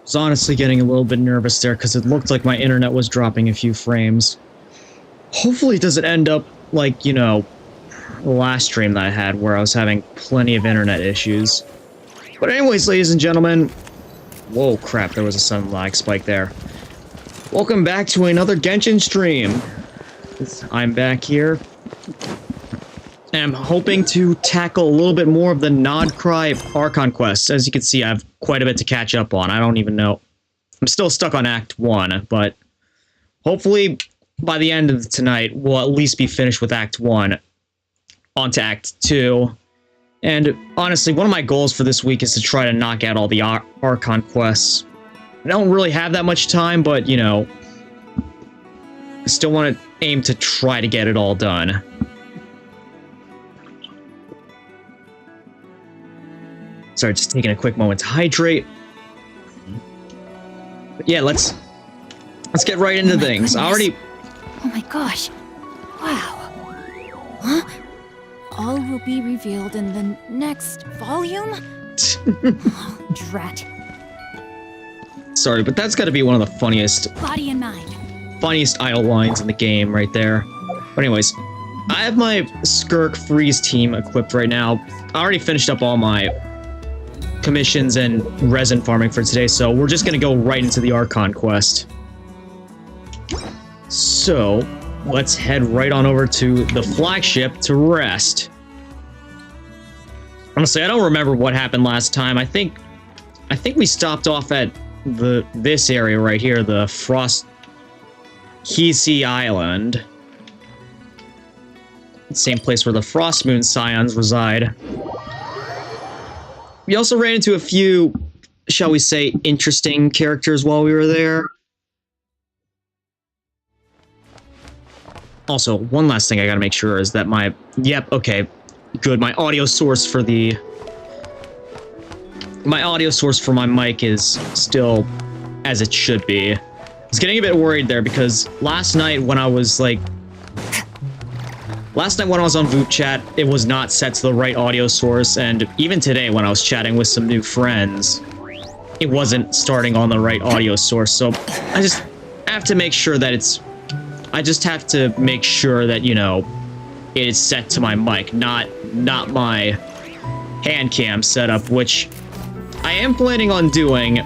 was honestly getting a little bit nervous there because it looked like my internet was dropping a few frames. Hopefully it doesn't end up like, you know, the last stream that I had where I was having plenty of internet issues. But anyways, ladies and gentlemen, whoa, crap, there was a sudden lag spike there. Welcome back to another Genshin stream. I'm back here. And I'm hoping to tackle a little bit more of the Nod Krai Archon Quest. As you can see, I have quite a bit to catch up on. I don't even know. I'm still stuck on Act 1, but hopefully by the end of tonight, we'll at least be finished with Act 1. On to Act 2. And honestly, one of my goals for this week is to try to knock out all the Archon quests. I don't really have that much time, but, you know, I still want to aim to try to get it all done. Sorry, just taking a quick moment to hydrate. But yeah, let's get right into things. Goodness. I already... Oh my gosh. Wow. Huh? All will be revealed in the next volume? Oh, drat. Sorry, but that's got to be one of the funniest idle lines in the game right there. But anyways, I have my Skirk Freeze team equipped right now. I already finished up all my commissions and resin farming for today, so we're just gonna go right into the Archon Quest. So, let's head right on over to the flagship to rest. Honestly, I don't remember what happened last time. I think we stopped off at this area right here, the Frost Hisi Island. Same place where the Frost Moon Scions reside. We also ran into a few, shall we say, interesting characters while we were there. Also, one last thing I gotta make sure is that my... Yep, okay, good. My audio source for the... My audio source for my mic is still as it should be. I was getting a bit worried there because last night when I was, like... Last night when I was on Voot Chat, it was not set to the right audio source, and even today when I was chatting with some new friends, it wasn't starting on the right audio source, so I just have to make sure that it's... I just have to make sure that, you know, it is set to my mic, not my hand cam setup, which I am planning on doing,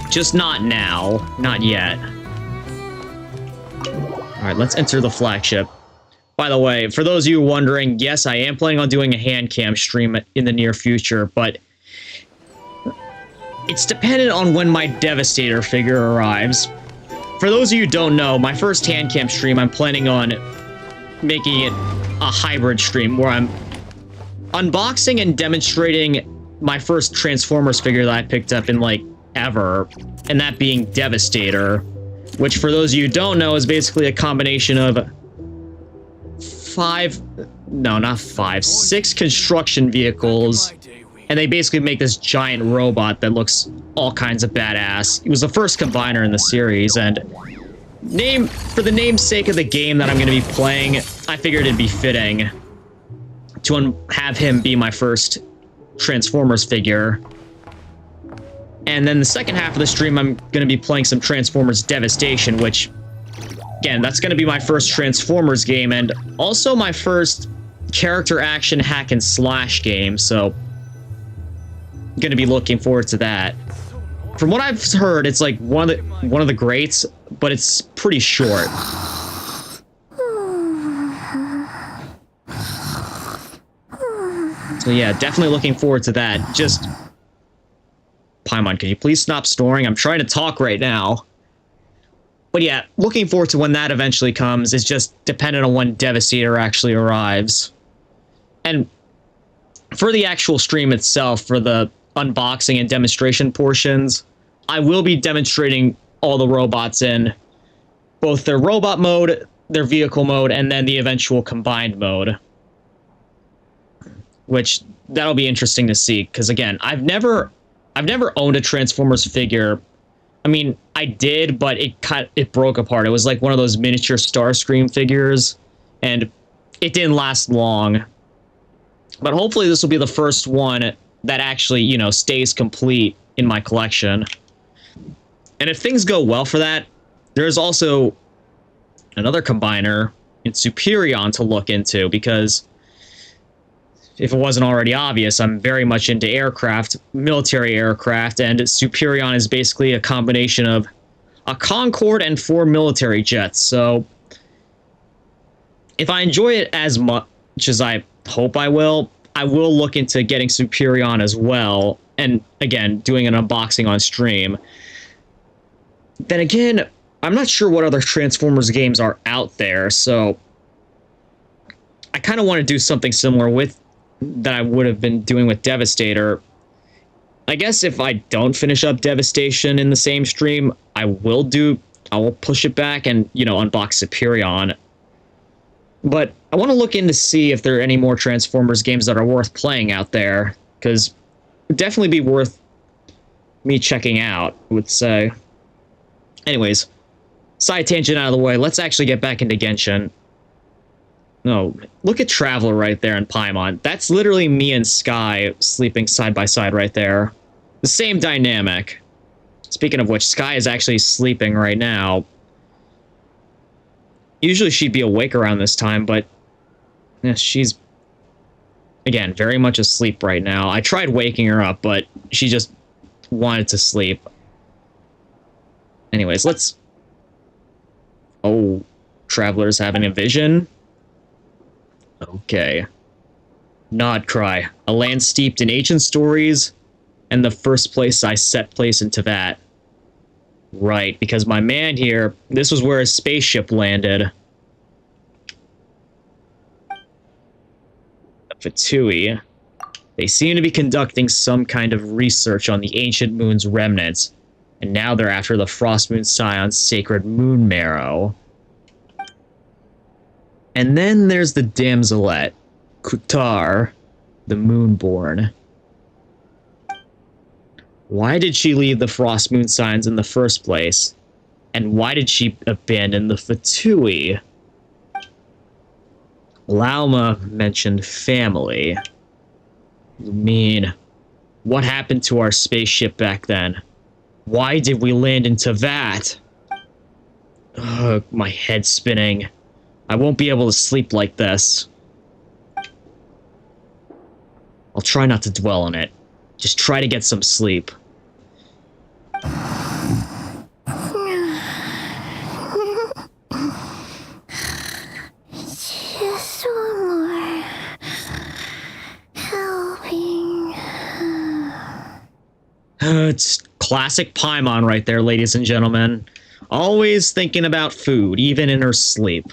just not now, not yet. Alright, let's enter the flagship. By the way, for those of you wondering, yes, I am planning on doing a hand cam stream in the near future, but it's dependent on when my Devastator figure arrives. For those of you who don't know, my first hand cam stream, I'm planning on making it a hybrid stream where I'm unboxing and demonstrating my first Transformers figure that I picked up in, like, ever, and that being Devastator, which for those of you who don't know is basically a combination of 6 construction vehicles, and they basically make this giant robot that looks all kinds of badass. It was the first combiner in the series, and for the namesake of the game that I'm going to be playing, I figured it'd be fitting to have him be my first Transformers figure. And then the second half of the stream, I'm going to be playing some Transformers Devastation, which... Again, that's going to be my first Transformers game, and also my first character action hack and slash game, so I'm going to be looking forward to that. From what I've heard, it's like one of the greats, but it's pretty short. So yeah, definitely looking forward to that. Just... Paimon, can you please stop snoring? I'm trying to talk right now. But yeah, looking forward to when that eventually comes. Is just dependent on when Devastator actually arrives. And for the actual stream itself, for the unboxing and demonstration portions, I will be demonstrating all the robots in both their robot mode, their vehicle mode, and then the eventual combined mode. Which, that'll be interesting to see, because again, I've never owned a Transformers figure. I mean, I did, but it broke apart. It was like one of those miniature Starscream figures, and it didn't last long. But hopefully this will be the first one that actually, you know, stays complete in my collection. And if things go well for that, there's also another combiner in Superion to look into, because if it wasn't already obvious, I'm very much into aircraft, military aircraft, and Superion is basically a combination of a Concorde and 4 military jets. So if I enjoy it as much as I hope I will look into getting Superion as well, and again, doing an unboxing on stream. Then again, I'm not sure what other Transformers games are out there, so I kind of want to do something similar with that I would have been doing with Devastator. I guess if I don't finish up Devastation in the same stream, I will push it back and, you know, unbox Superion. But I want to look in to see if there are any more Transformers games that are worth playing out there, because it would definitely be worth me checking out, I would say. Anyways, side tangent out of the way, let's actually get back into Genshin. No, look at Traveler right there in Paimon. That's literally me and Sky sleeping side by side right there. The same dynamic. Speaking of which, Sky is actually sleeping right now. Usually she'd be awake around this time, but yeah, she's, again, very much asleep right now. I tried waking her up, but she just wanted to sleep. Anyways, let's... Oh, Traveler's having a vision? Okay. Nod Krai, a land steeped in ancient stories, and the first place I set place into that. Right, because my man here, this was where his spaceship landed. Fatui. They seem to be conducting some kind of research on the ancient moon's remnants, and now they're after the Frost Moon Scion's sacred moon marrow. And then there's the Damselette, Kutar, the Moonborn. Why did she leave the Frost Moon Scions in the first place? And why did she abandon the Fatui? Lauma mentioned family. You mean, what happened to our spaceship back then? Why did we land into that? Ugh, my head's spinning. I won't be able to sleep like this. I'll try not to dwell on it. Just try to get some sleep. Just one more helping. It's classic Paimon right there, ladies and gentlemen. Always thinking about food, even in her sleep.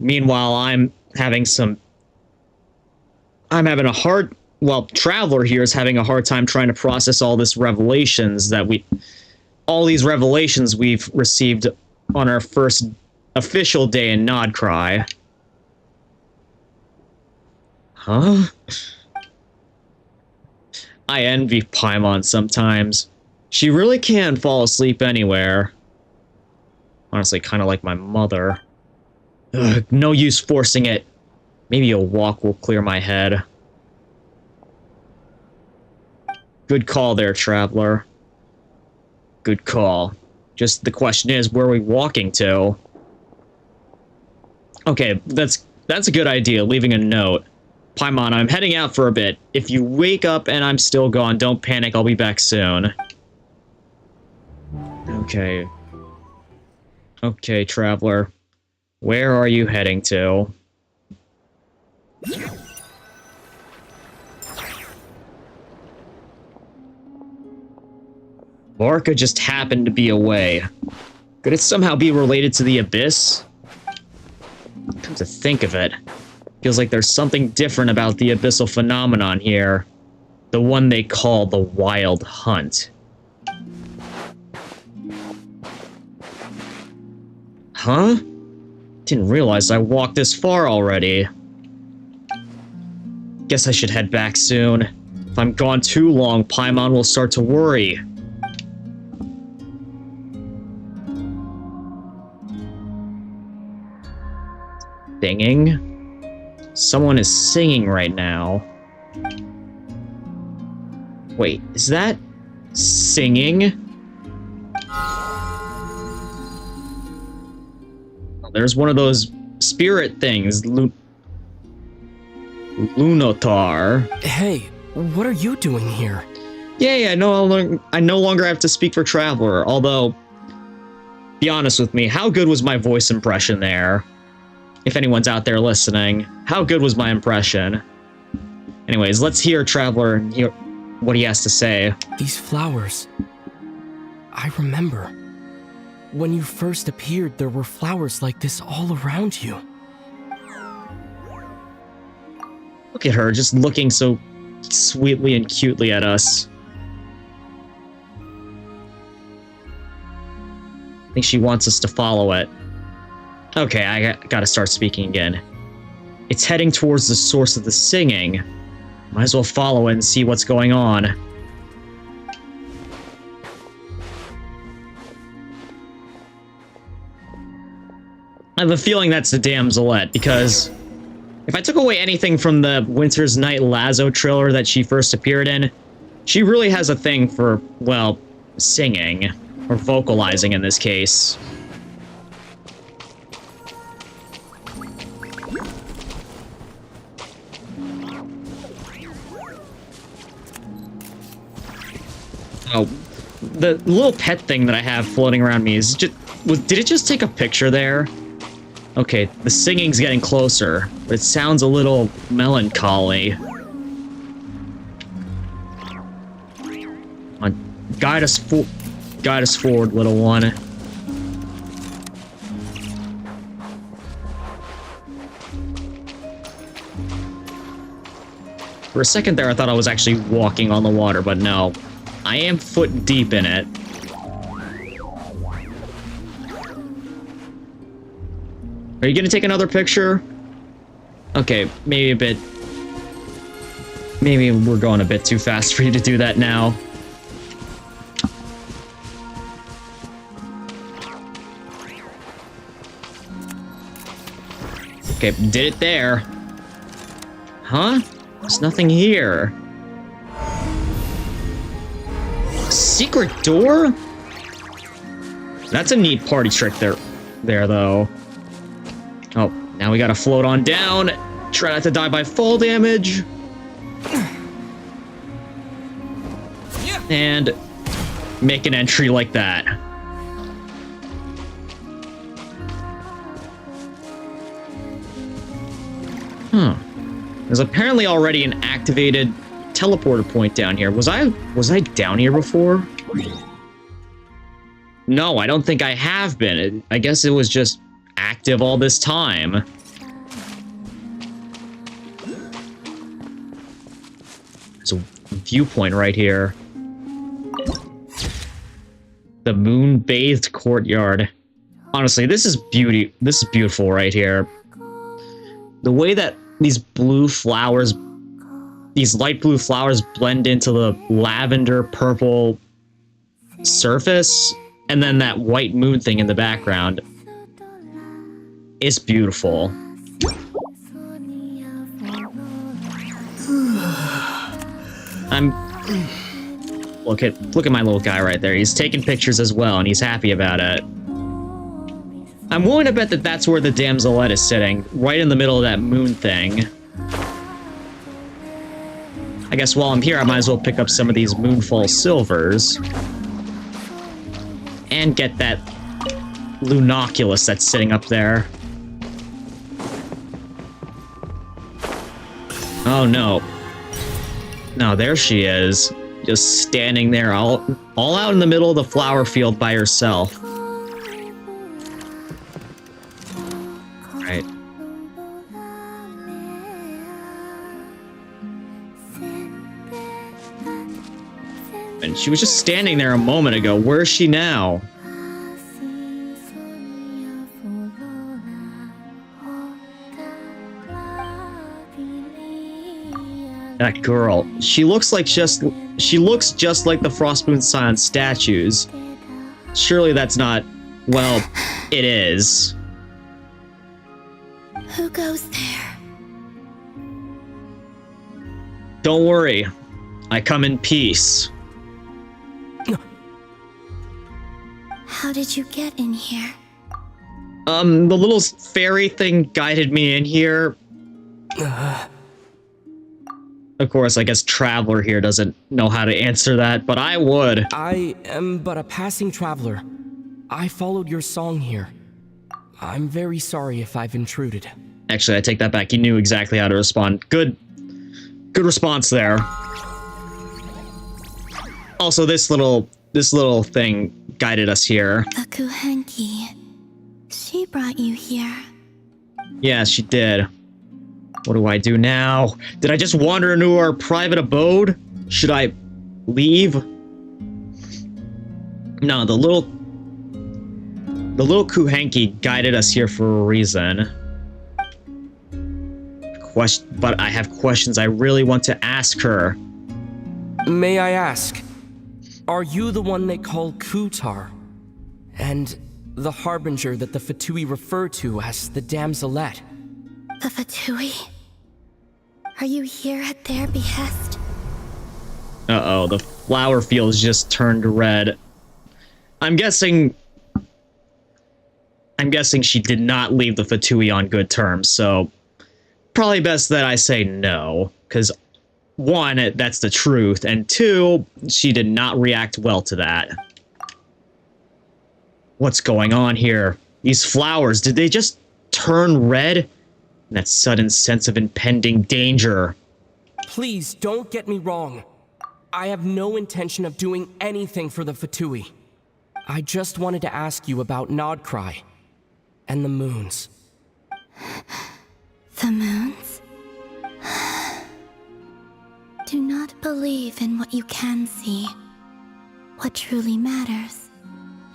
Meanwhile, I'm having a hard... Well, Traveler here is having a hard time trying to process all these revelations we've received on our first official day in Nod Krai. Huh? I envy Paimon sometimes. She really can fall asleep anywhere. Honestly, kind of like my mother. Ugh, no use forcing it. Maybe a walk will clear my head. Good call there, Traveler. Good call. Just the question is, where are we walking to? Okay, that's a good idea, leaving a note. Paimon, I'm heading out for a bit. If you wake up and I'm still gone, don't panic, I'll be back soon. Okay. Okay, Traveler. Where are you heading to? Barca just happened to be away. Could it somehow be related to the Abyss? Come to think of it, feels like there's something different about the abyssal phenomenon here. The one they call the Wild Hunt. Huh? Didn't realize I walked this far already. Guess I should head back soon. If I'm gone too long, Paimon will start to worry. Singing? Someone is singing right now. Wait, is that singing? There's one of those spirit things, Lunotar. Hey, what are you doing here? Yay, I no longer have to speak for Traveler, although, be honest with me, how good was my voice impression there? If anyone's out there listening, how good was my impression? Anyways, let's hear Traveler and hear what he has to say. These flowers. I remember. When you first appeared, there were flowers like this all around you. Look at her, just looking so sweetly and cutely at us. I think she wants us to follow it. Okay, I gotta start speaking again. It's heading towards the source of the singing. Might as well follow it and see what's going on. I have a feeling that's the Damselette, because if I took away anything from the Winter's Night Lazo trailer that she first appeared in, she really has a thing for, well, singing. Or vocalizing in this case. Oh, the little pet thing that I have floating around me is just... did it just take a picture there? Okay, the singing's getting closer, but it sounds a little melancholy. Come on, guide us forward, little one. For a second there, I thought I was actually walking on the water, but no. I am foot deep in it. Are you gonna take another picture? Okay, maybe a bit... Maybe we're going a bit too fast for you to do that now. Okay, did it there. Huh? There's nothing here. Secret door? That's a neat party trick there though. Oh, now we gotta float on down. Try not to die by fall damage. And make an entry like that. Huh. There's apparently already an activated teleporter point down here. Was I down here before? No, I don't think I have been. I guess it was just active all this time. There's a viewpoint right here. The moon-bathed courtyard. Honestly, this is beauty. This is beautiful right here. The way that these blue flowers, these light blue flowers blend into the lavender purple surface, and then that white moon thing in the background. It's beautiful. Look at my little guy right there. He's taking pictures as well, and he's happy about it. I'm willing to bet that that's where the Damselette is sitting, right in the middle of that moon thing. I guess while I'm here, I might as well pick up some of these Moonfall Silvers. And get that Lunoculus that's sitting up there. Oh no. No, there she is. Just standing there all out in the middle of the flower field by herself. Right. And she was just standing there a moment ago. Where is she now? That girl. She looks just like the Frostmoon Scion statues. Surely that's not... Well, it is. Who goes there? Don't worry. I come in peace. How did you get in here? The little fairy thing guided me in here. Of course, I guess Traveler here doesn't know how to answer that, but I would. I am but a passing traveler. I followed your song here. I'm very sorry if I've intruded. Actually, I take that back. You knew exactly how to respond. Good response there. Also, this little thing guided us here. The Kuhenki. She brought you here. Yeah, she did. What do I do now? Did I just wander into our private abode? Should I leave? No, the little Kuhenki guided us here for a reason. But I have questions I really want to ask her. May I ask, are you the one they call Kutar? And the harbinger that the Fatui refer to as the Damselette? The Fatui? Are you here at their behest? Uh-oh, the flower fields just turned red. I'm guessing she did not leave the Fatui on good terms, so probably best that I say no, because one, that's the truth, and two, she did not react well to that. What's going on here? These flowers, did they just turn red? That sudden sense of impending danger. Please don't get me wrong. I have no intention of doing anything for the Fatui. I just wanted to ask you about Nod Krai and the moons. The moons? Do not believe in what you can see. What truly matters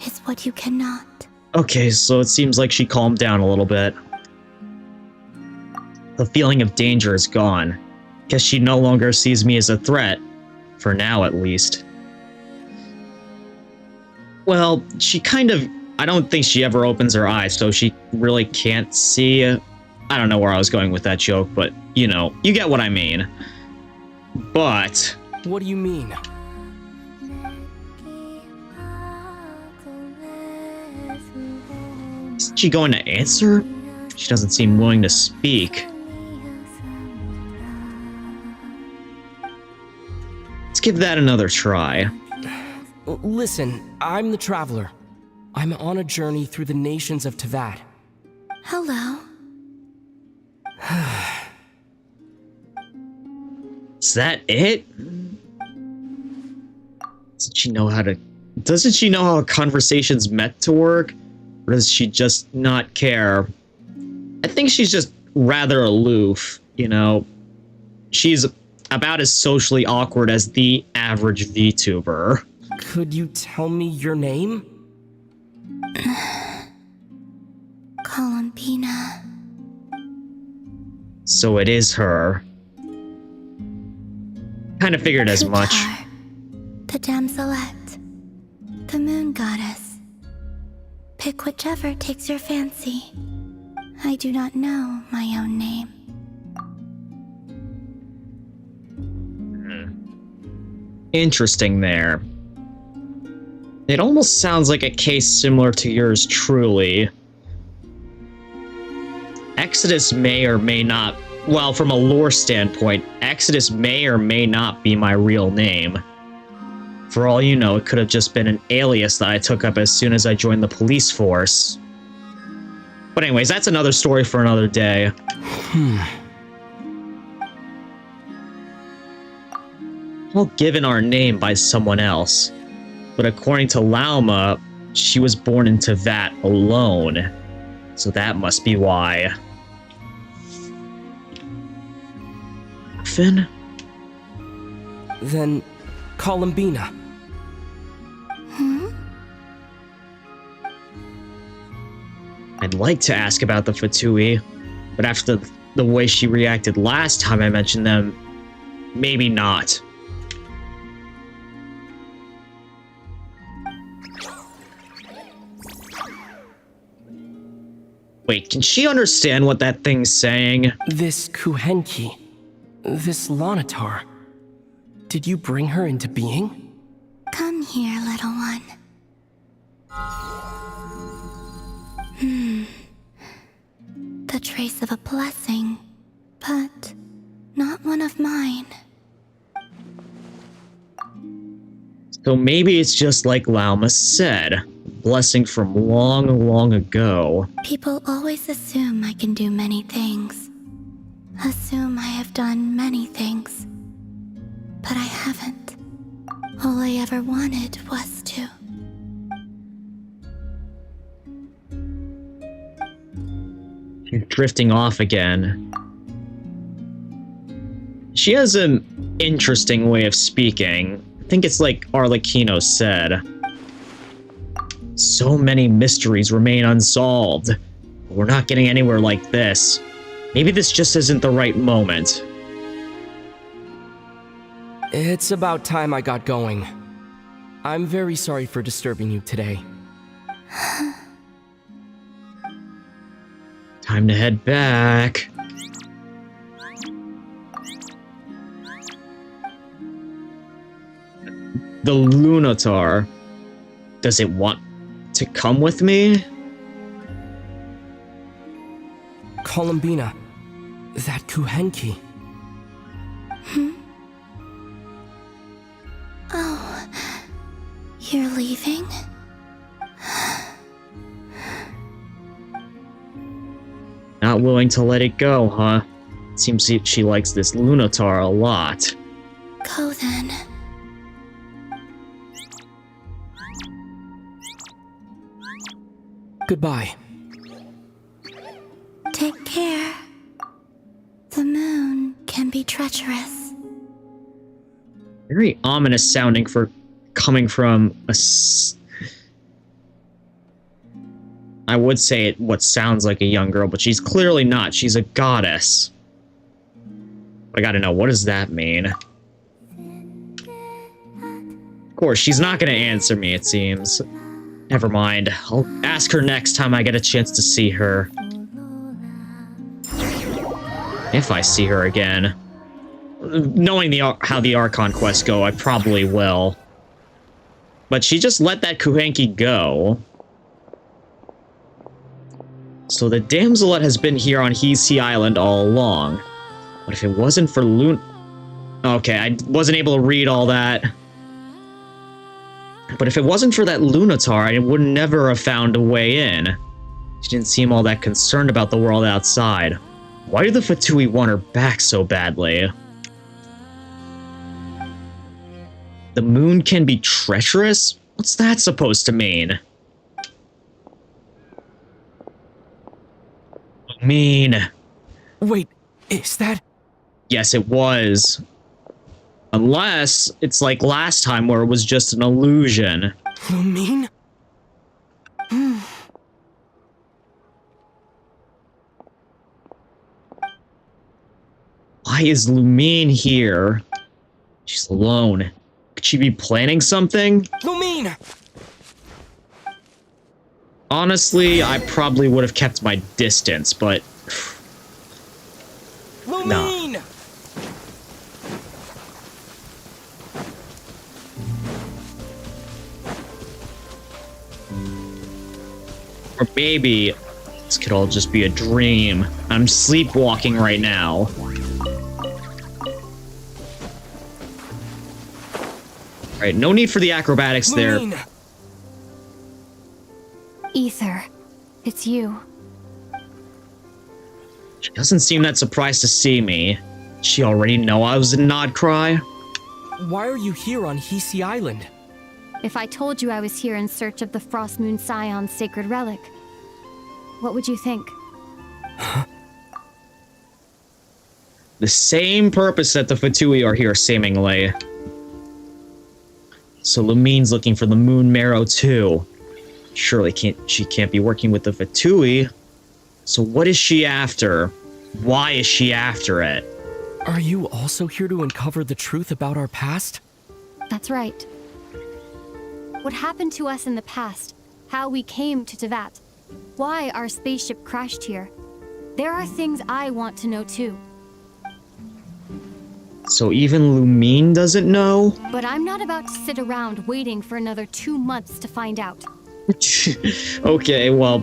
is what you cannot. Okay, so it seems like she calmed down a little bit. The feeling of danger is gone. Guess she no longer sees me as a threat. For now, at least. Well, she kind of... I don't think she ever opens her eyes, so she really can't see... I don't know where I was going with that joke, but, you know, you get what I mean. But... What do you mean? Isn't she going to answer? She doesn't seem willing to speak. Let's give that another try. Listen, I'm the Traveler. I'm on a journey through the nations of Teyvat. Hello. Is that it? Doesn't she know how a conversation's meant to work? Or does she just not care? I think she's just rather aloof, you know. She's about as socially awkward as the average VTuber. Could you tell me your name? Columbina. So it is her. Kind of figured as much. Kutar, the Damselette. The moon goddess. Pick whichever takes your fancy. I do not know my own name. Interesting there. It almost sounds like a case similar to yours truly. Exodus may or may not... Well, from a lore standpoint, Exodus may or may not be my real name. For all you know, it could have just been an alias that I took up as soon as I joined the police force. But anyways, that's another story for another day. All given our name by someone else. But according to Lauma, she was born in Teyvat alone. So that must be why. Finn? Then, Columbina. I'd like to ask about the Fatui, but after the way she reacted last time I mentioned them, maybe not. Wait, can she understand what that thing's saying? This Kuhenki, this Lanatar, did you bring her into being? Come here, little one. The trace of a blessing, but not one of mine. So maybe it's just like Lauma said, blessing from long, long ago. People always assume I can do many things. Assume I have done many things. But I haven't. All I ever wanted was to. She's drifting off again. She has an interesting way of speaking. I think it's like Arlecchino said. So many mysteries remain unsolved. We're not getting anywhere like this. Maybe this just isn't the right moment. It's about time I got going. I'm very sorry for disturbing you today. Time to head back. The Lunatar. Does it want to come with me? Columbina, that Kuhenki. Oh, you're leaving? Not willing to let it go, huh? Seems she likes this Lunatar a lot. Go then. Goodbye. Take care. The moon can be treacherous. Very ominous sounding for coming from a... I would say what sounds like a young girl, but she's clearly not. She's a goddess. I gotta know, what does that mean? Of course, she's not gonna answer me, it seems. Never mind. I'll ask her next time I get a chance to see her. If I see her again. Knowing how the Archon Quest go, I probably will. But she just let that Kuhenki go. So the damselet has been here on Hisi Island all along. But if it wasn't for Okay, I wasn't able to read all that. But if it wasn't for that Lunatar, I would never have found a way in. She didn't seem all that concerned about the world outside. Why do the Fatui want her back so badly? The moon can be treacherous? What's that supposed to mean? Mean. Wait, is that... Yes, it was. Unless it's like last time where it was just an illusion. Lumine? Why is Lumine here? She's alone. Could she be planning something? Lumine! Honestly, I probably would have kept my distance, but... Lumine! Nah. Or maybe this could all just be a dream. I'm sleepwalking right now. Alright, no need for the acrobatics there. Ether, it's you. She doesn't seem that surprised to see me. She already know I was in Nod Krai? Why are you here on Hisi Island? If I told you I was here in search of the Frost Moon Scion's sacred relic, what would you think? The same purpose that the Fatui are here, seemingly. So Lumine's looking for the Moon Marrow too. Surely she can't be working with the Fatui. So what is she after? Why is she after it? Are you also here to uncover the truth about our past? That's right. What happened to us in the past, how we came to Teyvat, why our spaceship crashed here. There are things I want to know too. So even Lumine doesn't know? But I'm not about to sit around waiting for another 2 months to find out. Okay, well,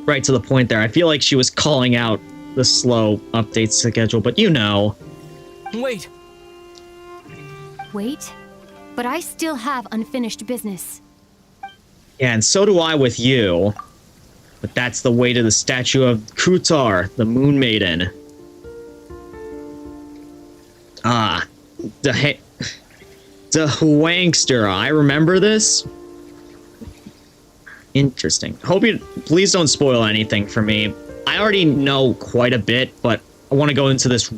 right to the point there. I feel like she was calling out the slow update schedule, but you know. Wait, Wait, but I still have unfinished business. Yeah, and so do I with you. But that's the way to the statue of Kutar, the Moon Maiden. Ah, the Hwangster. I remember this. Interesting. Hope you please don't spoil anything for me. I already know quite a bit, but I want to go into this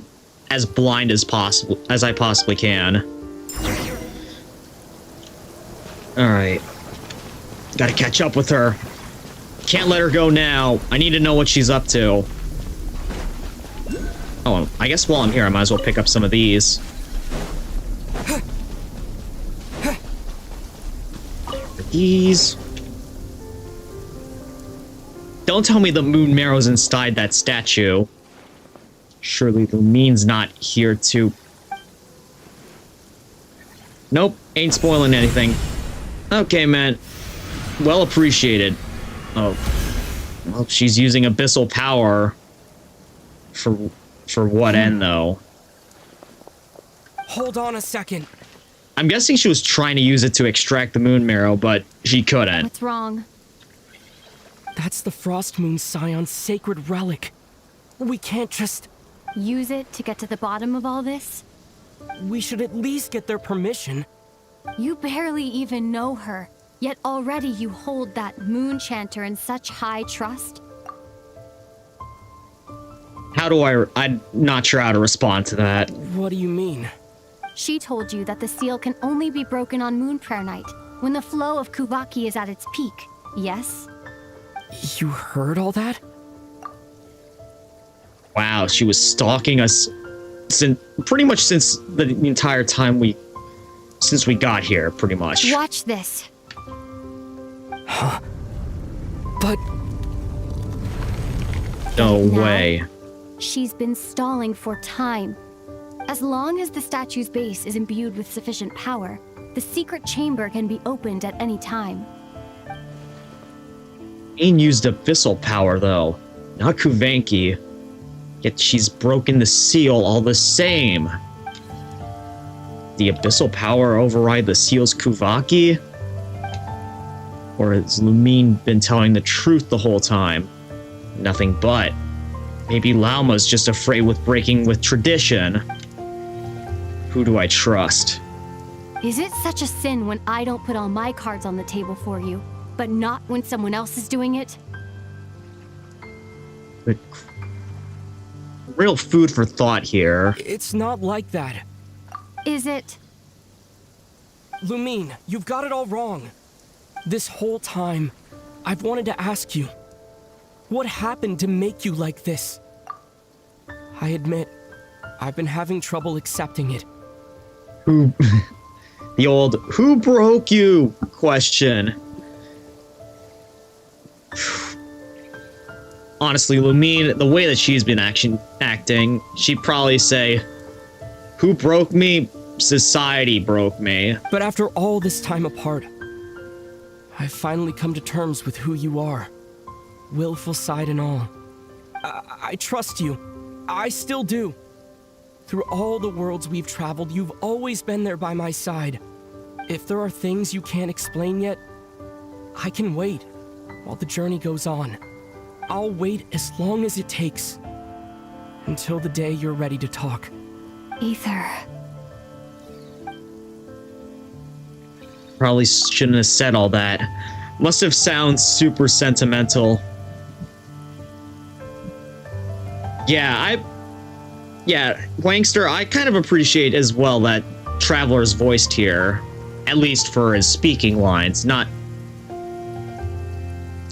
as blind as possible as I possibly can. All right. Gotta catch up with her. Can't let her go now. I need to know what she's up to. Oh, I guess while I'm here, I might as well pick up some of these. These. Don't tell me the moon marrow's inside that statue. Surely Lumine's not here to... Nope, ain't spoiling anything. Okay, man. Well appreciated. Oh. Well, she's using abyssal power. For what end, though? hold on a second. I'm guessing she was trying to use it to extract the moon marrow, but she couldn't. What's wrong? That's the Frost Moon Scion's sacred relic. We can't just... Use it to get to the bottom of all this? We should at least get their permission. You barely even know her, yet already you hold that moon chanter in such high trust. I'm not sure how to respond to that. What do you mean? She told you that the seal can only be broken on Moon Prayer Night, when the flow of Kuvaki is at its peak, yes? You heard all that? Wow, she was stalking us pretty much since the entire time since we got here, pretty much. Watch this. Huh? But... No Now, way. She's been stalling for time. As long as the statue's base is imbued with sufficient power, the secret chamber can be opened at any time. Ain used abyssal power, though, not Kuvanki. Yet she's broken the seal all the same. The abyssal power override the seal's Kuvaki? Or has Lumine been telling the truth the whole time? Nothing but. Maybe Lauma's just afraid with breaking with tradition. Who do I trust? Is it such a sin when I don't put all my cards on the table for you, but not when someone else is doing it? But real food for thought here. it's not like that. Is it? Lumine, you've got it all wrong. This whole time, I've wanted to ask you, what happened to make you like this? I admit, I've been having trouble accepting it. The old, who broke you question. Honestly, Lumine, the way that she's been acting, she'd probably say, who broke me? Society broke me. But after all this time apart, I've finally come to terms with who you are. Willful side and all. I trust you. I still do. Through all the worlds we've traveled, you've always been there by my side. If there are things you can't explain yet, I can wait while the journey goes on. I'll wait as long as it takes. Until the day you're ready to talk. Ether. Probably shouldn't have said all that. Must have sounded super sentimental. Yeah, Wangster, I kind of appreciate as well that Traveler's voiced here. At least for his speaking lines, not...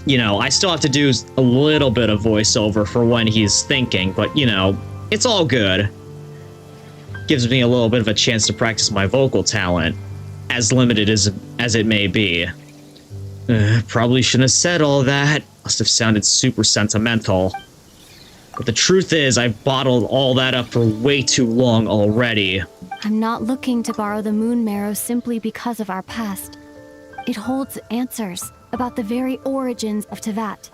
You know, I still have to do a little bit of voiceover for when he's thinking, but, you know, it's all good. Gives me a little bit of a chance to practice my vocal talent, as limited as it may be. Probably shouldn't have said all that. Must have sounded super sentimental. But the truth is, I've bottled all that up for way too long already. I'm not looking to borrow the moon marrow simply because of our past. It holds answers, about the very origins of Teyvat.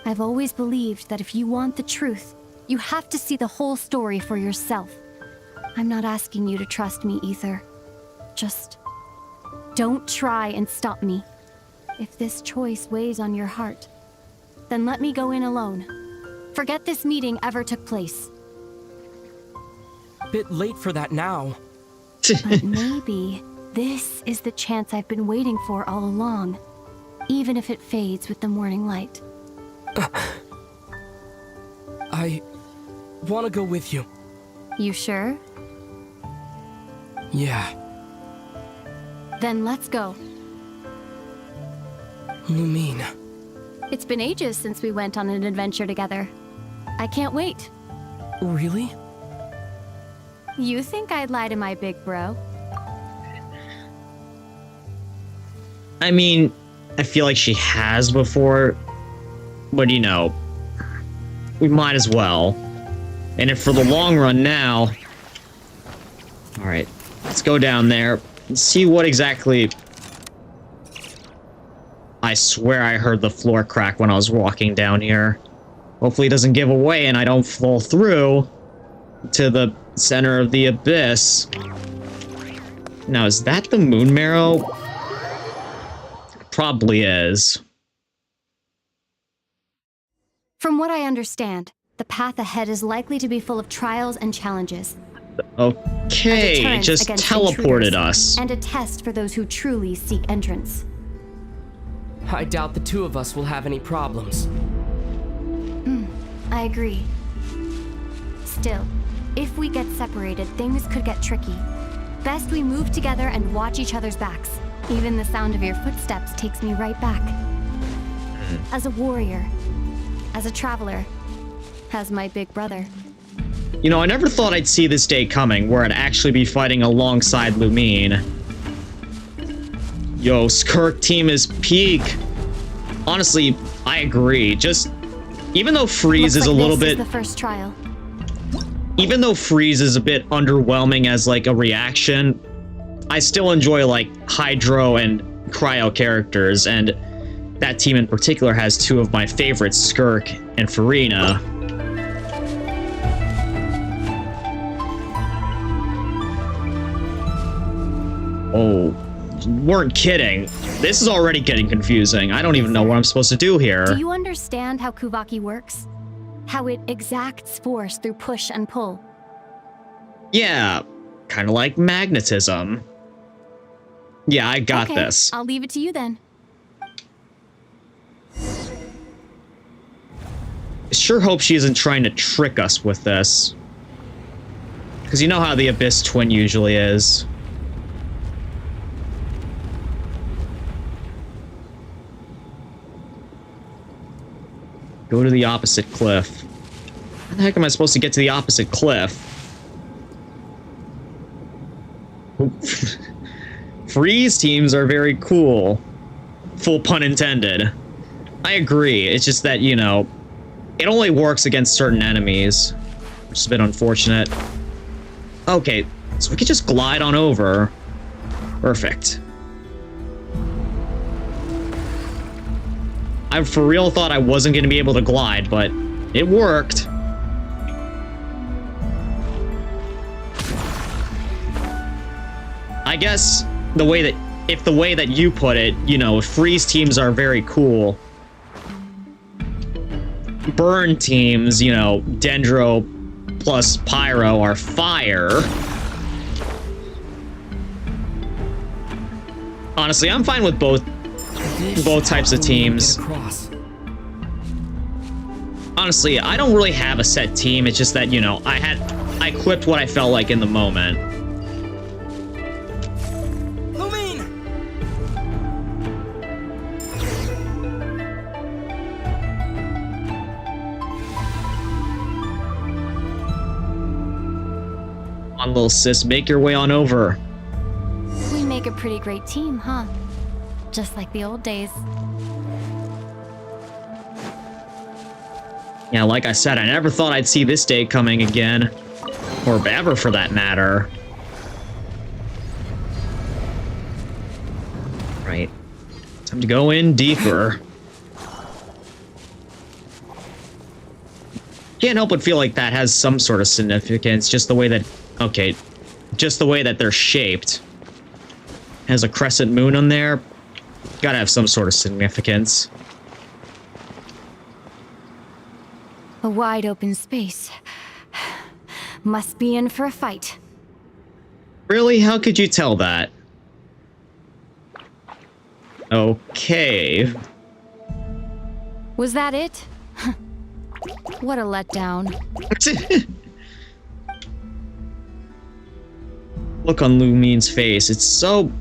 I've always believed that if you want the truth, you have to see the whole story for yourself. I'm not asking you to trust me, Ether. Just don't try and stop me. If this choice weighs on your heart, then let me go in alone. Forget this meeting ever took place. Bit late for that now. But maybe this is the chance I've been waiting for all along, even if it fades with the morning light. I want to go with you. You sure? Yeah. Then let's go. Lumine. It's been ages since we went on an adventure together. I can't wait. Really? You think I'd lie to my big bro? I mean, I feel like she has before, but you know, we might as well. And if for the long run now... Alright, let's go down there and see what exactly... I swear I heard the floor crack when I was walking down here. Hopefully it doesn't give away and I don't fall through to the center of the abyss. Now, is that the moon marrow? Probably is. From what I understand, the path ahead is likely to be full of trials and challenges. Okay, deterrence just against teleported intruders, us. And a test for those who truly seek entrance. I doubt the two of us will have any problems. I agree. Still, if we get separated, things could get tricky. Best we move together and watch each other's backs. Even the sound of your footsteps takes me right back. As a warrior, as a traveler, as my big brother. You know, I never thought I'd see this day coming, where I'd actually be fighting alongside Lumine. Yo, Skirk team is peak. Honestly, I agree. Just, even though Freeze is a little bit... the first trial. Even though Freeze is a bit underwhelming as, like, a reaction, I still enjoy, like, Hydro and Cryo characters, and that team in particular has two of my favorites, Skirk and Farina. Oh, weren't kidding. This is already getting confusing. I don't even know what I'm supposed to do here. Do you understand how Kuvaki works? How it exacts force through push and pull? Yeah, kind of like magnetism. Yeah, I got Okay, this. I'll leave it to you then. Sure hope she isn't trying to trick us with this. Because you know how the Abyss Twin usually is. Go to the opposite cliff. How the heck am I supposed to get to the opposite cliff? Freeze teams are very cool. Full pun intended. I agree. It's just that, you know, it only works against certain enemies, which is a bit unfortunate. Okay, so we could just glide on over. Perfect. I for real thought I wasn't going to be able to glide, but it worked. I guess the way that you put it, you know, freeze teams are very cool. Burn teams, you know, Dendro plus Pyro are fire. Honestly, I'm fine with both types of teams. Honestly, I don't really have a set team. It's just that, you know, I equipped what I felt like in the moment. On, little sis, make your way on over. We make a pretty great team, huh? Just like the old days. Yeah, like I said, I never thought I'd see this day coming again. Or ever, for that matter. Right. Time to go in deeper. Can't help but feel like that has some sort of significance, just the way that... Okay, just the way that they're shaped. Has a crescent moon on there. Gotta have some sort of significance. A wide open space. Must be in for a fight. Really? How could you tell that? Okay. Was that it? What a letdown. Look on Lumine's face. It's so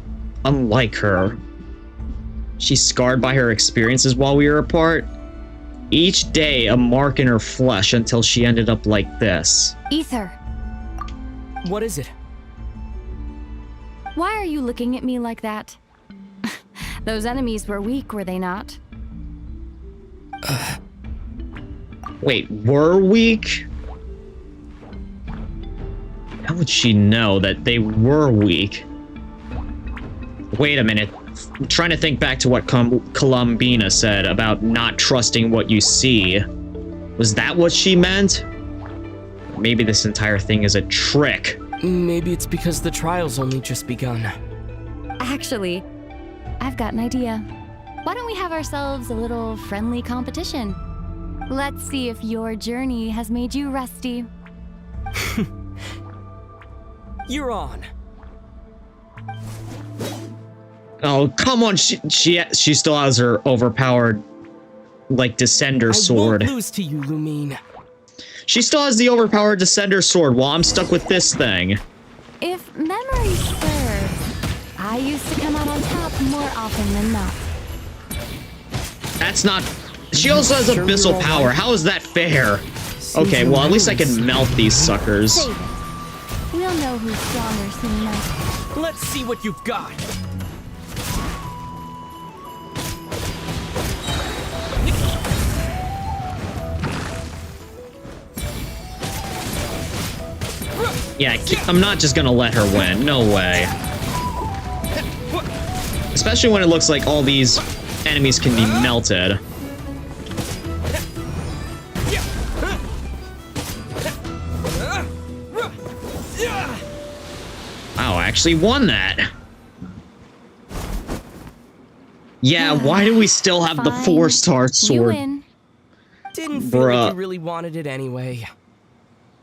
unlike her. She's scarred by her experiences while we were apart. Each day, a mark in her flesh until she ended up like this. Ether, What is it? why are you looking at me like that? Those enemies were weak, were they not? Wait, were weak? How would she know that they were weak? Wait a minute. I'm trying to think back to what Columbina said about not trusting what you see. Was that what she meant? Maybe this entire thing is a trick. Maybe it's because the trial's only just begun. Actually, I've got an idea. Why don't we have ourselves a little friendly competition? Let's see if your journey has made you rusty. You're on. Oh, come on. She still has her overpowered, like, Descender sword. I won't lose to you, Lumine. She still has the overpowered Descender sword while I'm stuck with this thing. If memory serves, I used to come out on top more often than not. That's not... She also has abyssal power. How is that fair? Okay, well, at least I can melt these suckers. Save it. We'll know who's stronger soon enough. Let's see what you've got. Yeah, I'm not just gonna let her win. No way. Especially when it looks like all these enemies can be melted. Wow, I actually won that. Yeah, why do we still have the 4-star You sword? win. Didn't feel like Bruh. you really wanted it anyway.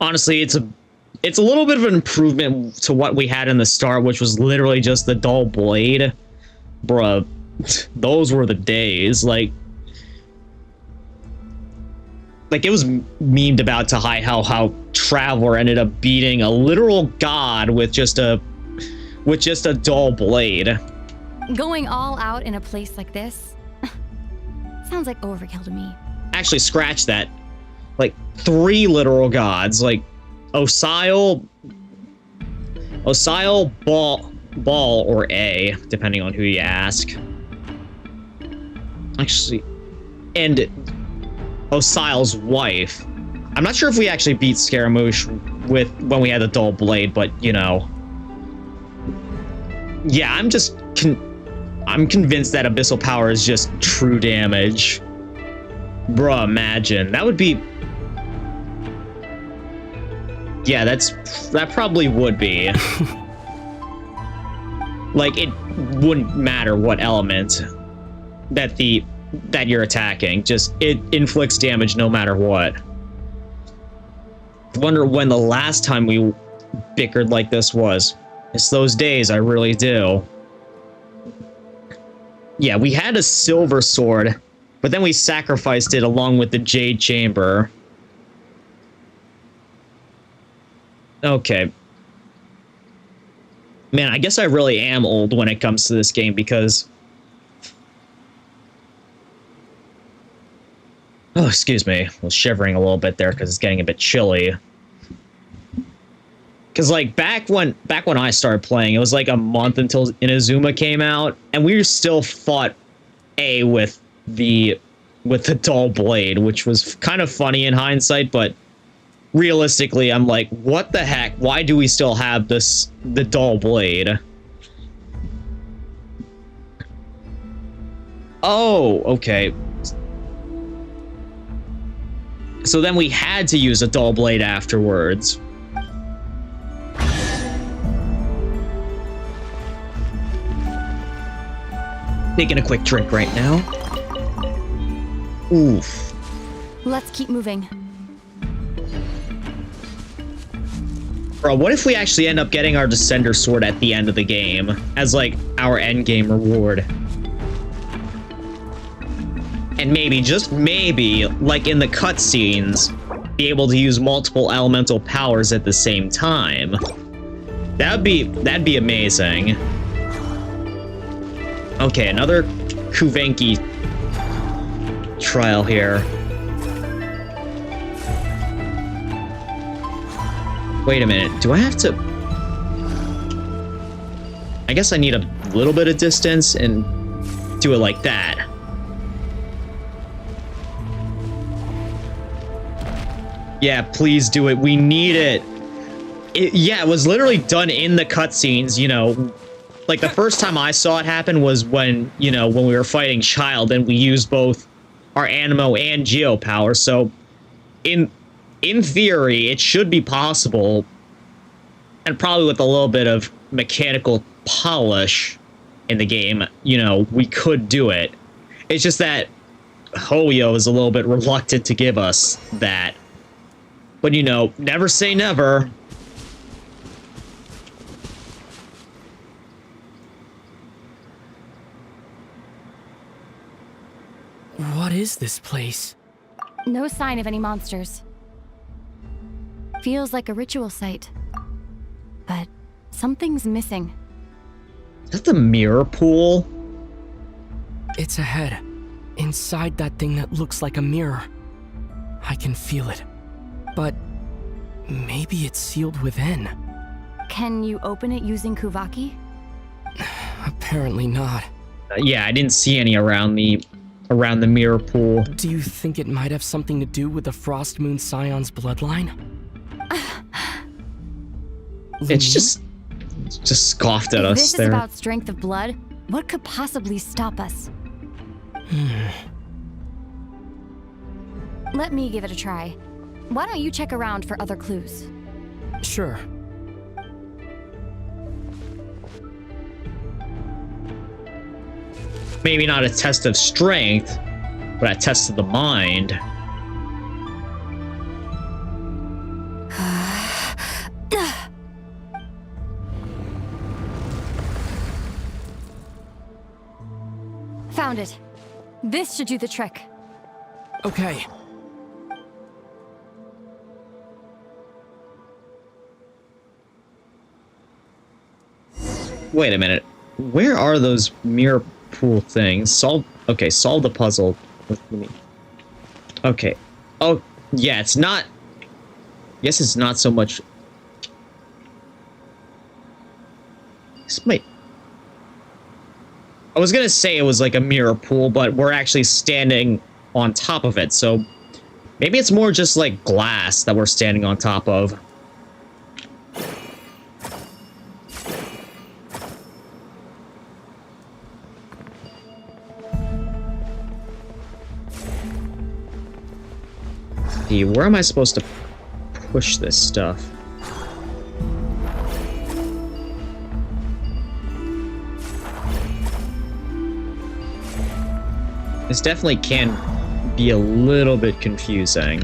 Honestly, it's a little bit of an improvement to what we had in the start, which was literally just the dull blade. Bruh, those were the days. Like it was memed about to how Traveler ended up beating a literal god with just a dull blade. Going all out in a place like this sounds like overkill to me. Actually, scratch that. Like 3 literal gods, like Osile, Ball, or A, depending on who you ask. Actually, and Osile's wife. I'm not sure if we actually beat Scaramouche when we had the dull blade, but you know. Yeah, I'm convinced that abyssal power is just true damage. Bruh, imagine. That would be... Yeah, that probably would be. Like, it wouldn't matter what element that you're attacking. Just, it inflicts damage no matter what. I wonder when the last time we bickered like this was. It's those days, I really do. Yeah, we had a silver sword, but then we sacrificed it along with the Jade Chamber. Okay. Man, I guess I really am old when it comes to this game because... Oh, excuse me. I was shivering a little bit there because it's getting a bit chilly. Because, like, back when I started playing, it was like a month until Inazuma came out, and we still fought A with the dull blade, which was kind of funny in hindsight, but realistically, I'm like, what the heck? Why do we still have the dull blade? Oh, okay. So then we had to use a dull blade afterwards. Taking a quick drink right now. Oof. Let's keep moving. Bro, what if we actually end up getting our Descender Sword at the end of the game as, like, our end game reward? And maybe, just maybe, like in the cutscenes, be able to use multiple elemental powers at the same time. That'd be amazing. Okay, another Kuvenki trial here. Wait a minute, do I have to... I guess I need a little bit of distance and do it like that. Yeah, please do it. We need it. Yeah, it was literally done in the cutscenes, you know. Like, the first time I saw it happen was when, you know, when we were fighting Child and we used both our Animo and Geo power. So, in theory, it should be possible. And probably with a little bit of mechanical polish in the game, you know, we could do it. It's just that Hoyo is a little bit reluctant to give us that. But, you know, never say never. What is this place? No sign of any monsters. Feels like a ritual site. But something's missing. Is that the mirror pool? It's ahead. Inside that thing that looks like a mirror. I can feel it. But maybe it's sealed within. Can you open it using Kuvaki? Apparently not. Yeah, I didn't see any around the mirror pool. Do you think it might have something to do with the Frost Moon Scion's bloodline? It's just scoffed at If us this there. is about strength of blood, what could possibly stop us? Let me give it a try. Why don't you check around for other clues? Sure. Maybe not a test of strength, but a test of the mind. Found it. This should do the trick. Okay. Wait a minute. Where are those mirror pool things? Solve the puzzle with me. Okay. Oh, yeah, it's not... Guess it's not so much... Wait. I was gonna say it was like a mirror pool, but we're actually standing on top of it, so... Maybe it's more just like glass that we're standing on top of. Where am I supposed to push this stuff? This definitely can be a little bit confusing.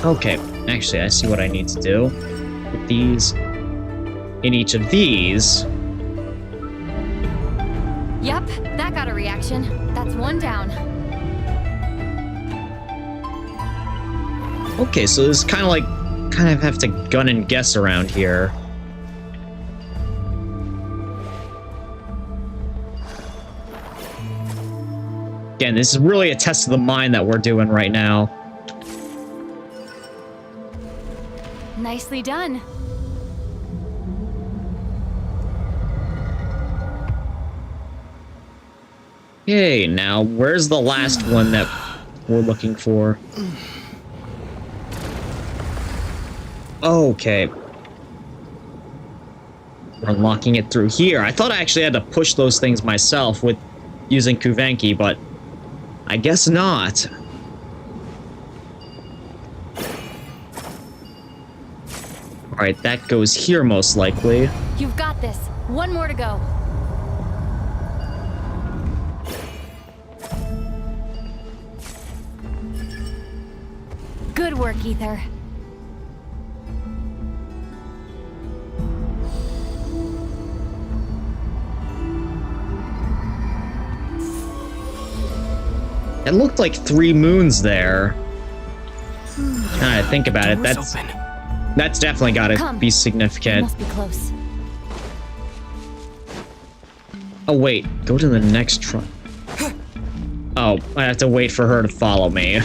Okay, actually, I see what I need to do. Put these in each of these. Yep, that got a reaction. That's one down. Okay, so this is kind of have to gun and guess around here. Again, this is really a test of the mind that we're doing right now. Nicely done. Okay, now where's the last one that we're looking for? Okay. We're unlocking it through here. I thought I actually had to push those things myself with using Kuvenki, but I guess not. Alright, that goes here most likely. You've got this. One more to go. Good work, Ether. It looked like 3 moons there. Now I think about it, that's definitely gotta be significant. Must be close. Oh wait, go to the next truck. Oh, I have to wait for her to follow me.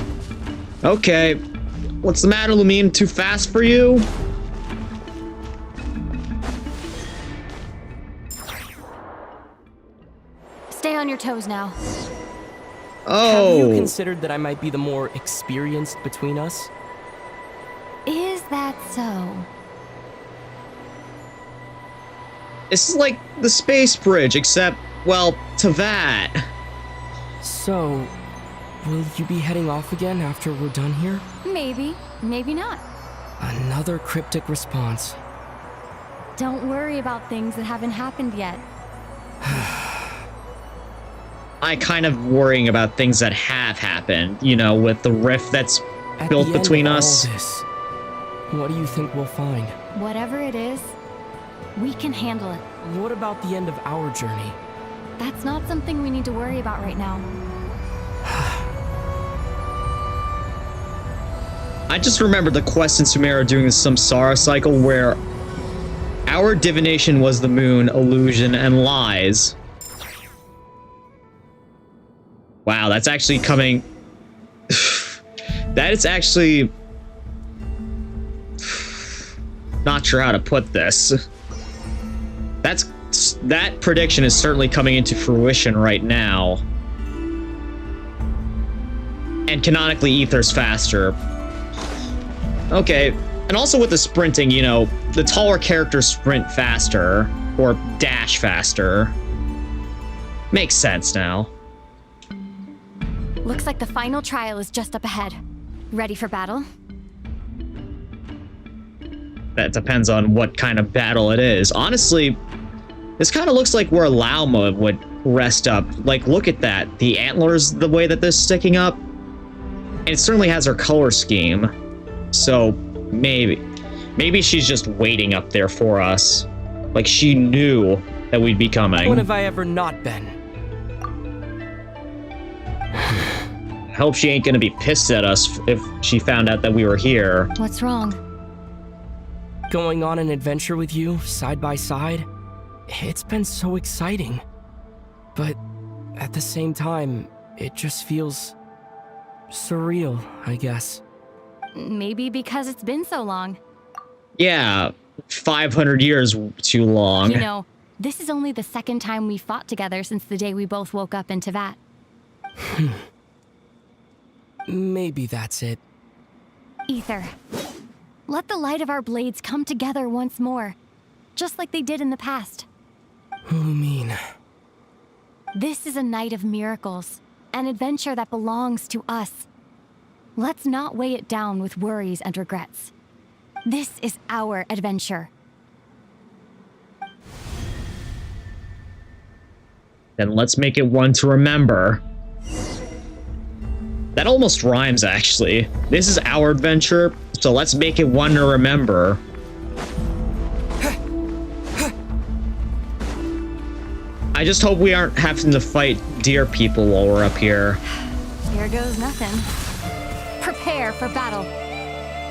Okay. What's the matter, Lumine? Too fast for you? Stay on your toes now. Oh. Have you considered that I might be the more experienced between us? Is that so? This is like the space bridge, except, well, Teyvat. So, will you be heading off again after we're done here? Maybe, maybe not. Another cryptic response. Don't worry about things that haven't happened yet. I kind of worrying about things that have happened, you know, with the rift that's built between us. What do you think we'll find? Whatever it is, we can handle it. What about the end of our journey? That's not something we need to worry about right now. I just remember the quest in Sumeru doing the Samsara cycle where our divination was the moon, illusion, and lies. Wow, that's actually coming... that is actually... not sure how to put this. That prediction is certainly coming into fruition right now. And canonically, Ether's faster. Okay, and also with the sprinting, you know, the taller characters sprint faster, or dash faster. Makes sense now. Looks like the final trial is just up ahead. Ready for battle? That depends on what kind of battle it is. Honestly, this kind of looks like where Lauma would rest up. Like, look at that. The antlers, the way that they're sticking up. And it certainly has her color scheme. So, maybe she's just waiting up there for us. Like, she knew that we'd be coming. When have I ever not been? I hope she ain't gonna be pissed at us if she found out that we were here. What's wrong? Going on an adventure with you, side by side, it's been so exciting. But at the same time, it just feels surreal, I guess. Maybe because it's been so long. Yeah, 500 years too long. You know, this is only the second time we fought together since the day we both woke up in Teyvat. Maybe that's it. Ether, let the light of our blades come together once more, just like they did in the past. Lumine. This is a night of miracles, an adventure that belongs to us. Let's not weigh it down with worries and regrets. This is our adventure. Then let's make it one to remember. That almost rhymes, actually. This is our adventure, so let's make it one to remember. I just hope we aren't having to fight deer people while we're up here. Here goes nothing. Prepare for battle.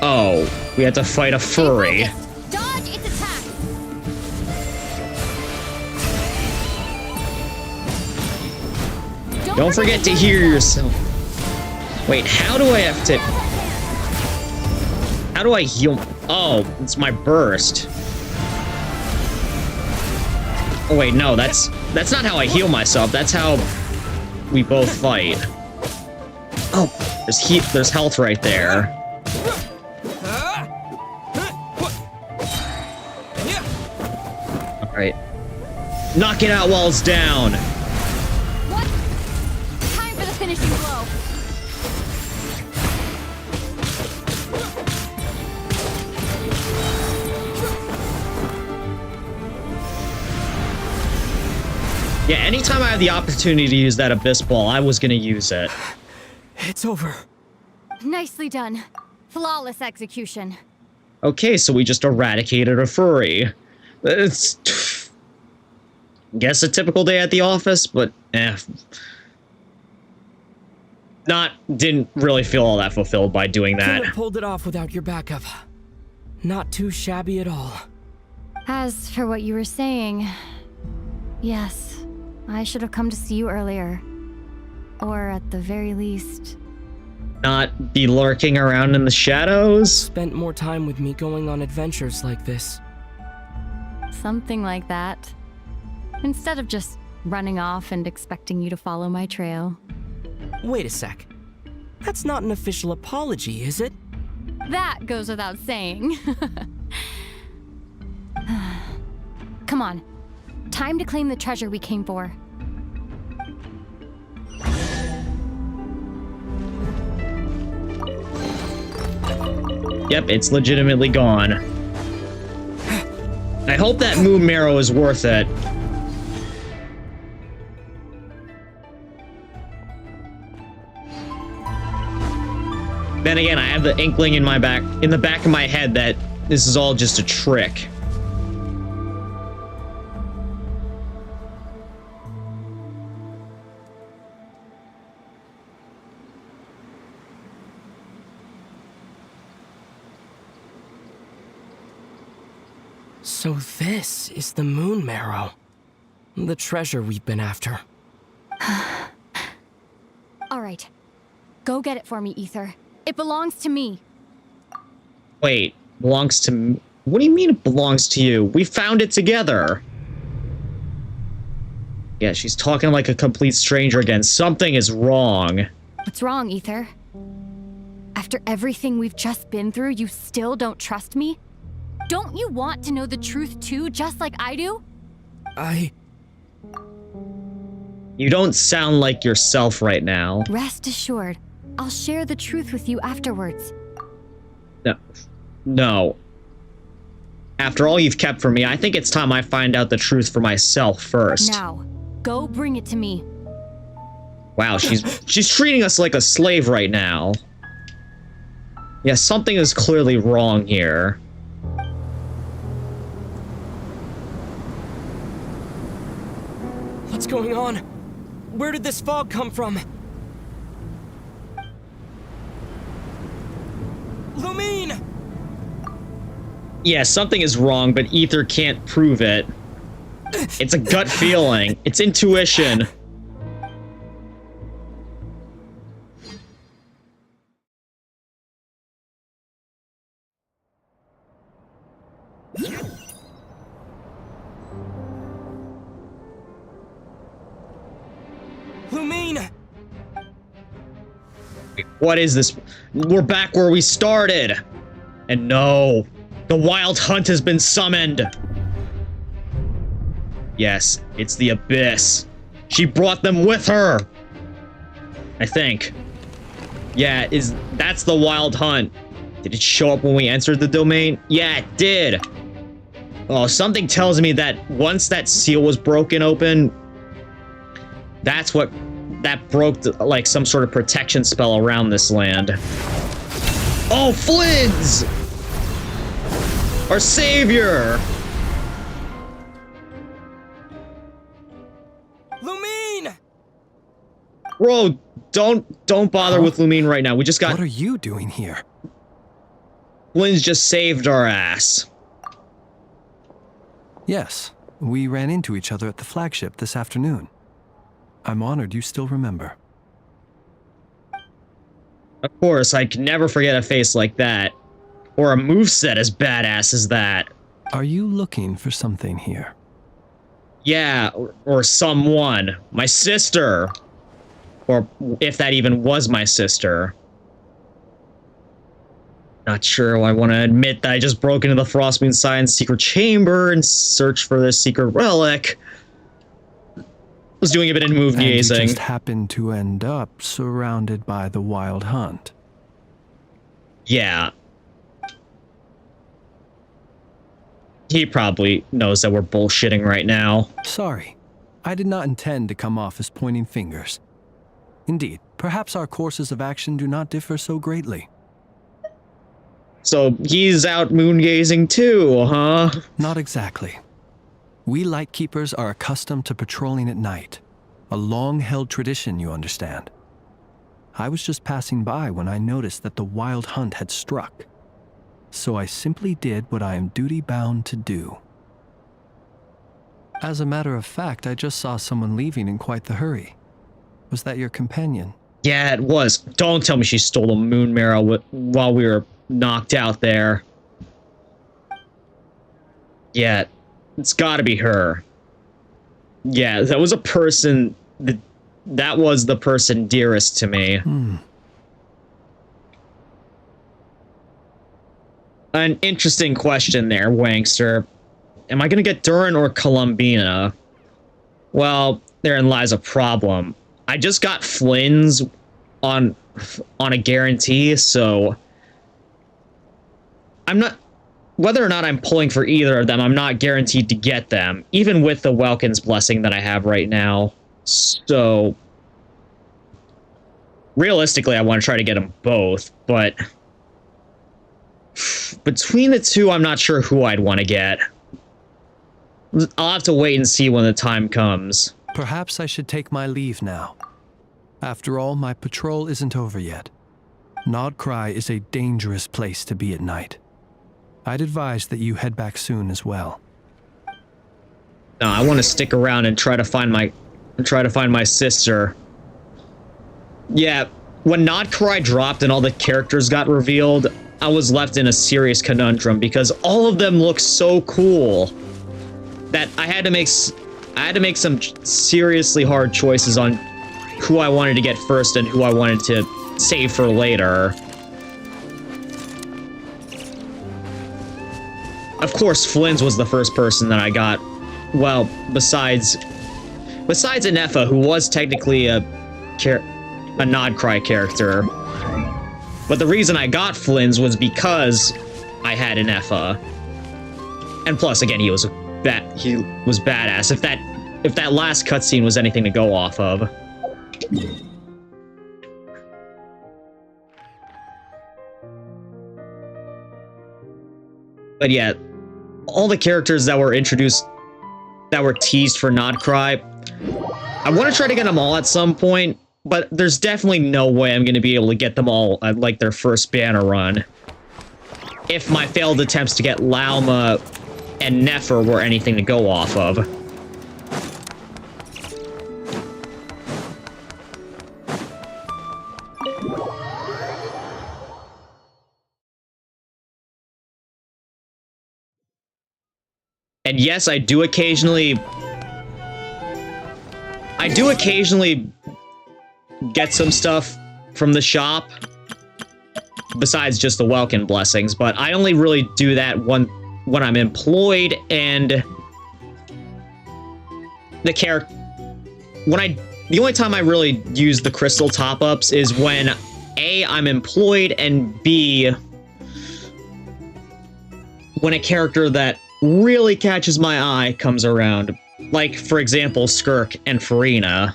Oh, we have to fight a furry. Dodge its attack. Don't forget to hear yourself. Wait, how do I have to... How do I heal? Oh, it's my burst. Oh wait, no, that's not how I heal myself. That's how we both fight. Oh, there's health right there. All right, knock it out while it's down. What? Time for the finishing blow. Yeah, anytime I had the opportunity to use that Abyss Ball, I was gonna use it. It's over. Nicely done. Flawless execution. Okay, so we just eradicated a furry. It's... guess a typical day at the office, but didn't really feel all that fulfilled by doing that. Could have pulled it off without your backup. Not too shabby at all. As for what you were saying, yes, I should have come to see you earlier. Or at the very least... Not be lurking around in the shadows? Spent more time with me going on adventures like this. something like that. Instead of just running off and expecting you to follow my trail. Wait a sec. That's not an official apology, is it? That goes without saying. Come on. Time to claim the treasure we came for. Yep, it's legitimately gone. I hope that moon marrow is worth it. Then again, I have the inkling in the back of my head that this is all just a trick. So this is the moon marrow. The treasure we've been after. All right. Go get it for me, Ether. It belongs to me. Wait, belongs to me? What do you mean it belongs to you? We found it together. Yeah, she's talking like a complete stranger again. Something is wrong. What's wrong, Ether? After everything we've just been through, you still don't trust me? Don't you want to know the truth too, just like I do? You don't sound like yourself right now. Rest assured, I'll share the truth with you afterwards. No. After all you've kept from me, I think it's time I find out the truth for myself first. Now, go bring it to me. Wow, she's treating us like a slave right now. Yeah, something is clearly wrong here. What's going on? Where did this fog come from? Lumine! Yeah, something is wrong, but Ether can't prove it. It's a gut feeling. It's intuition. Lumine! What is this? We're back where we started. And no, the Wild Hunt has been summoned. Yes, it's the Abyss. She brought them with her. I think. Yeah, that's the Wild Hunt. Did it show up when we entered the domain? Yeah, it did. Oh, something tells me that once that seal was broken open, that broke like some sort of protection spell around this land. Oh, Flids! Our savior! Lumine! Bro, don't bother with Lumine right now. We just got... What are you doing here? Flynn's just saved our ass. Yes, we ran into each other at the flagship this afternoon. I'm honored you still remember. Of course, I can never forget a face like that. or a moveset as badass as that. Are you looking for something here? Yeah, or someone. My sister. Or if that even was my sister. Not sure I want to admit that I just broke into the Frostmoon Science secret chamber and searched for this secret relic. Was doing a bit of move And you gazing. just happened to end up surrounded by the Wild Hunt. Yeah. He probably knows that we're bullshitting right now. Sorry, I did not intend to come off as pointing fingers. Indeed, perhaps our courses of action do not differ so greatly. So he's out moon gazing too, huh? Not exactly. We Lightkeepers are accustomed to patrolling at night. A long-held tradition, you understand. I was just passing by when I noticed that the Wild Hunt had struck. So I simply did what I am duty-bound to do. As a matter of fact, I just saw someone leaving in quite the hurry. Was that your companion? Yeah, it was. Don't tell me she stole a moon marrow while we were knocked out there. Yeah, it's gotta be her. Yeah, that was a person... That was the person dearest to me. An interesting question there, Wangster. Am I gonna get Durin or Columbina? Well, therein lies a problem. I just got Flynn's on a guarantee, so I'm not... Whether or not I'm pulling for either of them, I'm not guaranteed to get them, even with the Welkin's blessing that I have right now. So realistically, I want to try to get them both, but between the two, I'm not sure who I'd want to get. I'll have to wait and see when the time comes. Perhaps I should take my leave now. After all, my patrol isn't over yet. Nod Krai is a dangerous place to be at night. I'd advise that you head back soon as well. No, I want to stick around and try to find my sister. Yeah, when Nod Krai dropped and all the characters got revealed, I was left in a serious conundrum because all of them look so cool that I had to make some seriously hard choices on who I wanted to get first and who I wanted to save for later. Of course, Flynn's was the first person that I got. Well, besides Anefa, who was technically a Nod Krai character. But the reason I got Flynn's was because I had Anefa. And plus, again, he was badass. If that last cutscene was anything to go off of. But yeah, all the characters that were introduced, that were teased for Nod Krai, I want to try to get them all at some point, but there's definitely no way I'm going to be able to get them all at, like, their first banner run. If my failed attempts to get Lauma and Nefer were anything to go off of. And yes, I do occasionally get some stuff from the shop besides just the Welkin blessings, but I only really do that when I'm employed and the only time I really use the crystal top-ups is when A, I'm employed, and B, when a character that really catches my eye comes around. Like, for example, Skirk and Farina.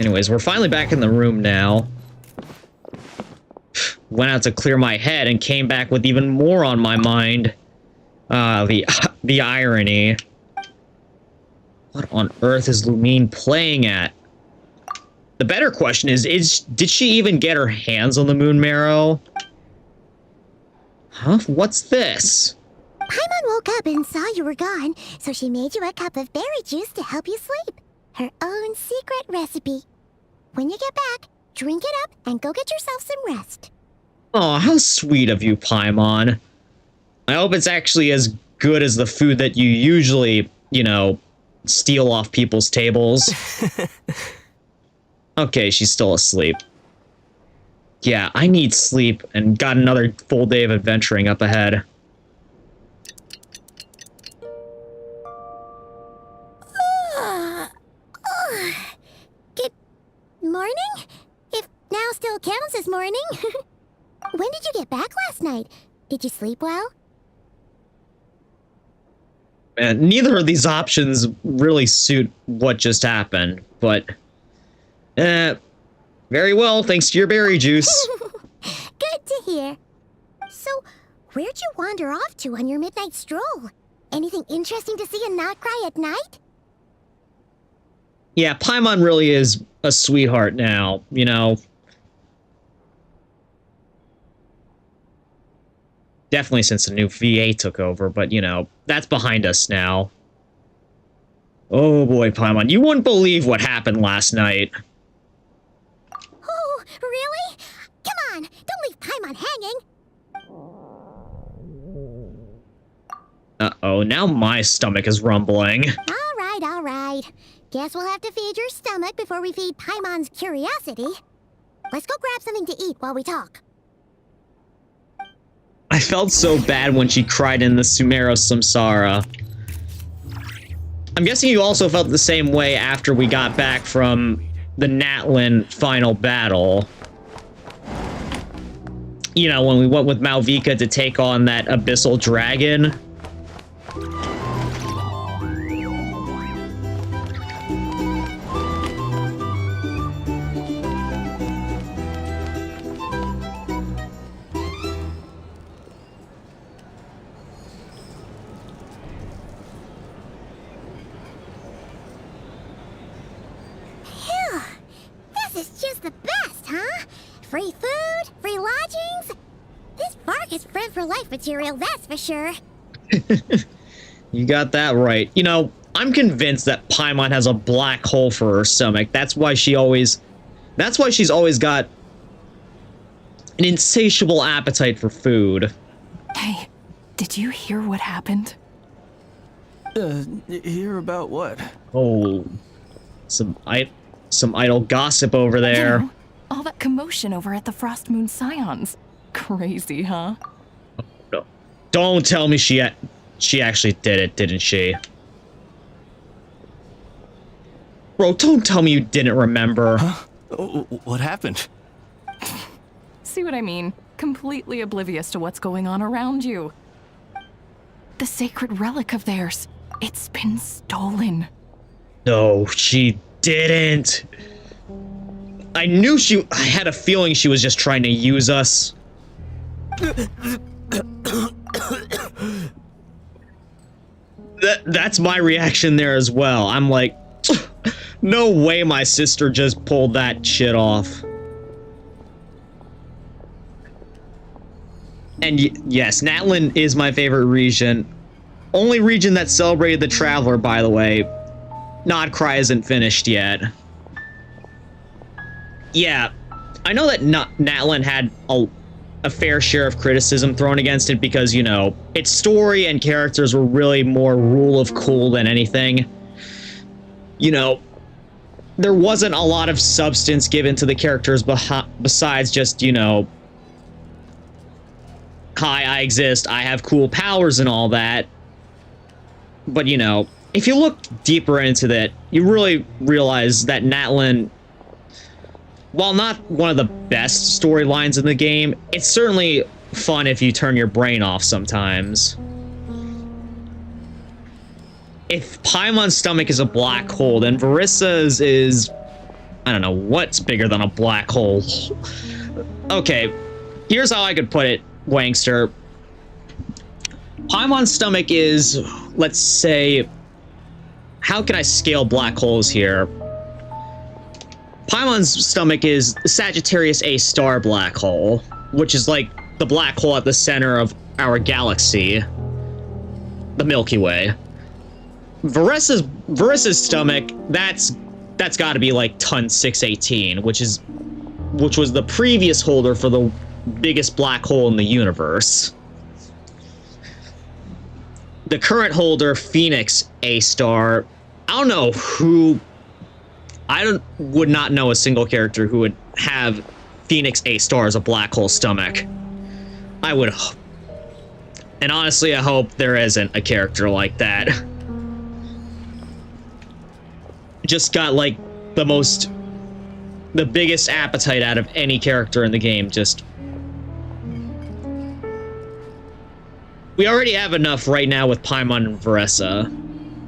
Anyways, we're finally back in the room now. Went out to clear my head and came back with even more on my mind. The irony. What on earth is Lumine playing at? The better question is did she even get her hands on the Moon Marrow? Huh? What's this? Paimon woke up and saw you were gone, so she made you a cup of berry juice to help you sleep. Her own secret recipe. When you get back, drink it up and go get yourself some rest. Oh, how sweet of you, Paimon. I hope it's actually as good as the food that you usually, you know, steal off people's tables. Okay, she's still asleep. Yeah, I need sleep and got another full day of adventuring up ahead. Good morning? If now still counts as morning. When did you get back last night? Did you sleep well? And neither of these options really suit what just happened, but very well, thanks to your berry juice. Good to hear. So, where'd you wander off to on your midnight stroll? Anything interesting to see in Nod Krai at night? Yeah, Paimon really is a sweetheart now, you know. Definitely since the new VA took over, but, you know, that's behind us now. Oh boy, Paimon, you wouldn't believe what happened last night. Oh, really? Come on, don't leave Paimon hanging. Uh-oh, now my stomach is rumbling. All right. Guess we'll have to feed your stomach before we feed Paimon's curiosity. Let's go grab something to eat while we talk. I felt so bad when she cried in the Sumero Samsara. I'm guessing you also felt the same way after we got back from the Natlin final battle. You know, when we went with Malvika to take on that abyssal dragon. This is just the best, huh? Free food, free lodgings. This bark is bred for life material, that's for sure. You got that right. You know, I'm convinced that Paimon has a black hole for her stomach. That's why she's always got an insatiable appetite for food. Hey, did you hear what happened? Hear about what? Oh, some idle gossip over there. You know, all that commotion over at the Frost Moon Scions. Crazy, huh? No. Don't tell me she actually did it, didn't she? Bro, don't tell me you didn't remember. Huh? What happened? See what I mean? Completely oblivious to what's going on around you. The sacred relic of theirs. It's been stolen. No, she didn't. I had a feeling she was just trying to use us. That's my reaction there as well. I'm like, no way my sister just pulled that shit off. And yes, Natlin is my favorite region. Only region that celebrated the Traveler, by the way. Nod Krai isn't finished yet. Yeah, I know that Natlin had a fair share of criticism thrown against it because, you know, its story and characters were really more rule of cool than anything. You know, there wasn't a lot of substance given to the characters besides just, you know, hi, I exist, I have cool powers and all that. But, you know, if you look deeper into that, you really realize that Natlin, while not one of the best storylines in the game, it's certainly fun if you turn your brain off sometimes. If Paimon's stomach is a black hole, then Verissa's is, I don't know, what's bigger than a black hole? Okay, here's how I could put it, Wangster. Paimon's stomach is, let's say, how can I scale black holes here? Paimon's stomach is the Sagittarius A star black hole, which is like the black hole at the center of our galaxy. the Milky Way. Verissa's stomach, that's got to be like ton 618, which was the previous holder for the biggest black hole in the universe. The current holder, Phoenix A star, I don't know who. Would not know a single character who would have Phoenix A star as a black hole stomach. I would, and honestly, I hope there isn't a character like that. Just got like the biggest appetite out of any character in the game. Just, we already have enough right now with Paimon and Veressa.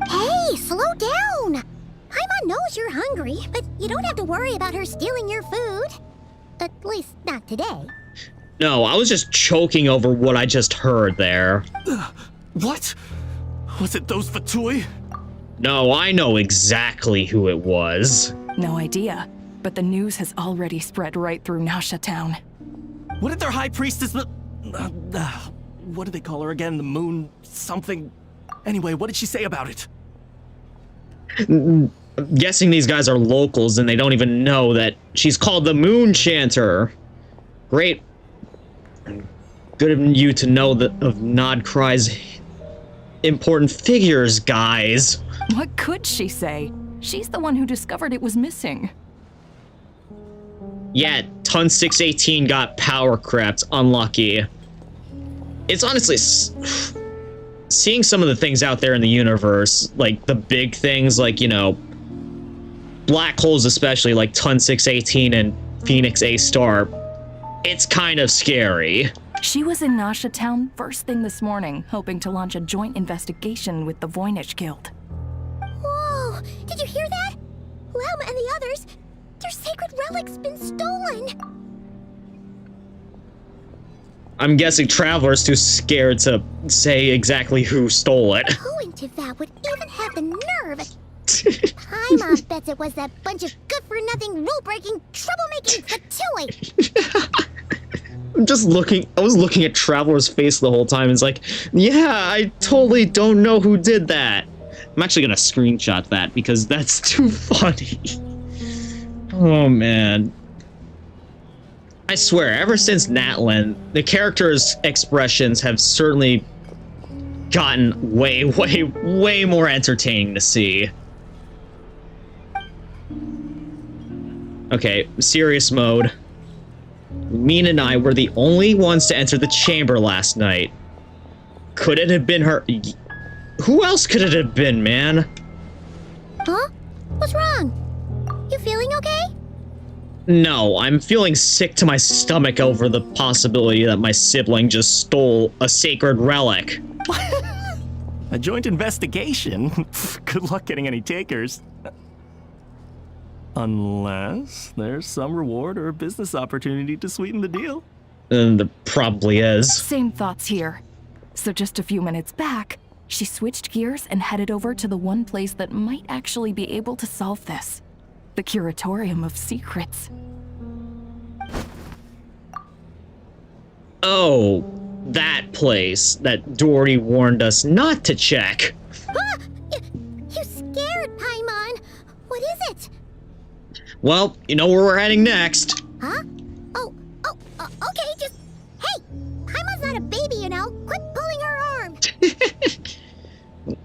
Hey, slow down! Paimon knows you're hungry, but you don't have to worry about her stealing your food. At least not today. No, I was just choking over what I just heard there. What? Was it those Fatui? No, I know exactly who it was. No idea, but the news has already spread right through Nasha Town. What did their high priestess... what do they call her again? The moon... something... Anyway, what did she say about it? I'm guessing these guys are locals and they don't even know that she's called the Moon Chanter. Great. Good of you to know of Nod Krai's important figures, guys. What could she say? She's the one who discovered it was missing. Yeah, ton 618 got power crept. Unlucky. It's honestly... seeing some of the things out there in the universe, like the big things, like, you know, black holes especially, like ton 618 and Phoenix A star, it's kind of scary. She was in Nasha Town first thing this morning, hoping to launch a joint investigation with the Voynich Guild. Whoa! Did you hear that? Lauma and the others, their sacred relic's been stolen! I'm guessing Traveler's too scared to say exactly who stole it. Who in Teyvat would even have the nerve? Paimon bets it was that bunch of good-for-nothing, rule-breaking, troublemaking Fatui! I was looking at Traveler's face the whole time. It's like, yeah, I totally don't know who did that. I'm actually gonna screenshot that because that's too funny. Oh, man. I swear, ever since Natlan, the characters' expressions have certainly gotten way, way, way more entertaining to see. Okay, serious mode. Mina and I were the only ones to enter the chamber last night. Could it have been her? Who else could it have been, man? Huh? What's wrong? You feeling okay? No, I'm feeling sick to my stomach over the possibility that my sibling just stole a sacred relic. A joint investigation? Good luck getting any takers. Unless there's some reward or business opportunity to sweeten the deal. And there probably is. Same thoughts here. So just a few minutes back, she switched gears and headed over to the one place that might actually be able to solve this. The Curatorium of Secrets. Oh, that place that Dory warned us not to check. Ah! You scared, Paimon! What is it? Well, you know where we're heading next. Huh? Okay, just... Hey! Paimon's not a baby, you know. Quit pulling her arm!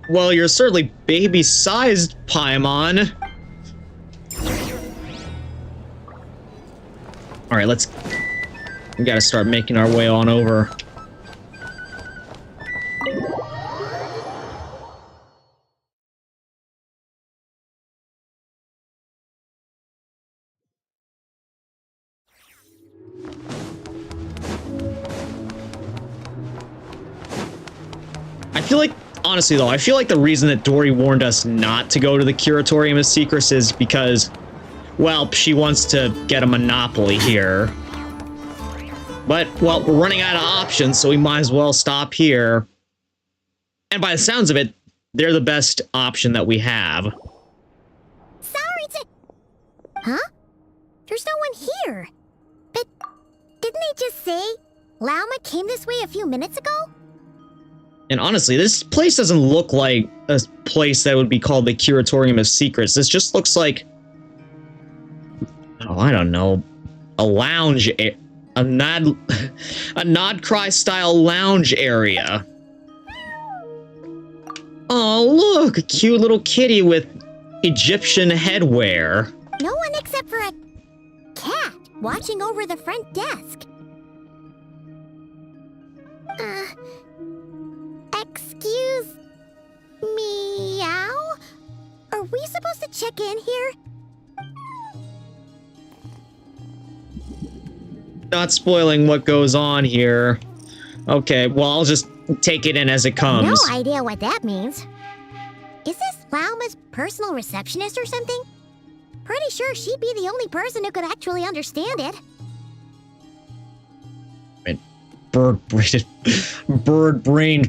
Well, you're certainly baby-sized, Paimon. Alright, we gotta start making our way on over. Honestly though, I feel like the reason that Dory warned us not to go to the Curatorium of Secrets is because, well, she wants to get a monopoly here. But, well, we're running out of options, so we might as well stop here. And by the sounds of it, they're the best option that we have. Sorry to... Huh? There's no one here. But didn't they just say Lauma came this way a few minutes ago? And honestly, this place doesn't look like a place that would be called the Curatorium of Secrets. This just looks like, oh, I don't know, a lounge, a Nod Krai style lounge area. Oh, look, a cute little kitty with Egyptian headwear. No one except for a cat watching over the front desk. Excuse meow? Are we supposed to check in here? Not spoiling what goes on here. Okay, well, I'll just take it in as it comes. No idea what that means. Is this Lauma's personal receptionist or something? Pretty sure she'd be the only person who could actually understand it. Bird-brained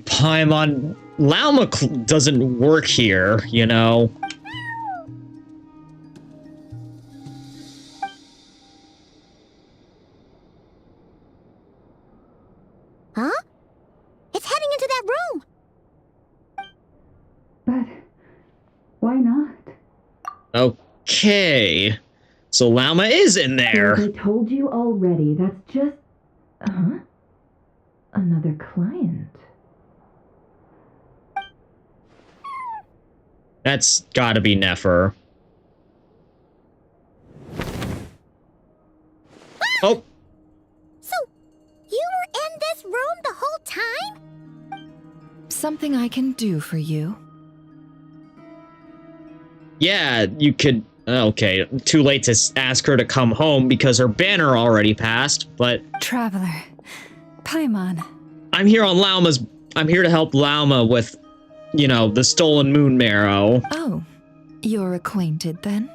Paimon. Lauma doesn't work here, you know. Huh? It's heading into that room! But why not? Okay. So Lauma is in there. As I told you already, that's just... Another client. That's gotta be Nefer. Oh! So, you were in this room the whole time? Something I can do for you? Yeah, you could... Okay, too late to ask her to come home because her banner already passed, but... Traveler. Paimon. I'm here on Lauma's... I'm here to help Lauma with, you know, the stolen moon marrow. Oh, you're acquainted then?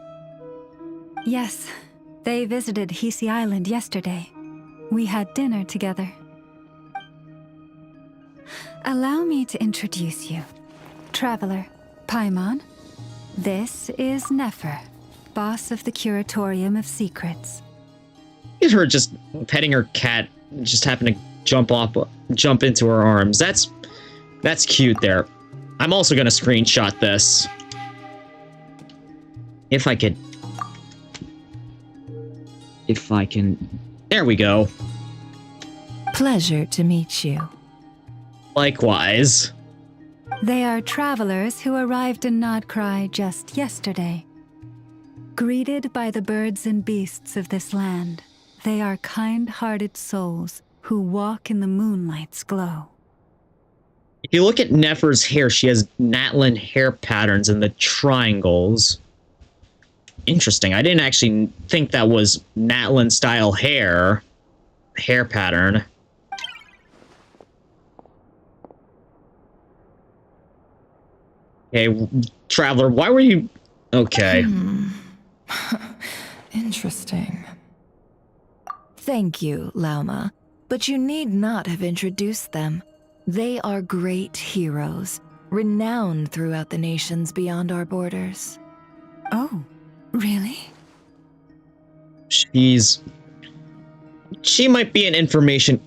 Yes. They visited Hisi Island yesterday. We had dinner together. Allow me to introduce you. Traveler, Paimon. This is Nefer, boss of the Curatorium of Secrets. Look at her just petting her cat, just happened to jump into her arms. That's cute there. I'm also gonna screenshot this. If I can. There we go. Pleasure to meet you. Likewise. They are travelers who arrived in Nod Krai just yesterday. Greeted by the birds and beasts of this land, they are kind-hearted souls who walk in the moonlight's glow. If you look at Nefer's hair, she has Natlan hair patterns and the triangles. Interesting. I didn't actually think that was Natlan style hair pattern. Okay, Traveler, why were you... Okay. Interesting. Thank you, Lauma, but you need not have introduced them. They are great heroes, renowned throughout the nations beyond our borders. Oh, really? She might be an information...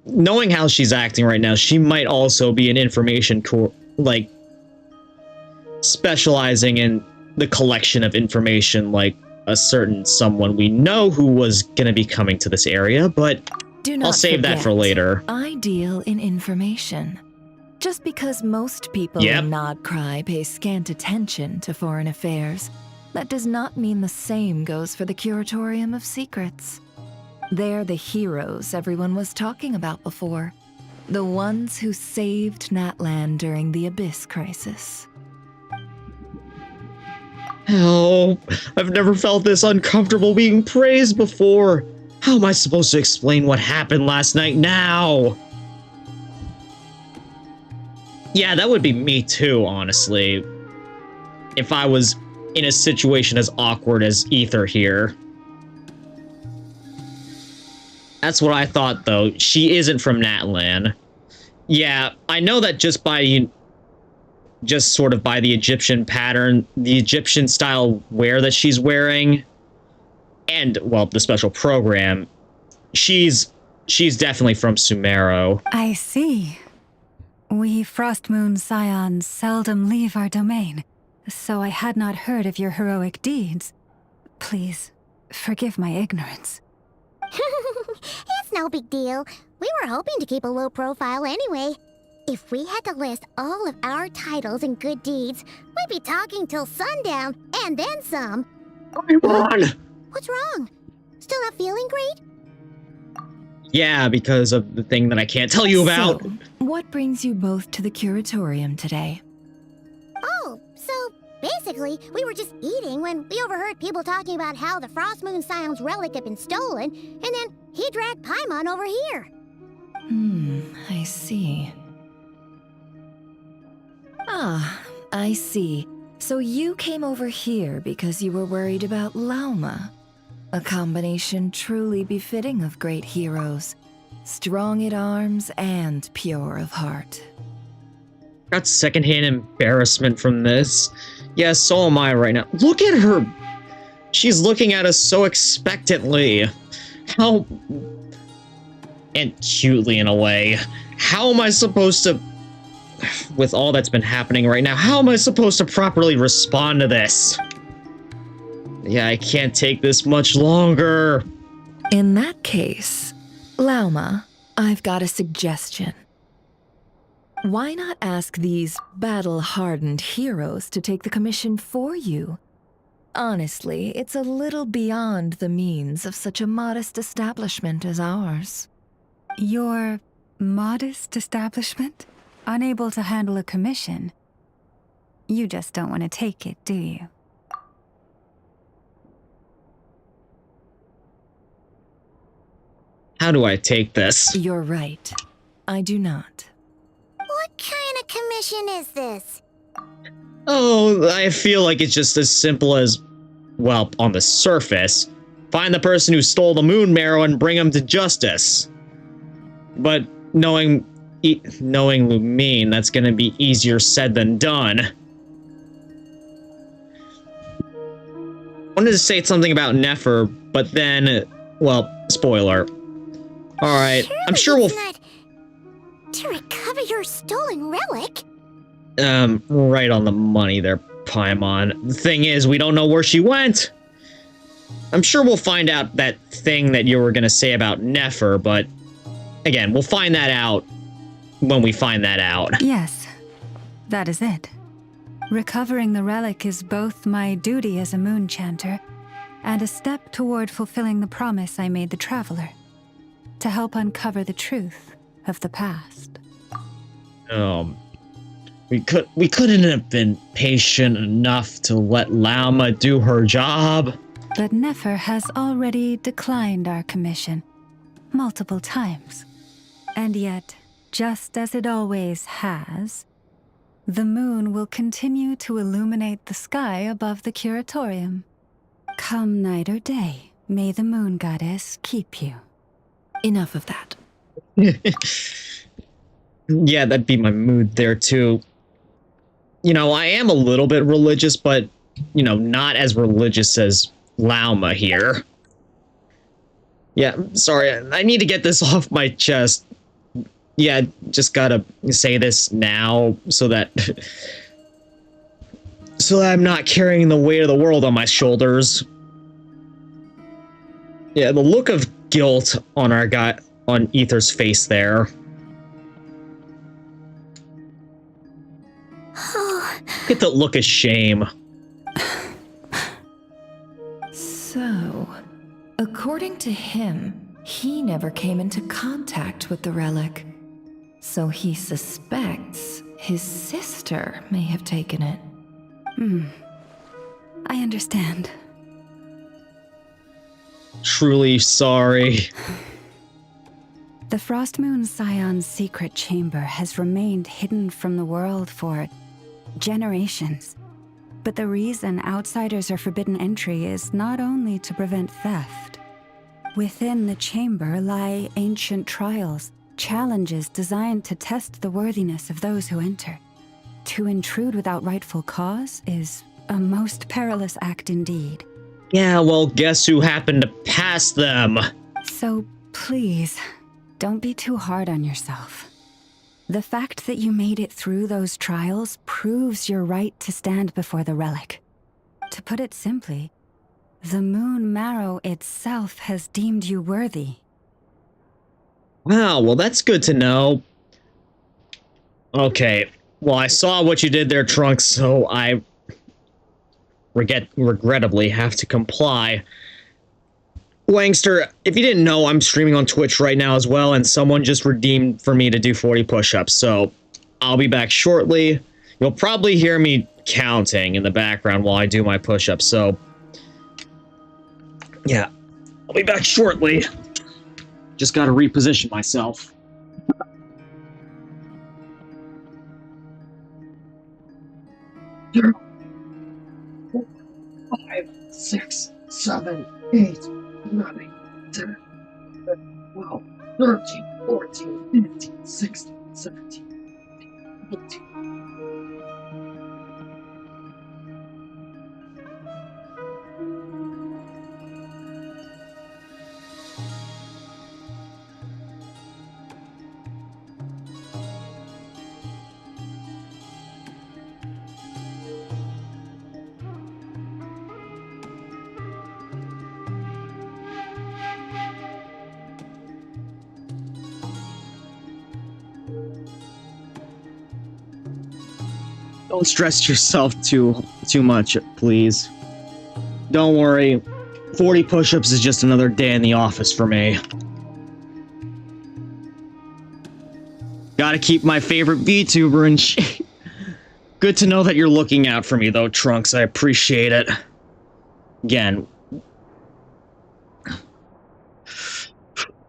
Knowing how she's acting right now, she might also be an information like, specializing in the collection of information, like a certain someone we know who was going to be coming to this area, but I'll save that for later. I deal in information. Just because most people in Nod Krai pay scant attention to foreign affairs, that does not mean the same goes for the Curatorium of Secrets. They're the heroes everyone was talking about before. The ones who saved Natlan during the Abyss crisis. Oh, I've never felt this uncomfortable being praised before. How am I supposed to explain what happened last night now? Yeah, that would be me too, honestly. If I was in a situation as awkward as Ether here. That's what I thought, though. She isn't from Natlan. Yeah, I know that just sort of by the Egyptian pattern, the Egyptian style wear that she's wearing, and, well, the special program, she's definitely from Sumeru. I see. We Frost Moon Scions seldom leave our domain, so I had not heard of your heroic deeds. Please, forgive my ignorance. It's no big deal. We were hoping to keep a low profile anyway. If we had to list all of our titles and good deeds, we'd be talking till sundown, and then some. Come on! What's wrong? Still not feeling great? Yeah, because of the thing that I can't tell you about. So, what brings you both to the curatorium today? Oh, so basically, we were just eating when we overheard people talking about how the Frost Moon Scion's relic had been stolen, and then he dragged Paimon over here. I see. Ah, I see. So you came over here because you were worried about Lauma. A combination truly befitting of great heroes. Strong at arms and pure of heart. Got secondhand embarrassment from this. Yeah, so am I right now. Look at her! She's looking at us so expectantly. How... and cutely in a way. How am I supposed to... with all that's been happening right now, how am I supposed to properly respond to this? Yeah, I can't take this much longer. In that case, Lauma, I've got a suggestion. Why not ask these battle-hardened heroes to take the commission for you? Honestly, it's a little beyond the means of such a modest establishment as ours. Your modest establishment? Unable to handle a commission? You just don't want to take it, do you? How do I take this? You're right. I do not. What kind of commission is this? Oh, I feel like it's just as simple as, well, on the surface, find the person who stole the moon marrow and bring him to justice. But knowing Lumine, that's gonna be easier said than done. Wanted to say something about Nefer, but then, well, spoiler. Alright, I'm sure we'll... Not to recover your stolen relic? Right on the money there, Paimon. The thing is, we don't know where she went. I'm sure we'll find out that thing that you were gonna say about Nefer, but again, we'll find that out when we find that out. Yes, that is it. Recovering the relic is both my duty as a moon chanter and a step toward fulfilling the promise I made the traveler, to help uncover the truth of the past. We couldn't have been patient enough to let Lauma do her job. But Nefer has already declined our commission multiple times. And yet, just as it always has, the moon will continue to illuminate the sky above the curatorium. Come night or day, may the moon goddess keep you. Enough of that. Yeah, that'd be my mood there too. You know, I am a little bit religious, but, you know, not as religious as Lauma here. Yeah, sorry, I need to get this off my chest. Yeah, just gotta say this now so that I'm not carrying the weight of the world on my shoulders. Yeah, the look of guilt on on Ether's face there. Get the look of shame. So, according to him, he never came into contact with the relic. So he suspects his sister may have taken it. I understand. Truly sorry. The Frost Moon Scion's secret chamber has remained hidden from the world for generations. But the reason outsiders are forbidden entry is not only to prevent theft. Within the chamber lie ancient trials, challenges designed to test the worthiness of those who enter. To intrude without rightful cause is a most perilous act indeed. Yeah, well, guess who happened to pass them? So please, don't be too hard on yourself. The fact that you made it through those trials proves your right to stand before the relic. To put it simply, the moon marrow itself has deemed you worthy. Wow, well that's good to know. Okay, well I saw what you did there, Trunks, so I regrettably have to comply. Wangster, if you didn't know, I'm streaming on Twitch right now as well, and someone just redeemed for me to do 40 push-ups, so I'll be back shortly. You'll probably hear me counting in the background while I do my push-ups, so yeah, I'll be back shortly. Just gotta reposition myself. 5, 6, 7, 8, 9, 10, 11, 12, 13, 14, 15, 16, 17, 18. Don't stress yourself too much, please. Don't worry. 40 push-ups is just another day in the office for me. Gotta keep my favorite VTuber in shape. Good to know that you're looking out for me, though, Trunks. I appreciate it. Again,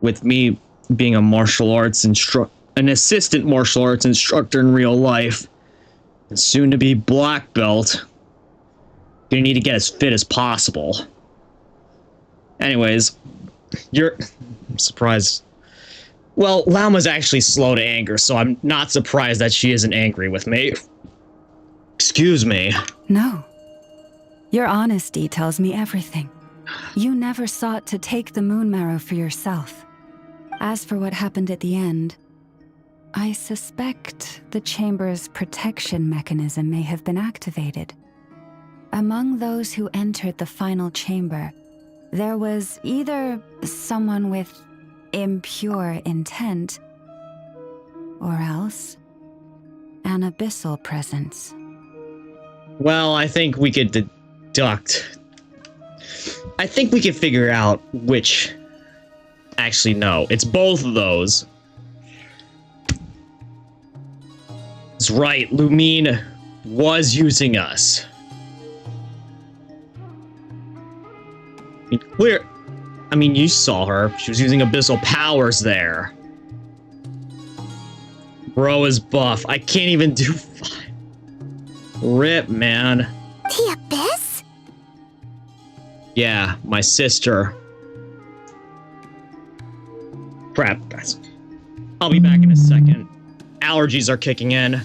with me being a martial arts an assistant martial arts instructor in real life, and soon to be black belt, gonna need to get as fit as possible. Anyways, I'm surprised. Well, Lauma's actually slow to anger, so I'm not surprised that she isn't angry with me. Excuse me. No. Your honesty tells me everything. You never sought to take the moon marrow for yourself. As for what happened at the end, I suspect the chamber's protection mechanism may have been activated. Among those who entered the final chamber, there was either someone with impure intent, or else an abyssal presence. Well, I think we could deduct. I think we could figure out which. Actually, no. It's both of those. That's right. Lumine was using us. I mean, you saw her. She was using abyssal powers there. Bro is buff. I can't even do 5. Rip, man. The Abyss? Yeah, my sister. Crap, guys. I'll be back in a second. Allergies are kicking in.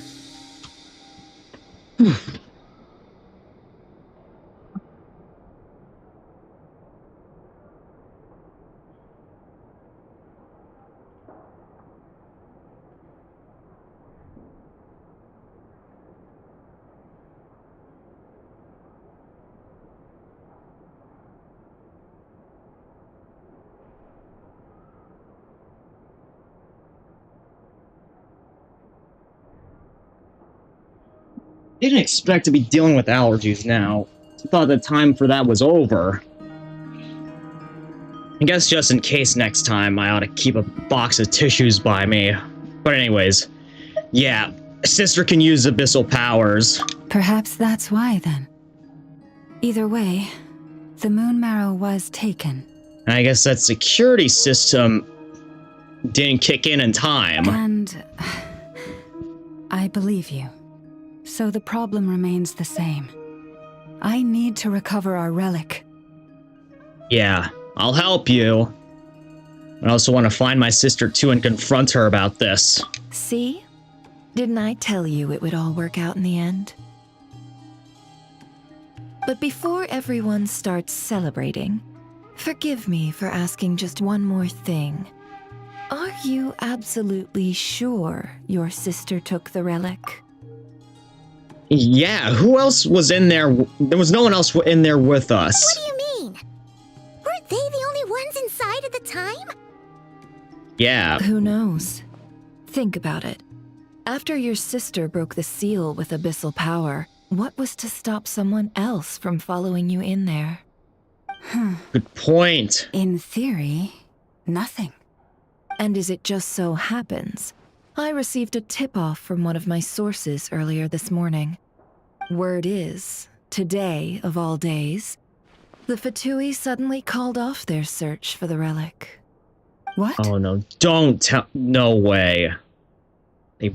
Didn't expect to be dealing with allergies now. I thought the time for that was over. I guess just in case next time I ought to keep a box of tissues by me. But anyways, yeah, sister can use abyssal powers. Perhaps that's why, then. Either way, the moon marrow was taken. And I guess that security system didn't kick in time. And I believe you. So the problem remains the same. I need to recover our relic. Yeah, I'll help you. I also want to find my sister too and confront her about this. See? Didn't I tell you it would all work out in the end? But before everyone starts celebrating, forgive me for asking just one more thing. Are you absolutely sure your sister took the relic? Yeah, who else was in there? There was no one else in there with What us. do you mean? Weren't they the only ones inside at the time? Yeah. Who knows? Think about it. After your sister broke the seal with abyssal power, what was to stop someone else from following you in there? Good point. In theory, nothing. And as it just so happens, I received a tip-off from one of my sources earlier this morning. Word is, today of all days, the Vtuber suddenly called off their search for the relic. What? Oh no, don't tell. No way. They.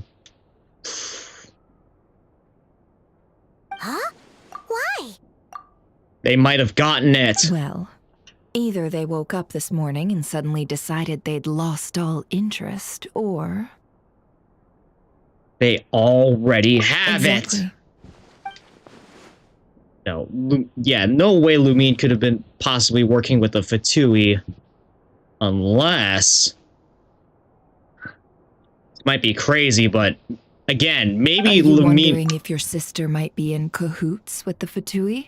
Huh? Why? They might have gotten it. Well, either they woke up this morning and suddenly decided they'd lost all interest, or... They already have Exactly. it. No, yeah, no way Lumine could have been possibly working with the Vtuber unless... It might be crazy, but again, maybe Are you Lumine... wondering if your sister might be in cahoots with the Vtuber?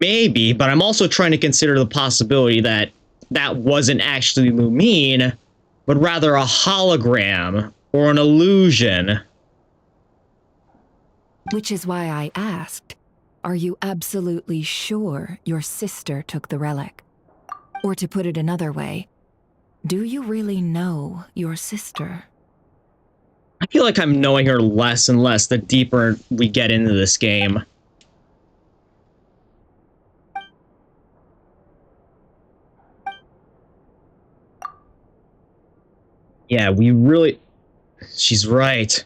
Maybe, but I'm also trying to consider the possibility that that wasn't actually Lumine, but rather a hologram or an illusion. Which is why I asked, are you absolutely sure your sister took the relic? Or to put it another way, do you really know your sister? I feel like I'm knowing her less and less the deeper we get into this game. Yeah, we really... She's right.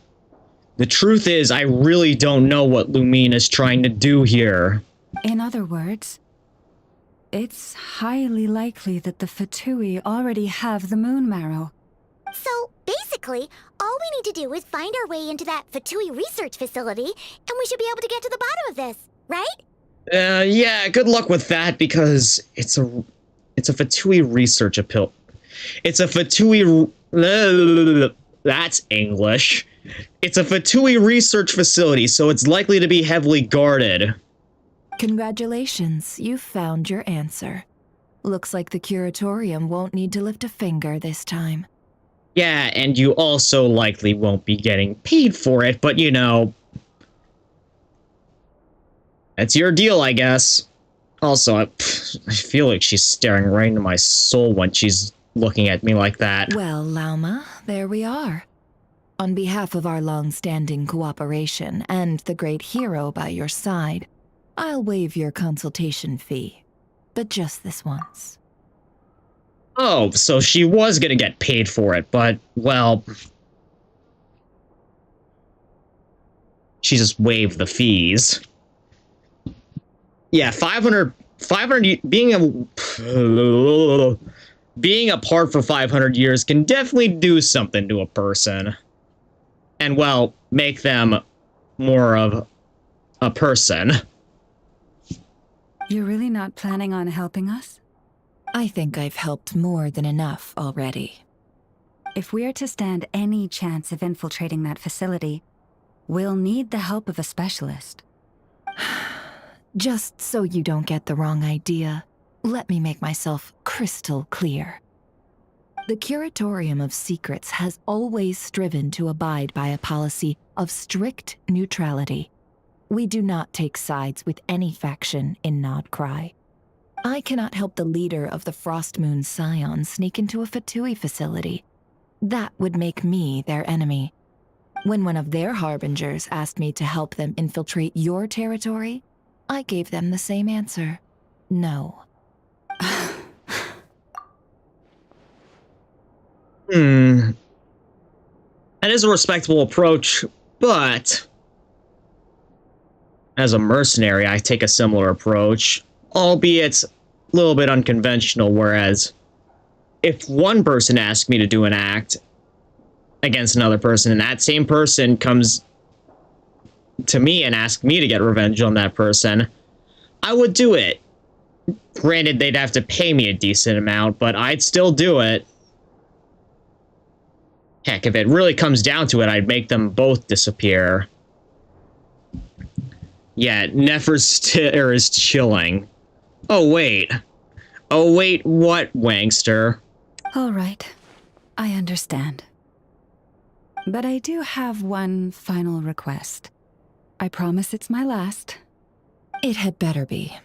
The truth is, I really don't know what Lumine is trying to do here. In other words, it's highly likely that the Vtuber already have the moon marrow. So, basically, all we need to do is find our way into that Vtuber research facility, and we should be able to get to the bottom of this, right? Yeah, good luck with that, because it's a Vtuber research appeal. It's a Vtuber... That's English. It's a Vtuber research facility, so it's likely to be heavily guarded. Congratulations, you've found your answer. Looks like the curatorium won't need to lift a finger this time. Yeah, and you also likely won't be getting paid for it, but you know... That's your deal, I guess. Also, I feel like she's staring right into my soul when she's looking at me like that. Well, Lauma, there we are. On behalf of our long-standing cooperation and the great hero by your side, I'll waive your consultation fee. But just this once. Oh, so she was gonna get paid for it, but, well... She just waived the fees. Yeah, 500 being apart for 500 years can definitely do something to a person. And, well, make them more of a person. You're really not planning on helping us? I think I've helped more than enough already. If we're to stand any chance of infiltrating that facility, we'll need the help of a specialist. Just so you don't get the wrong idea, let me make myself crystal clear. The Curatorium of Secrets has always striven to abide by a policy of strict neutrality. We do not take sides with any faction in Nod Krai. I cannot help the leader of the Frostmoon Scions sneak into a Vtuber facility. That would make me their enemy. When one of their harbingers asked me to help them infiltrate your territory, I gave them the same answer. No. That is a respectable approach, but... As a mercenary, I take a similar approach, albeit a little bit unconventional, whereas if one person asks me to do an act against another person, and that same person comes to me and asks me to get revenge on that person, I would do it. Granted, they'd have to pay me a decent amount, but I'd still do it. Heck, if it really comes down to it, I'd make them both disappear. Yeah, Nefer's is chilling. Oh, wait. Oh, wait, what, Wangster? All right. I understand. But I do have one final request. I promise it's my last. It had better be.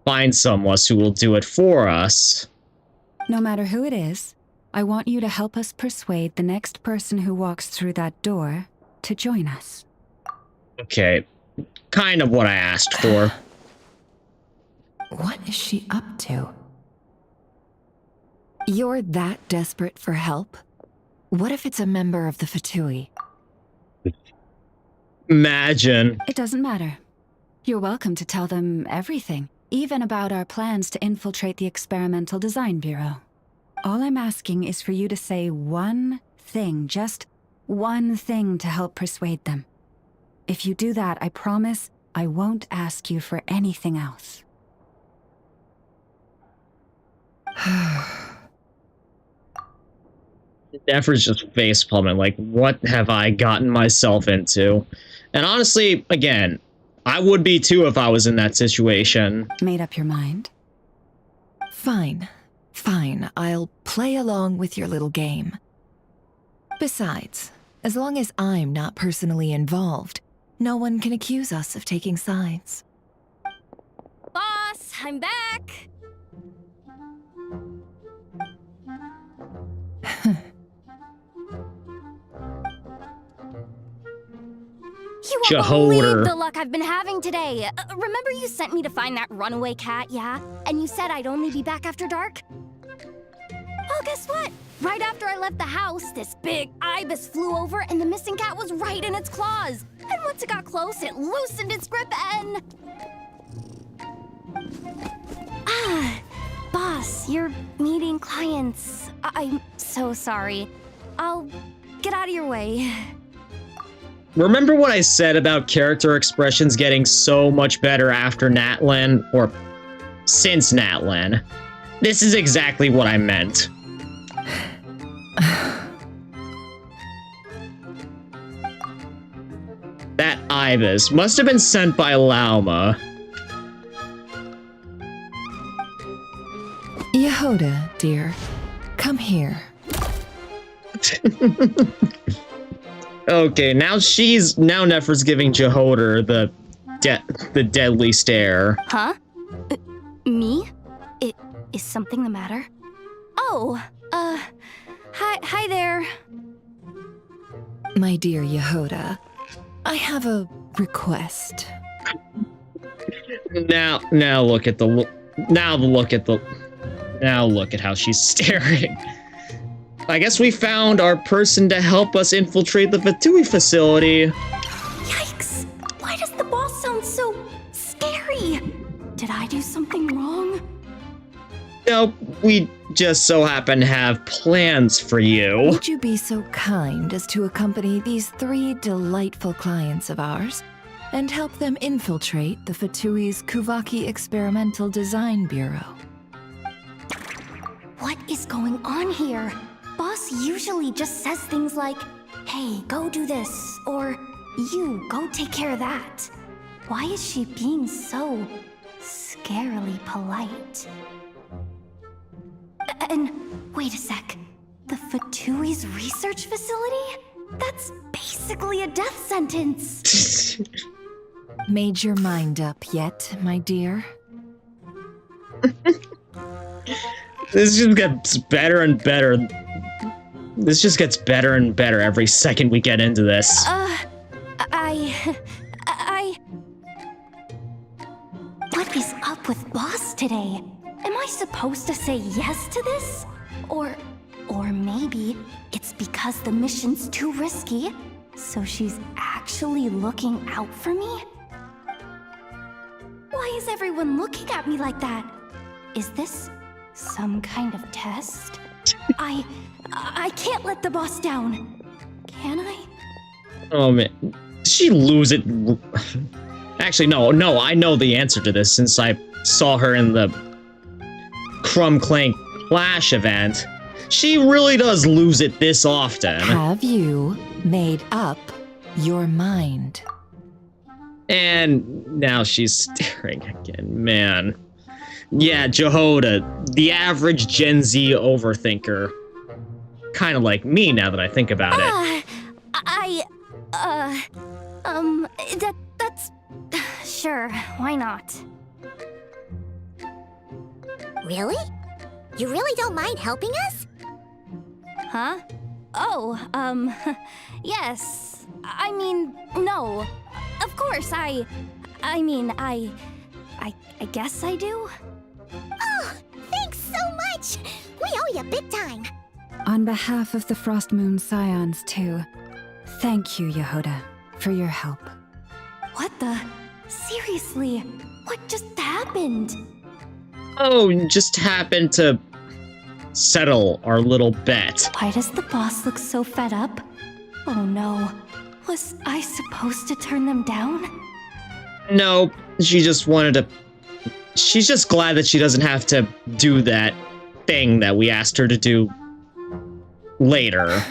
Find someone who will do it for us. No matter who it is, I want you to help us persuade the next person who walks through that door to join us. Okay, kind of what I asked for. What is she up to? You're that desperate for help? What if it's a member of the Fatui? Imagine. It doesn't matter. You're welcome to tell them everything, even about our plans to infiltrate the Experimental Design Bureau. All I'm asking is for you to say one thing, just one thing to help persuade them. If you do that, I promise I won't ask you for anything else. Nefer's just facepalming, like, what have I gotten myself into? And honestly, again, I would be too if I was in that situation. Made up your mind? Fine. Fine, I'll play along with your little game. Besides, as long as I'm not personally involved, no one can accuse us of taking sides. Boss, I'm back! You won't believe the luck I've been having today. Remember you sent me to find that runaway cat, yeah? And you said I'd only be back after dark? Well, guess what? Right after I left the house, this big ibis flew over and the missing cat was right in its claws. And once it got close, it loosened its grip and... Boss, you're meeting clients. I'm so sorry. I'll get out of your way. Remember what I said about character expressions getting so much better after Natlan, or since Natlan? This is exactly what I meant. That ibis must have been sent by Lauma. Yehoda, dear, come here. Okay, now Nefer's giving Jehoder the deadly stare. Huh? Me? Is something the matter? Oh, hi there. My dear Yehoda, I have a request. Now look at how she's staring. I guess we found our person to help us infiltrate the Fatui facility. Yikes! Why does the boss sound so scary? Did I do something wrong? Nope, we just so happen to have plans for you. Would you be so kind as to accompany these 3 delightful clients of ours and help them infiltrate the Fatui's Kuvaki Experimental Design Bureau? What is going on here? Boss usually just says things like, hey, go do this, or you, go take care of that. Why is she being so scarily polite? And wait a sec, the Fatui's research facility? That's basically a death sentence. Made your mind up yet, my dear? This just gets better and better. This just gets better and better every second we get into this. What is up with Boss today? Am I supposed to say yes to this? Or maybe it's because the mission's too risky, so she's actually looking out for me? Why is everyone looking at me like that? Is this some kind of test? I can't let the boss down. Can I? Oh man, did she lose it? Actually, no, I know the answer to this since I saw her in the Crumb Clank Clash event. She really does lose it this often. Have you made up your mind? And now she's staring again, man. Yeah, Jehoda, the average Gen Z overthinker. Kind of like me now that I think about it. That's... Sure, why not? Really? You really don't mind helping us? Huh? Oh, yes. I mean, no. Of course, I guess I do. Oh, thanks so much! We owe you big time! On behalf of the Frost Moon Scions, too, thank you, Yehoda, for your help. What the? Seriously, what just happened? Oh, just happened to settle our little bet. Why does the boss look so fed up? Oh no. Was I supposed to turn them down? No, she just wanted to... She's just glad that she doesn't have to do that thing that we asked her to do later.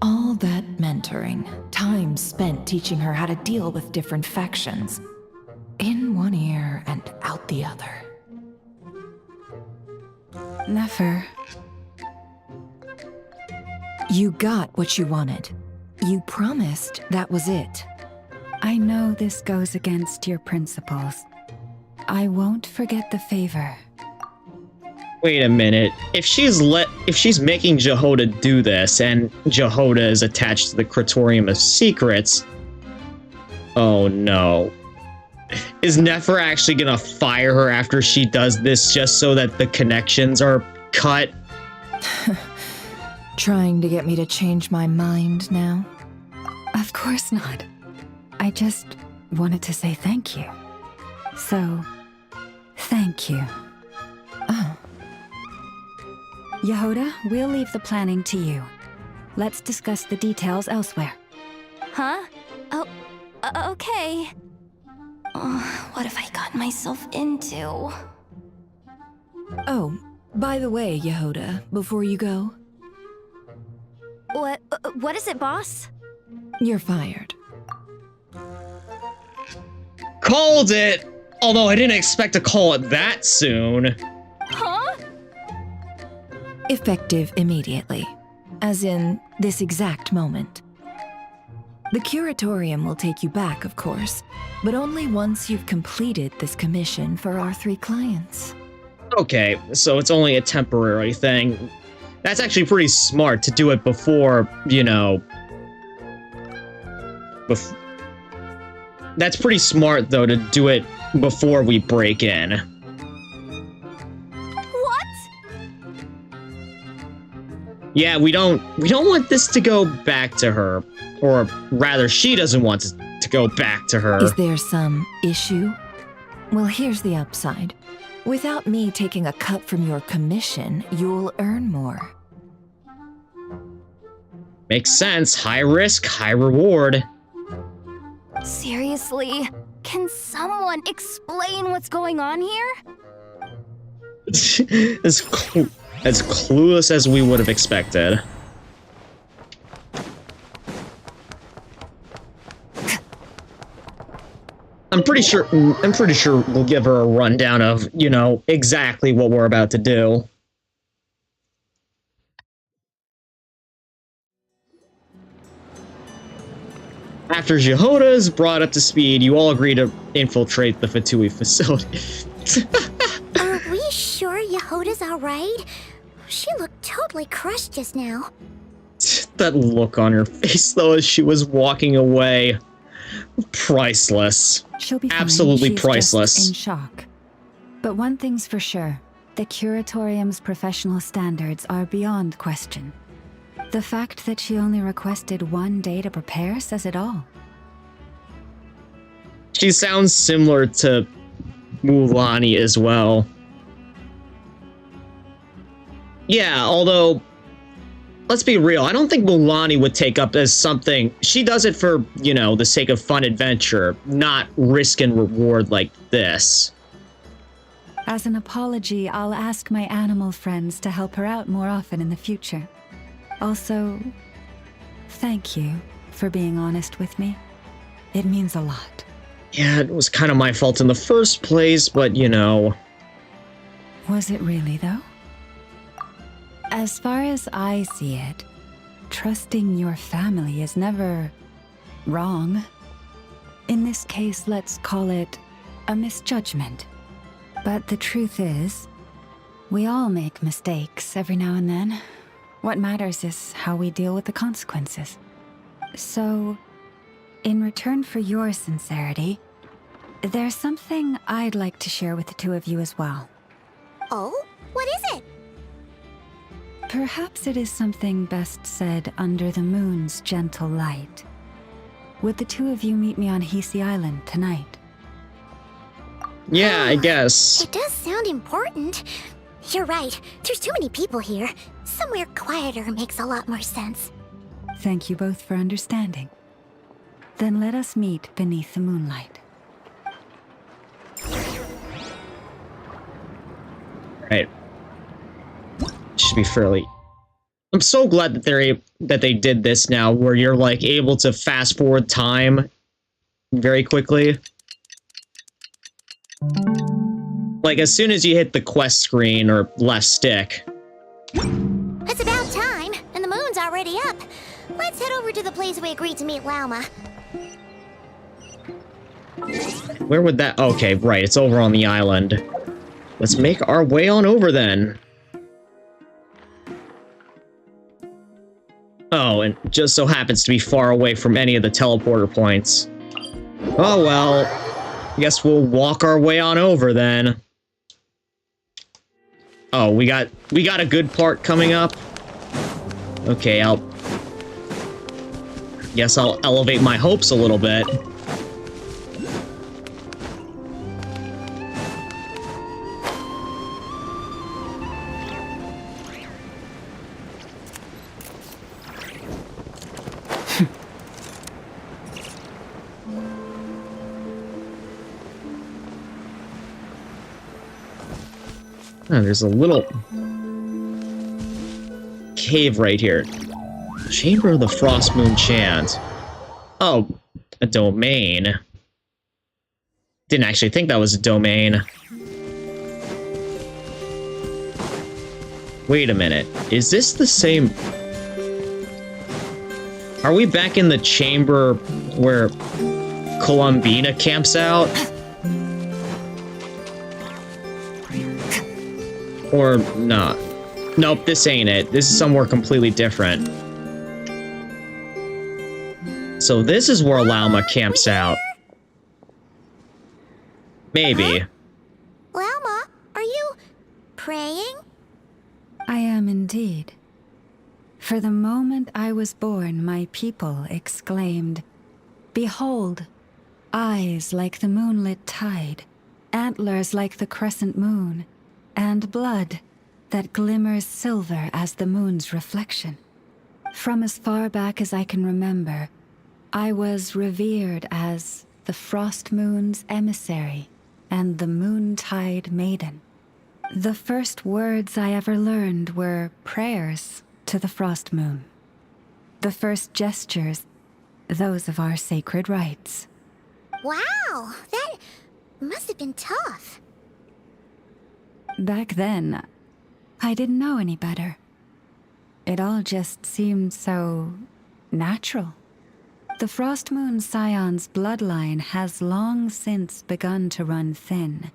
All that mentoring, time spent teaching her how to deal with different factions. In one ear and out the other. Nefer. You got what you wanted. You promised that was it. I know this goes against your principles. I won't forget the favor. Wait a minute. If she's making Jehoda do this, and Jehoda is attached to the Praetorium of Secrets, oh no. Is Nefer actually gonna fire her after she does this just so that the connections are cut? Trying to get me to change my mind now? Of course not. I just wanted to say thank you. So, thank you. Oh. Yehoda, we'll leave the planning to you. Let's discuss the details elsewhere. Huh? Oh, okay. What have I gotten myself into? Oh, by the way, Yehoda, before you go, What is it, boss? you're fired. Called it! Although I didn't expect to call it that soon. Huh? Effective immediately. As in, this exact moment. The curatorium will take you back, of course, but only once you've completed this commission for our 3 clients. Okay, so it's only a temporary thing. That's actually pretty smart to do it before, you know... That's pretty smart, though, to do it before we break in. What? Yeah, we don't want this to go back to her. Or rather, she doesn't want it to go back to her. Is there some issue? Well, here's the upside. Without me taking a cut from your commission, you'll earn more. Makes sense. High risk, high reward. Seriously? Can someone explain what's going on here? as clueless as we would have expected. I'm pretty sure we'll give her a rundown of, you know, exactly what we're about to do. After Jehoda is brought up to speed, you all agree to infiltrate the Fatui facility. Are we sure Yehoda's alright? She looked totally crushed just now. That look on her face, though, as she was walking away. Priceless. She'll be fine. Absolutely She's priceless. just in shock. But one thing's for sure. The Curatorium's professional standards are beyond question. The fact that she only requested 1 day to prepare says it all. She sounds similar to Mulani as well. Yeah, although, let's be real, I don't think Mulani would take up as something... She does it for, you know, the sake of fun adventure, not risk and reward like this. As an apology, I'll ask my animal friends to help her out more often in the future. Also, thank you for being honest with me. It means a lot. Yeah, it was kind of my fault in the first place, but you know. Was it really, though? As far as I see it, trusting your family is never wrong. In this case, let's call it a misjudgment. But the truth is, we all make mistakes every now and then. What matters is how we deal with the consequences. So, in return for your sincerity, there's something I'd like to share with the two of you as well. Oh? What is it? Perhaps it is something best said under the moon's gentle light. Would the two of you meet me on Hisi Island tonight? Yeah, I guess. It does sound important. You're right. There's too many people here. Somewhere quieter makes a lot more sense. Thank you both for understanding. Then let us meet beneath the moonlight. Right. Should be fairly. I'm so glad that they did this now, where you're like able to fast forward time very quickly. Like as soon as you hit the quest screen or left stick. It's about time, and the moon's already up. Let's head over to the place we agreed to meet Lauma. Where would that? Okay, right. It's over on the island. Let's make our way on over then. Oh, and it just so happens to be far away from any of the teleporter points. Oh well. I guess we'll walk our way on over then. Oh, we got a good part coming up. Okay, guess I'll elevate my hopes a little bit. Oh, there's a little cave right here. Chamber of the Frost Moon Chant. Oh, a domain. Didn't actually think that was a domain. Wait a minute. Is this the same? Are we back in the chamber where Columbina camps out? Or not? Nope, this ain't it. This is somewhere completely different. So this is where Lauma camps out. Maybe. Lauma, are you praying? I am indeed. For the moment I was born, my people exclaimed, "Behold, eyes like the moonlit tide, antlers like the crescent moon, and blood that glimmers silver as the moon's reflection." From as far back as I can remember, I was revered as the Frost Moon's emissary and the Moontide Maiden. The first words I ever learned were prayers to the Frost Moon. The first gestures, those of our sacred rites. Wow, that must have been tough. Back then, I didn't know any better. It all just seemed so natural. The Frost Moon Scion's bloodline has long since begun to run thin.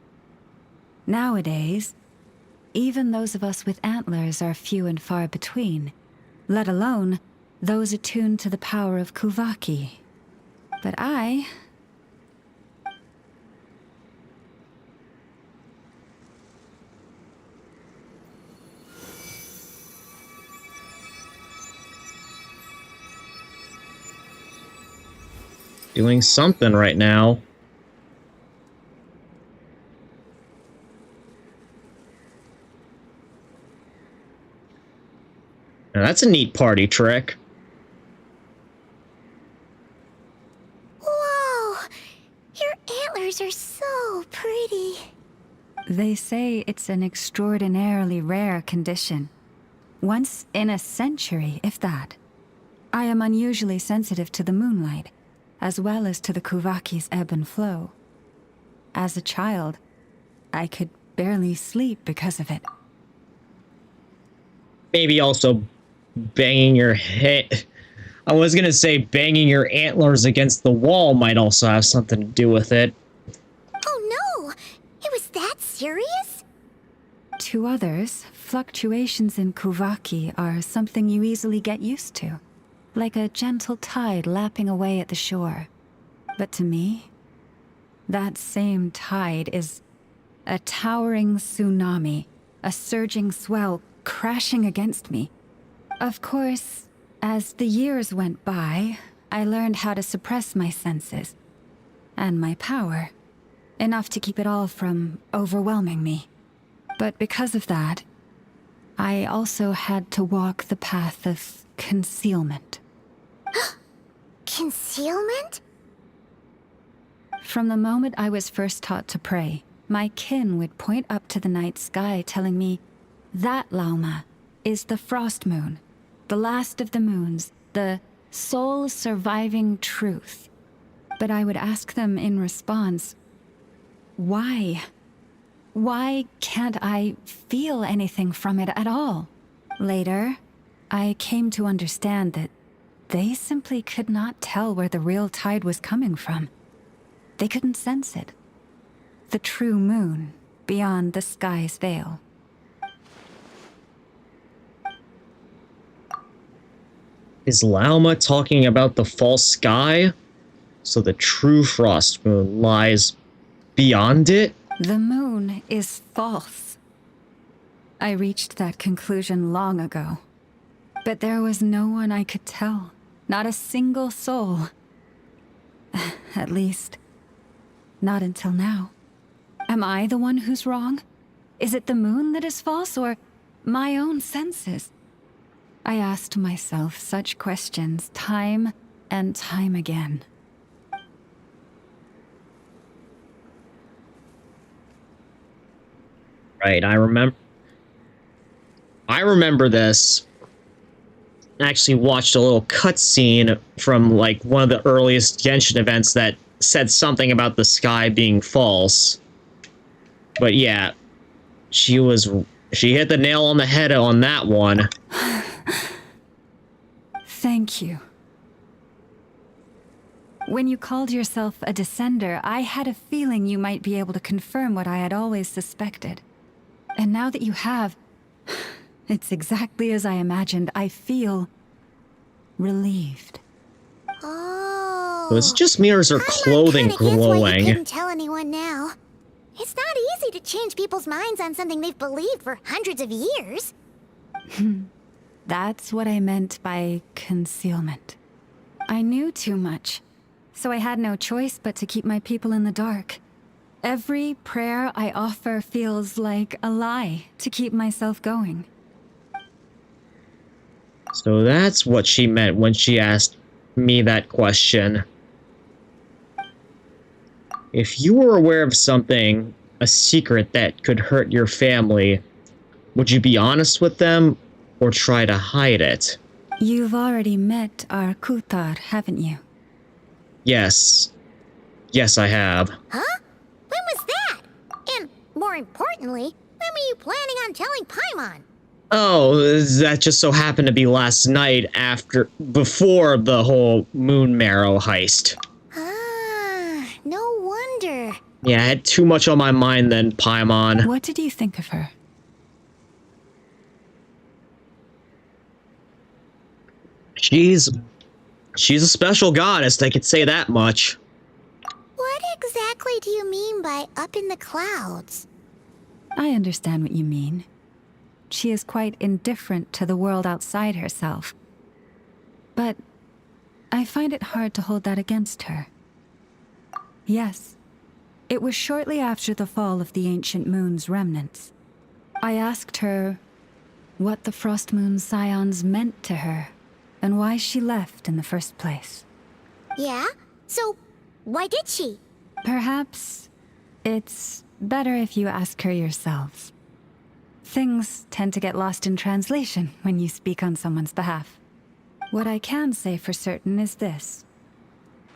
Nowadays, even those of us with antlers are few and far between, let alone those attuned to the power of Kuvaki. But I... Doing something right now. Now that's a neat party trick. Whoa! Your antlers are so pretty. They say it's an extraordinarily rare condition. Once in a century, if that. I am unusually sensitive to the moonlight, as well as to the Kuvaki's ebb and flow. As a child, I could barely sleep because of it. Maybe also banging your head. I was gonna say banging your antlers against the wall might also have something to do with it. Oh no! It was that serious? To others, fluctuations in Kuvaki are something you easily get used to, like a gentle tide lapping away at the shore. But to me, that same tide is a towering tsunami, a surging swell crashing against me. Of course, as the years went by, I learned how to suppress my senses and my power, enough to keep it all from overwhelming me. But because of that, I also had to walk the path of concealment. Concealment? From the moment I was first taught to pray, my kin would point up to the night sky telling me, "That, Lauma, is the frost moon, the last of the moons, the sole surviving truth." But I would ask them in response, why? Why can't I feel anything from it at all? Later, I came to understand that they simply could not tell where the real tide was coming from. They couldn't sense it. The true moon beyond the sky's veil. Is Lauma talking about the false sky? So the true frost moon lies beyond it? The moon is false. I reached that conclusion long ago. But there was no one I could tell. Not a single soul. At least, not until now. Am I the one who's wrong? Is it the moon that is false, or my own senses? I asked myself such questions time and time again. Right, I remember this. I actually watched a little cutscene from like one of the earliest Genshin events that said something about the sky being false. But yeah, she hit the nail on the head on that one. Thank you. When you called yourself a descender, I had a feeling you might be able to confirm what I had always suspected. And now that you have, it's exactly as I imagined. I feel relieved. Oh. Was it just me or is her clothing glowing? I couldn't tell anyone now. It's not easy to change people's minds on something they've believed for hundreds of years. That's what I meant by concealment. I knew too much, so I had no choice but to keep my people in the dark. Every prayer I offer feels like a lie to keep myself going. So that's what she meant when she asked me that question. If you were aware of something, a secret that could hurt your family, would you be honest with them or try to hide it? You've already met our Kutar, haven't you? Yes. Yes, I have. Huh? When was that? And more importantly, when were you planning on telling Paimon? Oh, that just so happened to be last night before the whole Moon Marrow heist. Ah, no wonder. Yeah, I had too much on my mind then, Paimon. What did you think of her? She's a special goddess, I could say that much. What exactly do you mean by up in the clouds? I understand what you mean. She is quite indifferent to the world outside herself. But I find it hard to hold that against her. Yes, it was shortly after the fall of the ancient moon's remnants. I asked her what the Frost Moon Scions meant to her, and why she left in the first place. Yeah? So, why did she? Perhaps it's better if you ask her yourselves. Things tend to get lost in translation when you speak on someone's behalf. What I can say for certain is this.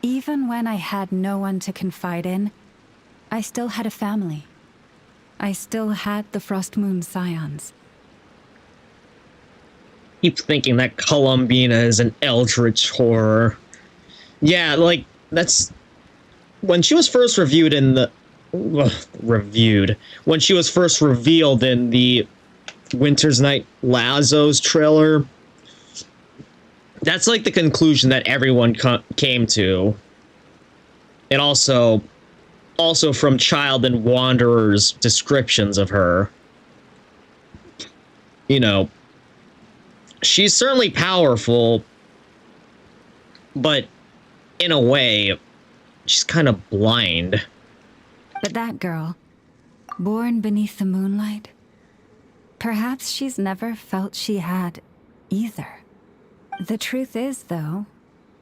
Even when I had no one to confide in, I still had a family. I still had the Frost Moon Scions. Keep thinking that Columbina is an eldritch horror. Yeah, like, that's... When she was first reviewed in the... When she was first revealed in the Winter's Night Lazos trailer, that's like the conclusion that everyone came to. And also from Child and Wanderer's descriptions of her. You know, she's certainly powerful, but in a way, she's kind of blind. But that girl, born beneath the moonlight, perhaps she's never felt she had either. The truth is, though,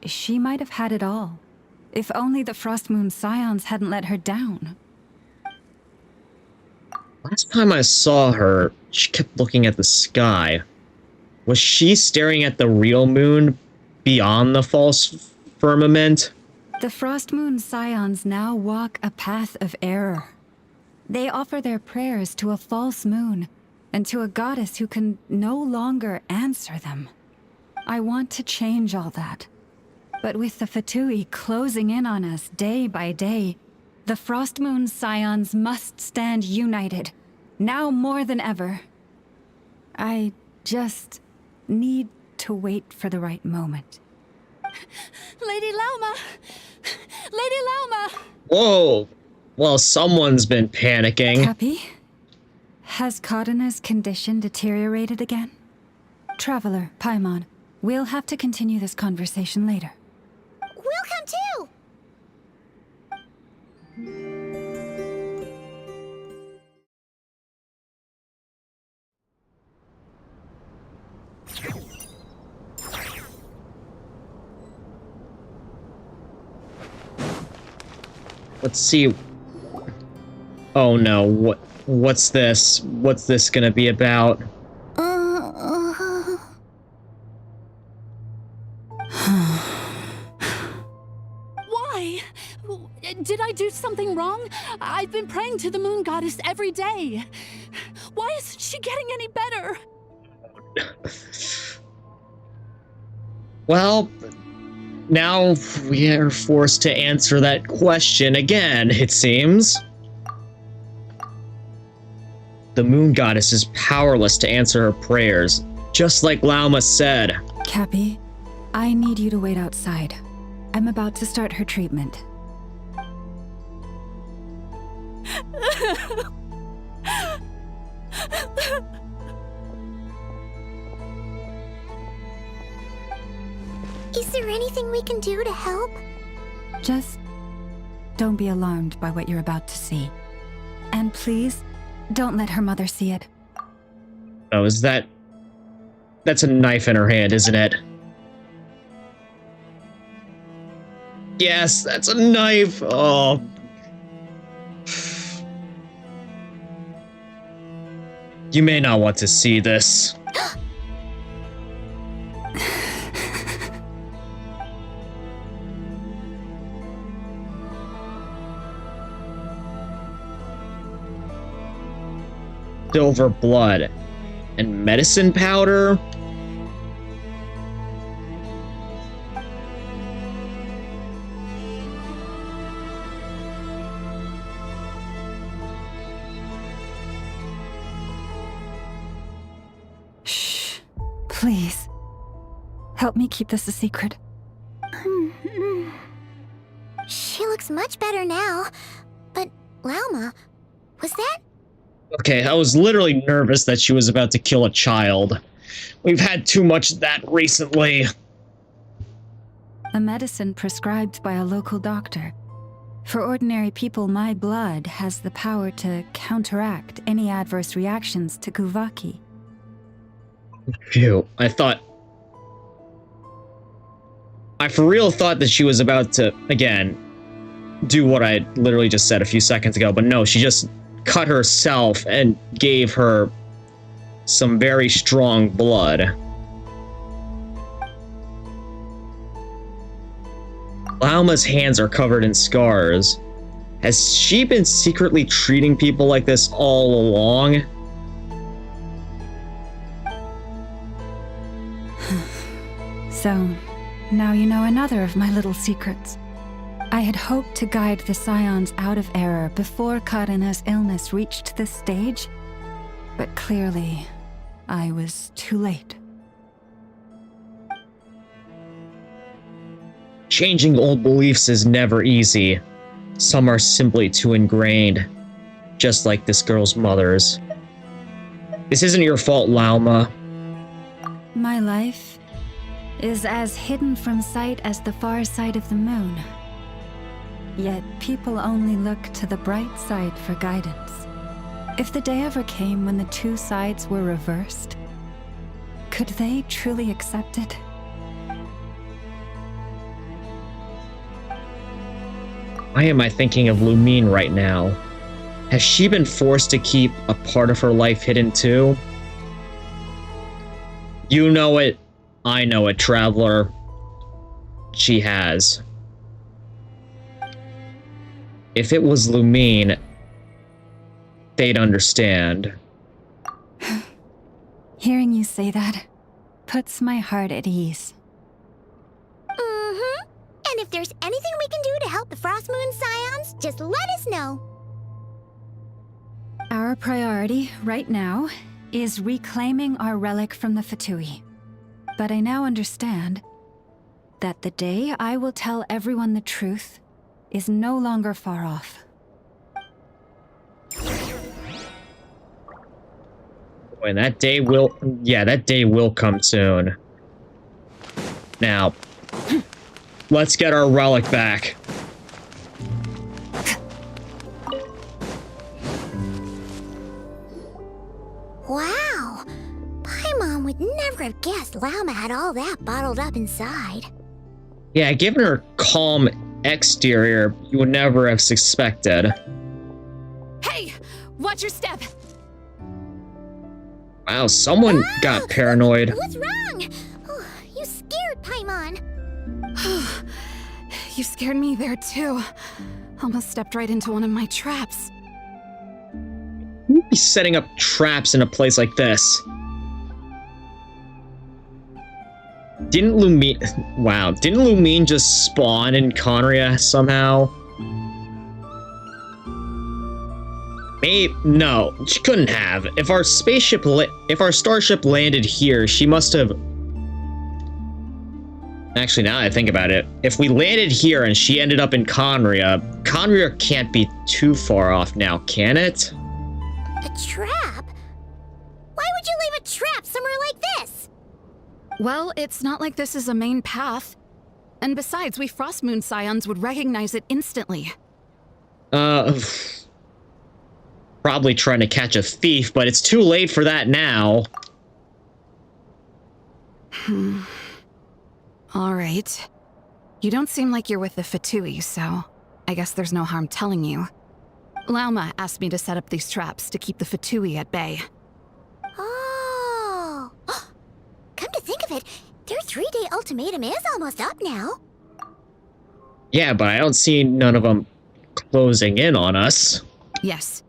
she might have had it all. If only the Frost Moon Scions hadn't let her down. Last time I saw her, she kept looking at the sky. Was she staring at the real moon beyond the false firmament? The Frost Moon Scions now walk a path of error. They offer their prayers to a false moon and to a goddess who can no longer answer them. I want to change all that. But with the Fatui closing in on us day by day, the Frost Moon Scions must stand united, now more than ever. I just need to wait for the right moment. Lady Lauma! Lady Lauma! Whoa! Well, someone's been panicking. Cappy? Has Cardina's condition deteriorated again? Traveler, Paimon, we'll have to continue this conversation later. We'll come too! Let's see. Oh no, what's this? What's this gonna be about? Why? Did I do something wrong? I've been praying to the moon goddess every day. Why isn't she getting any better? Well, now we are forced to answer that question again, it seems. The moon goddess is powerless to answer her prayers, just like Lauma said. Cappy, I need you to wait outside. I'm about to start her treatment. Is there anything we can do to help? Just don't be alarmed by what you're about to see. And please, don't let her mother see it. Oh, is that... That's a knife in her hand, isn't it? Yes, that's a knife! Oh. You may not want to see this. Silver blood and medicine powder. Shh. Please. Help me keep this a secret. She looks much better now. But, Lauma, was that... Okay, I was literally nervous that she was about to kill a child. We've had too much of that recently. A medicine prescribed by a local doctor. For ordinary people, my blood has the power to counteract any adverse reactions to Kuvaki. Phew, I for real thought that she was about to, again, do what I literally just said a few seconds ago, but no, she just cut herself and gave her some very strong blood. Lauma's hands are covered in scars. Has she been secretly treating people like this all along? So, now you know another of my little secrets. I had hoped to guide the Scions out of error before Karina's illness reached this stage, but clearly, I was too late. Changing old beliefs is never easy. Some are simply too ingrained, just like this girl's mother's. This isn't your fault, Lauma. My life is as hidden from sight as the far side of the moon. Yet people only look to the bright side for guidance. If the day ever came when the two sides were reversed, could they truly accept it? Why am I thinking of Lumine right now? Has she been forced to keep a part of her life hidden too? You know it. I know it, Traveler. She has. If it was Lumine, they'd understand. Hearing you say that puts my heart at ease. Mm-hmm. And if there's anything we can do to help the Frost Moon Scions, just let us know. Our priority right now is reclaiming our relic from the Fatui. But I now understand that the day I will tell everyone the truth is no longer far off. And that day will... Yeah, that day will come soon. Now, let's get our relic back. Wow! Paimon would never have guessed Lauma had all that bottled up inside. Yeah, given her calm exterior, you would never have suspected. Hey! Watch your step! Wow, someone got paranoid. What's wrong? Oh, you scared Paimon. You scared me there too. Almost stepped right into one of my traps. Who'd be setting up traps in a place like this? Didn't Lumine just spawn in Conria somehow? Maybe, no, she couldn't have. If our starship landed here, she must have... Actually, now that I think about it, if we landed here and she ended up in Conria, Conria can't be too far off now, can it? A trap? Why would you leave a trap somewhere like this? Well, it's not like this is a main path. And besides, we Frost Moon Scions would recognize it instantly. Probably trying to catch a thief, but it's too late for that now. All right. You don't seem like you're with the Fatui, so I guess there's no harm telling you. Lauma asked me to set up these traps to keep the Fatui at bay. Oh! Come to think of it, their 3-day ultimatum is almost up now. Yeah, but I don't see none of them closing in on us. Yes.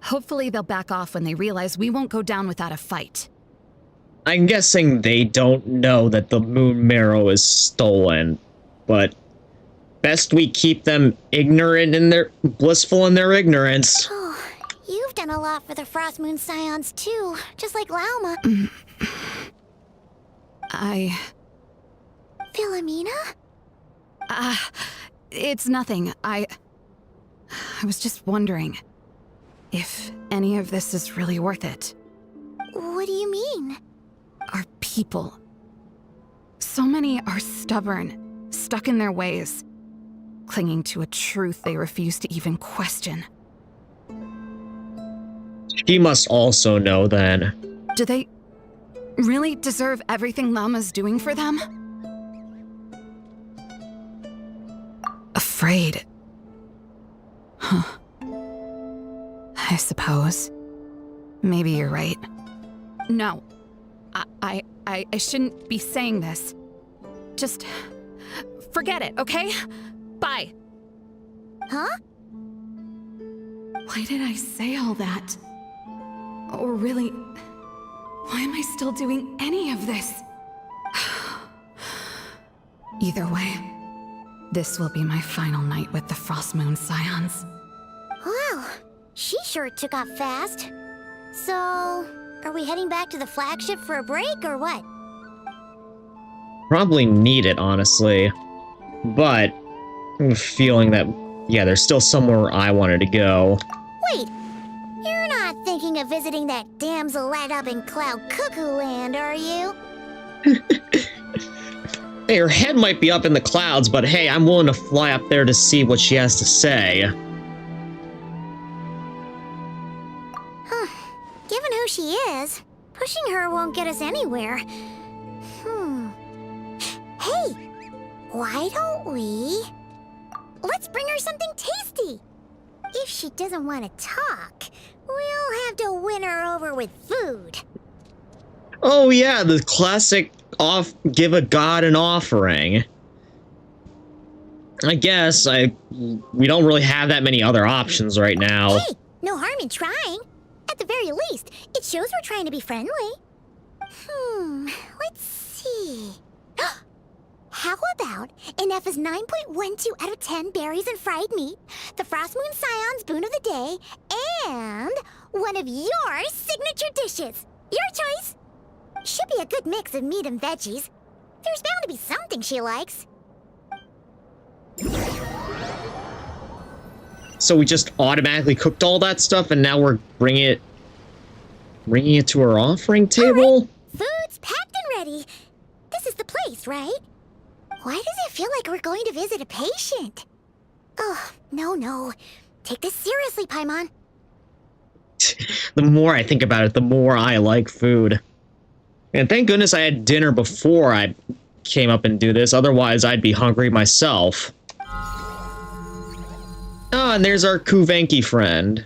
Hopefully they'll back off when they realize we won't go down without a fight. I'm guessing they don't know that the moon marrow is stolen, but best we keep them ignorant in their blissful in their ignorance. Oh, you've done a lot for the Frost Moon Scions too, just like Lauma. Philomena? It's nothing. I was just wondering if any of this is really worth it. What do you mean? Our people. So many are stubborn, stuck in their ways, clinging to a truth they refuse to even question. She must also know then. Do they really deserve everything Lauma's doing for them? Afraid. Huh. I suppose. Maybe you're right. No. I shouldn't be saying this. Just forget it, okay? Bye. Huh? Why did I say all that? Or really, why am I still doing any of this? Either way, this will be my final night with the Frost Moon Scions. Wow, she sure took off fast. So, are we heading back to the flagship for a break or what? Probably need it, honestly. But I have a feeling that, yeah, there's still somewhere I wanted to go. Wait, you're not thinking of visiting that damsel light up in Cloud Cuckoo Land, are you? Hey, her head might be up in the clouds, but hey, I'm willing to fly up there to see what she has to say. Given who she is, pushing her won't get us anywhere. Hey, why don't we... Let's bring her something tasty. If she doesn't want to talk, we'll have to win her over with food. Oh yeah, the classic give a god an offering. I guess we don't really have that many other options right now. Hey, no harm in trying. At the very least, it shows we're trying to be friendly. Let's see. How about Ineffa's 9.12 out of 10 berries and fried meat, the Frost Moon Scion's boon of the day, and one of your signature dishes. Your choice. Should be a good mix of meat and veggies. There's bound to be something she likes. So we just automatically cooked all that stuff, and now we're bringing it to our offering table? Right. Food's packed and ready. This is the place, right? Why does it feel like we're going to visit a patient? Oh, no. Take this seriously, Paimon. The more I think about it, the more I like food. And thank goodness I had dinner before I came up and do this, otherwise I'd be hungry myself. Oh, and there's our Kuvenki friend.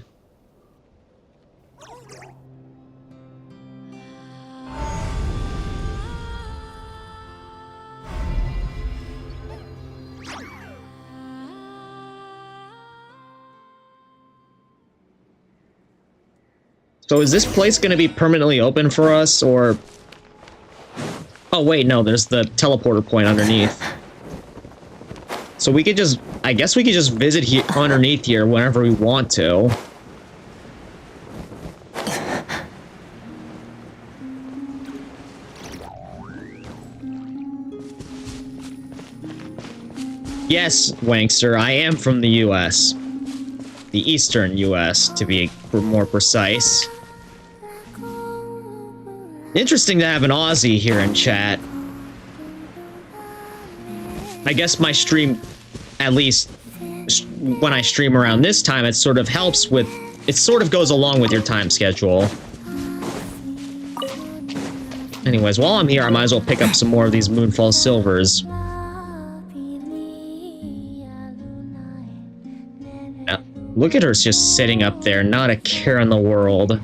So is this place going to be permanently open for us, or... Oh wait, no, there's the teleporter point underneath. So we could just... I guess we could just visit here underneath here whenever we want to. Yes, Wankster, I am from the US. The Eastern US, to be more precise. Interesting to have an Aussie here in chat. I guess my stream, at least when I stream around this time, it sort of helps with... It sort of goes along with your time schedule. Anyways, while I'm here, I might as well pick up some more of these Moonfall Silvers. Look at her just sitting up there, not a care in the world.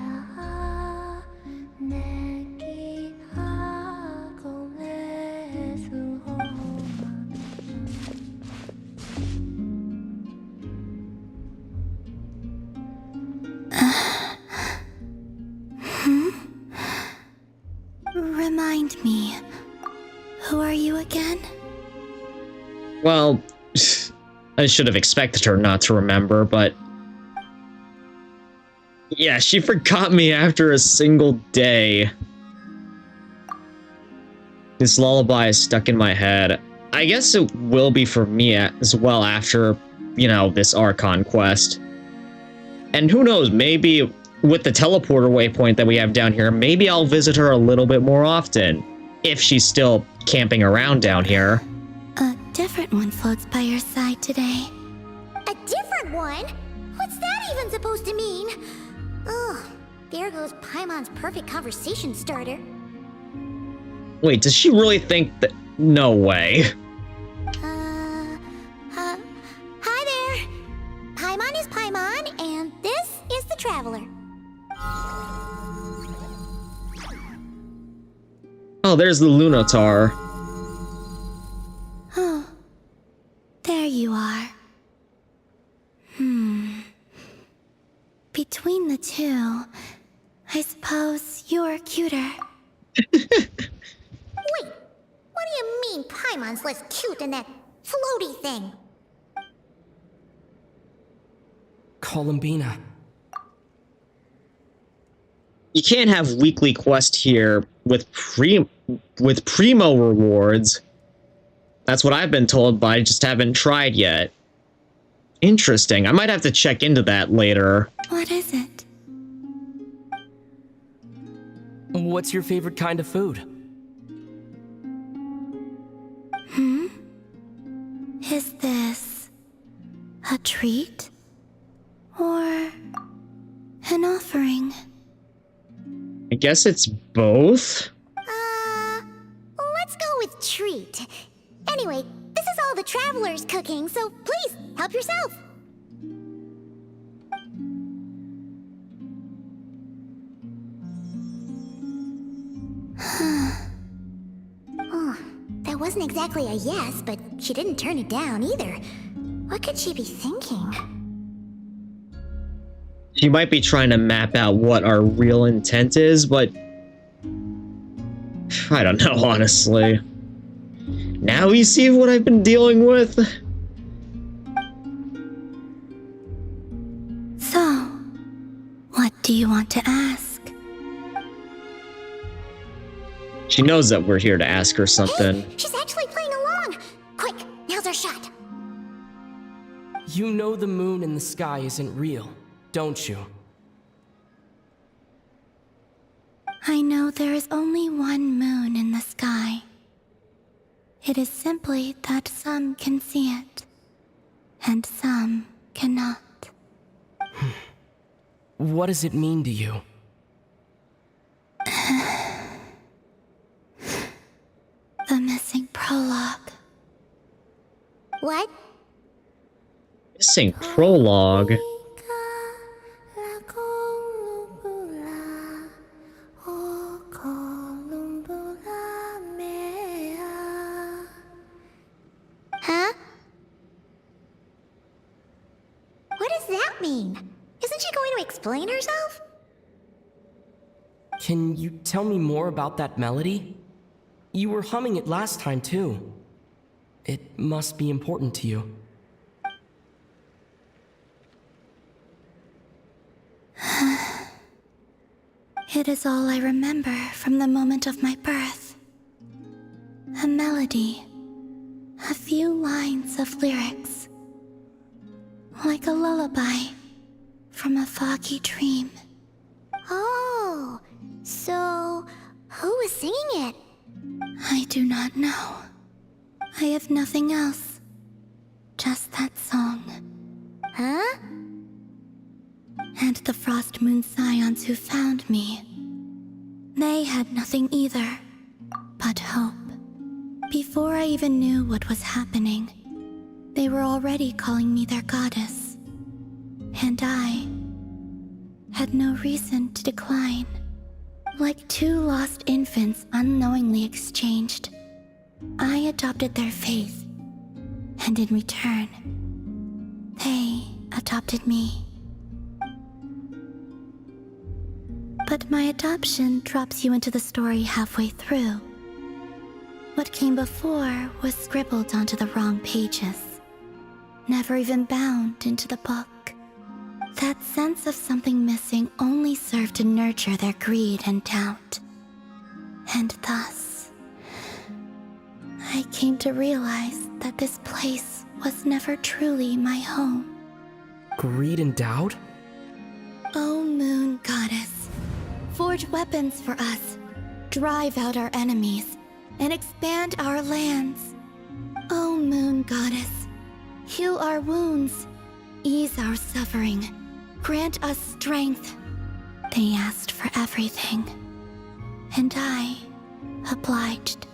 Remind me, who are you again? Well, I should have expected her not to remember, but... Yeah, she forgot me after a single day. This lullaby is stuck in my head. I guess it will be for me as well after, you know, this Archon Quest. And who knows, maybe with the teleporter waypoint that we have down here, maybe I'll visit her a little bit more often. If she's still camping around down here. A different one floats by your side today. A different one? What's that even supposed to mean? Ugh, there goes Paimon's perfect conversation starter. Wait, does she really think that? No way. Hi there. Paimon is Paimon, and this is the Traveler. traveler. Oh, there's the Lunatar. Oh, there you are. Between the two, I suppose you're cuter. Wait, what do you mean Paimon's less cute than that floaty thing? Columbina. You can't have weekly quest here with primo rewards. That's what I've been told, but I just haven't tried yet. Interesting. I might have to check into that later. What is it? What's your favorite kind of food? Is this a treat or an offering? I guess it's both? Let's go with treat. Anyway, this is all the traveler's cooking, so please, help yourself. Oh, that wasn't exactly a yes, but she didn't turn it down either. What could she be thinking? She might be trying to map out what our real intent is, but I don't know, honestly. Now you see what I've been dealing with? So, what do you want to ask? She knows that we're here to ask her something. Hey, she's actually playing along! Quick, now's our shot. You know the moon in the sky isn't real, don't you? I know there is only one moon in the sky. It is simply that some can see it, and some cannot. What does it mean to you? The missing prologue. What? Missing prologue? Huh? What does that mean? Isn't she going to explain herself? Can you tell me more about that melody? You were humming it last time, too. It must be important to you. It is all I remember from the moment of my birth. A melody. A few lines of lyrics. Like a lullaby from a foggy dream. Oh, so who was singing it? I do not know. I have nothing else. Just that song. Huh? And the Frost Moon Scions who found me. They had nothing either, but hope. Before I even knew what was happening, they were already calling me their goddess. And I had no reason to decline. Like two lost infants unknowingly exchanged, I adopted their faith. And in return, they adopted me. But my adoption drops you into the story halfway through. What came before was scribbled onto the wrong pages, never even bound into the book. That sense of something missing only served to nurture their greed and doubt. And thus, I came to realize that this place was never truly my home. Greed and doubt? O Moon Goddess, forge weapons for us, drive out our enemies, and expand our lands. O Moon Goddess, heal our wounds, ease our suffering, grant us strength. They asked for everything, and I obliged.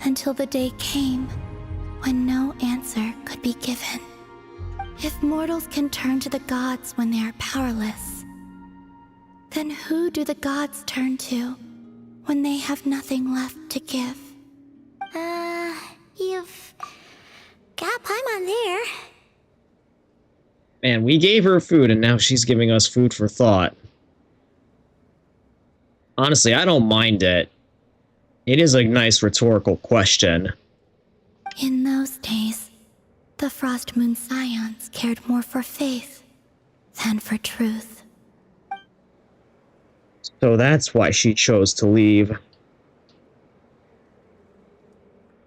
Until the day came when no answer could be given. If mortals can turn to the gods when they are powerless, Then who do the gods turn to when they have nothing left to give? You've got Paimon there. Man, we gave her food and now she's giving us food for thought. Honestly, I don't mind it. It is a nice rhetorical question. In those days, the Frost Moon Scions cared more for faith than for truth. So that's why she chose to leave.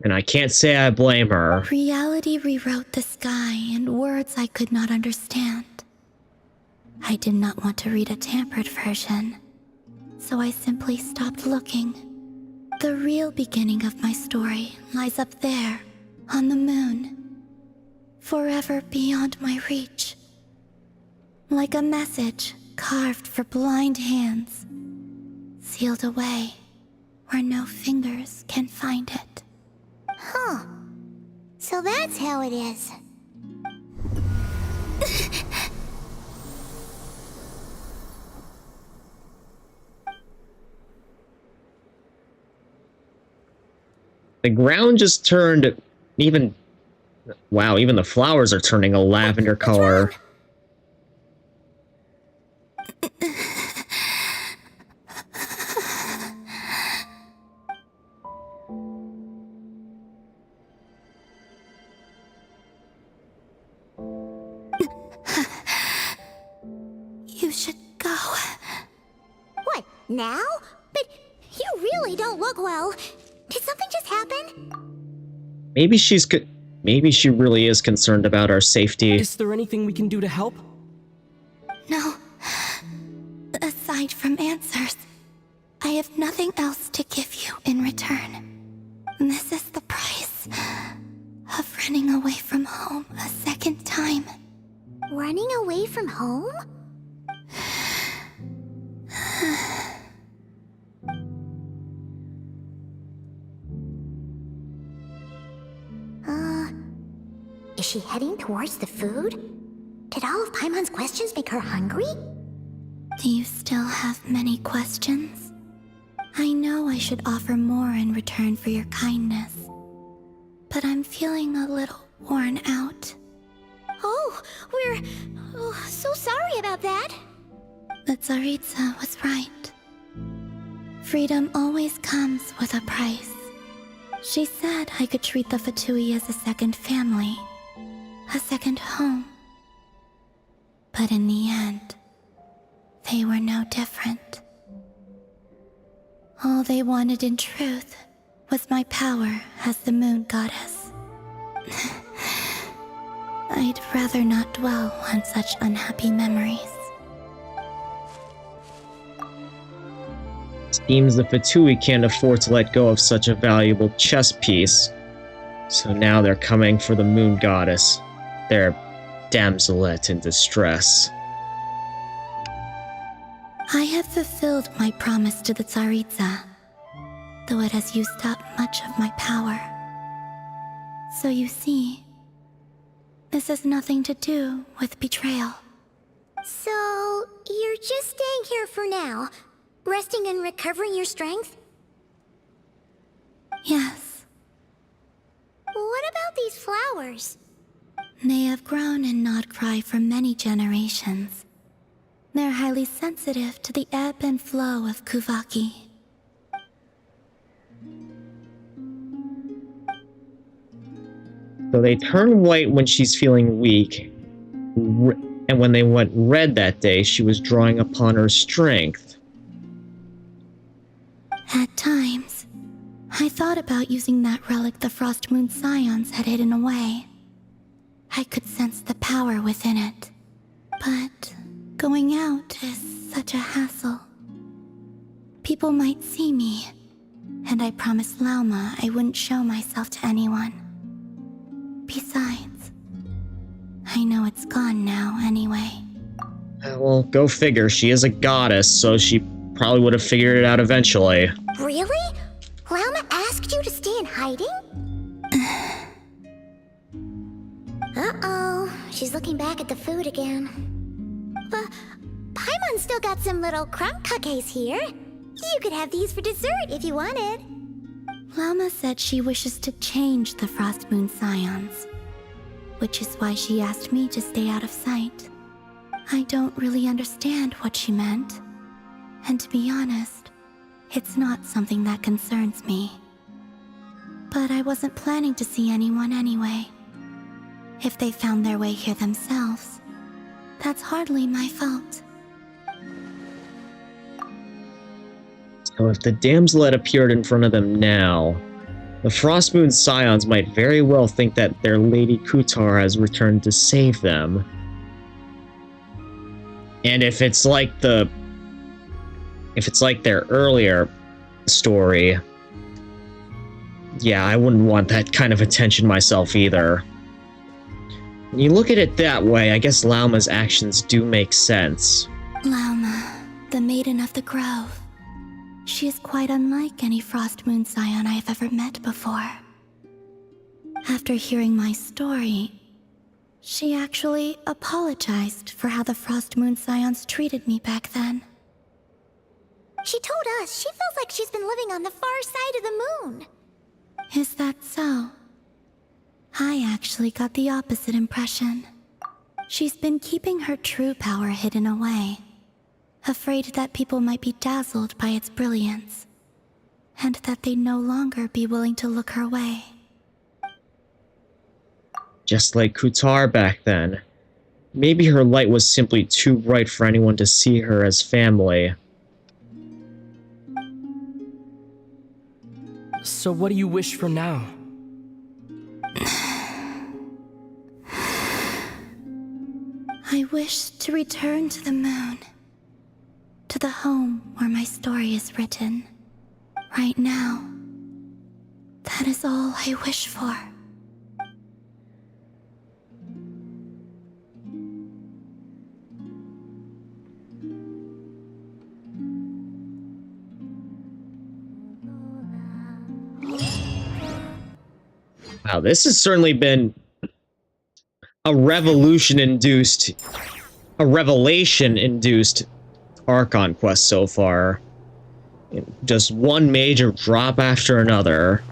And I can't say I blame her. Reality rewrote the sky in words I could not understand. I did not want to read a tampered version, so I simply stopped looking. The real beginning of my story lies up there, on the moon, forever beyond my reach. Like a message carved for blind hands, sealed away where no fingers can find it. Huh. So that's how it is. The ground just turned even... Wow, even the flowers are turning a lavender color. You should go. What, now? But you really don't look well. Did something just happen? Maybe she really is concerned about our safety. Is there anything we can do to help? No. Aside from answers, I have nothing else to give you in return. This is the price of running away from home a second time. Running away from home? Is she heading towards the food? Did all of Paimon's questions make her hungry? Do you still have many questions? I know I should offer more in return for your kindness, but I'm feeling a little worn out. Oh, we're so sorry about that. The Tsaritsa was right. Freedom always comes with a price. She said I could treat the Fatui as a second family, a second home. But in the end, they were no different. All they wanted in truth was my power as the moon goddess. I'd rather not dwell on such unhappy memories. Seems the Fatui can't afford to let go of such a valuable chess piece. So now they're coming for the moon goddess, their damselette in distress. I have fulfilled my promise to the Tsaritsa, though it has used up much of my power. So you see, this has nothing to do with betrayal. So, you're just staying here for now, resting and recovering your strength? Yes. What about these flowers? They have grown in Nod Krai for many generations. They're highly sensitive to the ebb and flow of Kuvaki. So they turn white when she's feeling weak, and when they went red that day, she was drawing upon her strength. At times, I thought about using that relic the Frost Moon Scions had hidden away. I could sense the power within it. But going out is such a hassle. People might see me, and I promised Lauma I wouldn't show myself to anyone. Besides, I know it's gone now anyway. Well, go figure. She is a goddess, so she probably would have figured it out eventually. Really? Lauma asked you to stay in hiding? Uh-oh, she's looking back at the food again. But Paimon's still got some little crumb cookies here. You could have these for dessert if you wanted. Llama said she wishes to change the Frost Moon Scions, which is why she asked me to stay out of sight. I don't really understand what she meant, and to be honest, it's not something that concerns me. But I wasn't planning to see anyone anyway. If they found their way here themselves, that's hardly my fault. So if the damsel had appeared in front of them now, the Frostmoon Scions might very well think that their Lady Kutar has returned to save them. And if it's like their earlier story, yeah, I wouldn't want that kind of attention myself either. When you look at it that way, I guess Lauma's actions do make sense. Lauma, the Maiden of the Grove. She is quite unlike any Frost Moon Scion I have ever met before. After hearing my story, she actually apologized for how the Frost Moon Scions treated me back then. She told us she feels like she's been living on the far side of the moon. Is that so? I actually got the opposite impression. She's been keeping her true power hidden away, afraid that people might be dazzled by its brilliance, and that they'd no longer be willing to look her way. Just like Kutar back then. Maybe her light was simply too bright for anyone to see her as family. So what do you wish for now? I wish to return to the moon. To the home where my story is written. Right now. That is all I wish for. Wow, this has certainly been a revelation-induced Archon Quest so far. Just one major drop after another.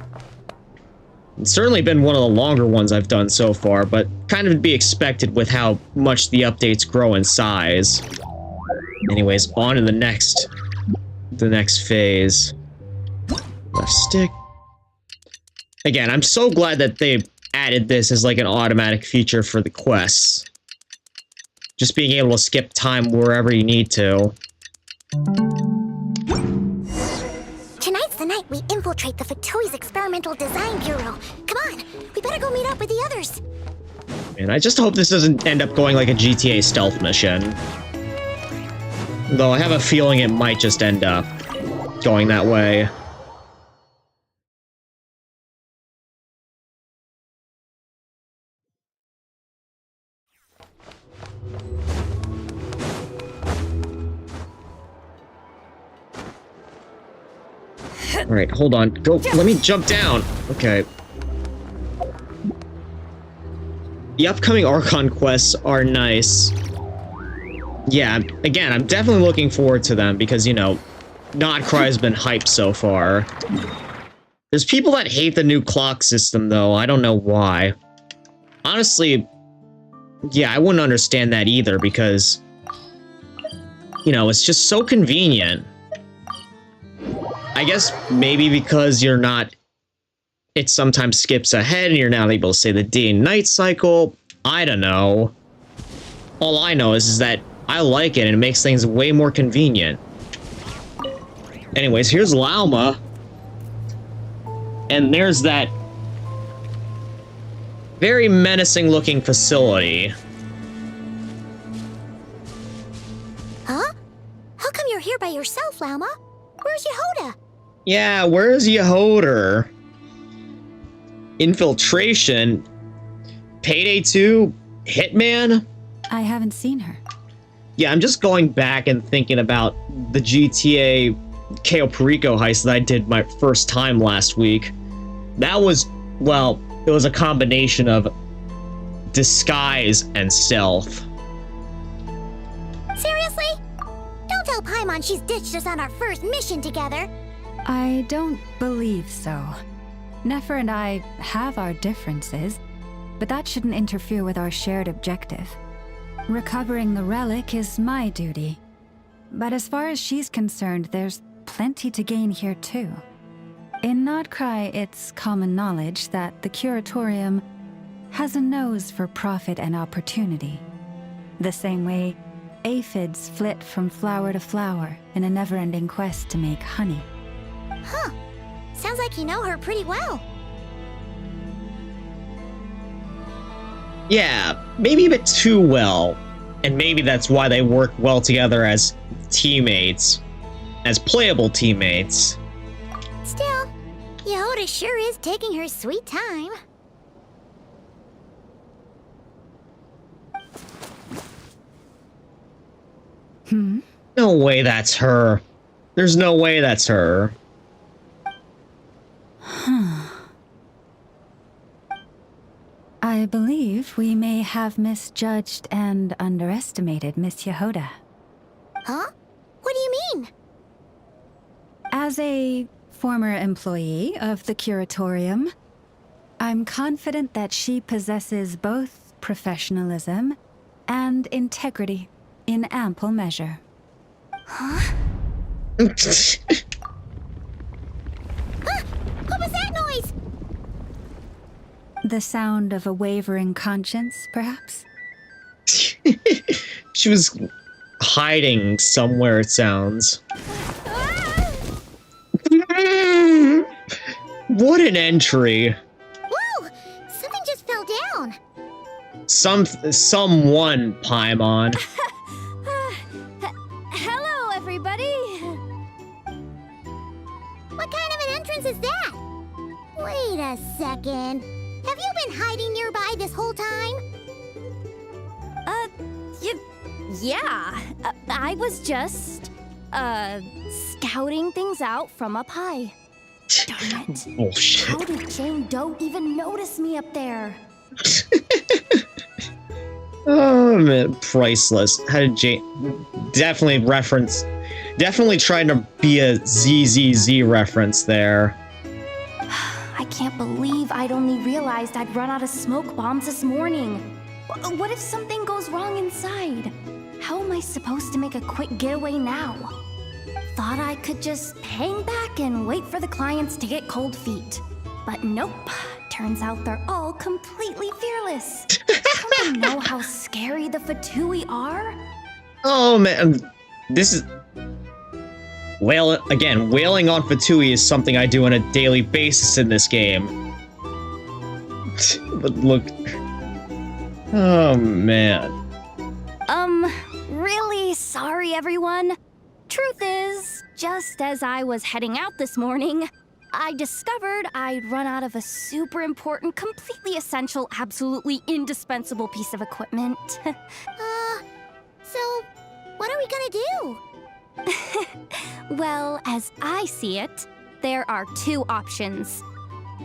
It's certainly been one of the longer ones I've done so far, but kind of to be expected with how much the updates grow in size. Anyways, on to the next phase. Left stick. Again, I'm so glad that they added this as like an automatic feature for the quests. Just being able to skip time wherever you need to. Tonight's the night we infiltrate the Fatoi's Experimental Design Bureau. Come on, we better go meet up with the others. And I just hope this doesn't end up going like a GTA stealth mission. Though I have a feeling it might just end up going that way. Alright, hold on. Go. Let me jump down. Okay. The upcoming Archon quests are nice. Yeah, again, I'm definitely looking forward to them because, you know, Nod Krai has been hyped so far. There's people that hate the new clock system, though. I don't know why. Honestly, yeah, I wouldn't understand that either because, you know, it's just so convenient. I guess maybe because you're not... It sometimes skips ahead and you're not able to say the day and night cycle. I don't know. All I know is that I like it and it makes things way more convenient. Anyways, here's Lauma. And there's that very menacing looking facility. Huh? How come you're here by yourself, Lauma? Where's Yehoda? Yeah, where's Yehoda? Infiltration? Payday 2? Hitman? I haven't seen her. Yeah, I'm just going back and thinking about the GTA Cayo Perico heist that I did my first time last week. That was, well, it was a combination of disguise and stealth. Seriously? Paimon she's ditched us on our first mission together. I don't believe so. Nefer and I have our differences, but that shouldn't interfere with our shared objective. Recovering the relic is my duty. But as far as she's concerned, there's plenty to gain here too. In Nod Krai, it's common knowledge that the Curatorium has a nose for profit and opportunity. The same way aphids flit from flower to flower in a never-ending quest to make honey. Huh. Sounds like you know her pretty well. Yeah, maybe a bit too well. And maybe that's why they work well together as teammates. As playable teammates. Still, Yehoda sure is taking her sweet time. No way that's her. There's no way that's her. I believe we may have misjudged and underestimated Miss Yehoda. Huh? What do you mean? As a former employee of the Curatorium, I'm confident that she possesses both professionalism and integrity in ample measure. Huh? What was that noise? The sound of a wavering conscience, perhaps? She was hiding somewhere, it sounds. What an entry. Whoa! Something just fell down. Someone, Paimon. Hello, everybody. What kind of an entrance is that? Wait a second. Have you been hiding nearby this whole time? Yeah. I was just, scouting things out from up high. Darn it. Bullshit. How did Jane Doe even notice me up there? Oh man, priceless. How did Jane... Definitely trying to be a ZZZ reference there. I can't believe I'd only realized I'd run out of smoke bombs this morning. What if something goes wrong inside? How am I supposed to make a quick getaway now? Thought I could just hang back and wait for the clients to get cold feet. But nope. Turns out they're all completely fearless. Don't they know how scary the Fatui are? Oh man, this is... Again, wailing on Fatui is something I do on a daily basis in this game. But look... Oh man. Really sorry everyone. Truth is, just as I was heading out this morning, I discovered I'd run out of a super important, completely essential, absolutely indispensable piece of equipment. So, what are we gonna do? Well, as I see it, there are two options.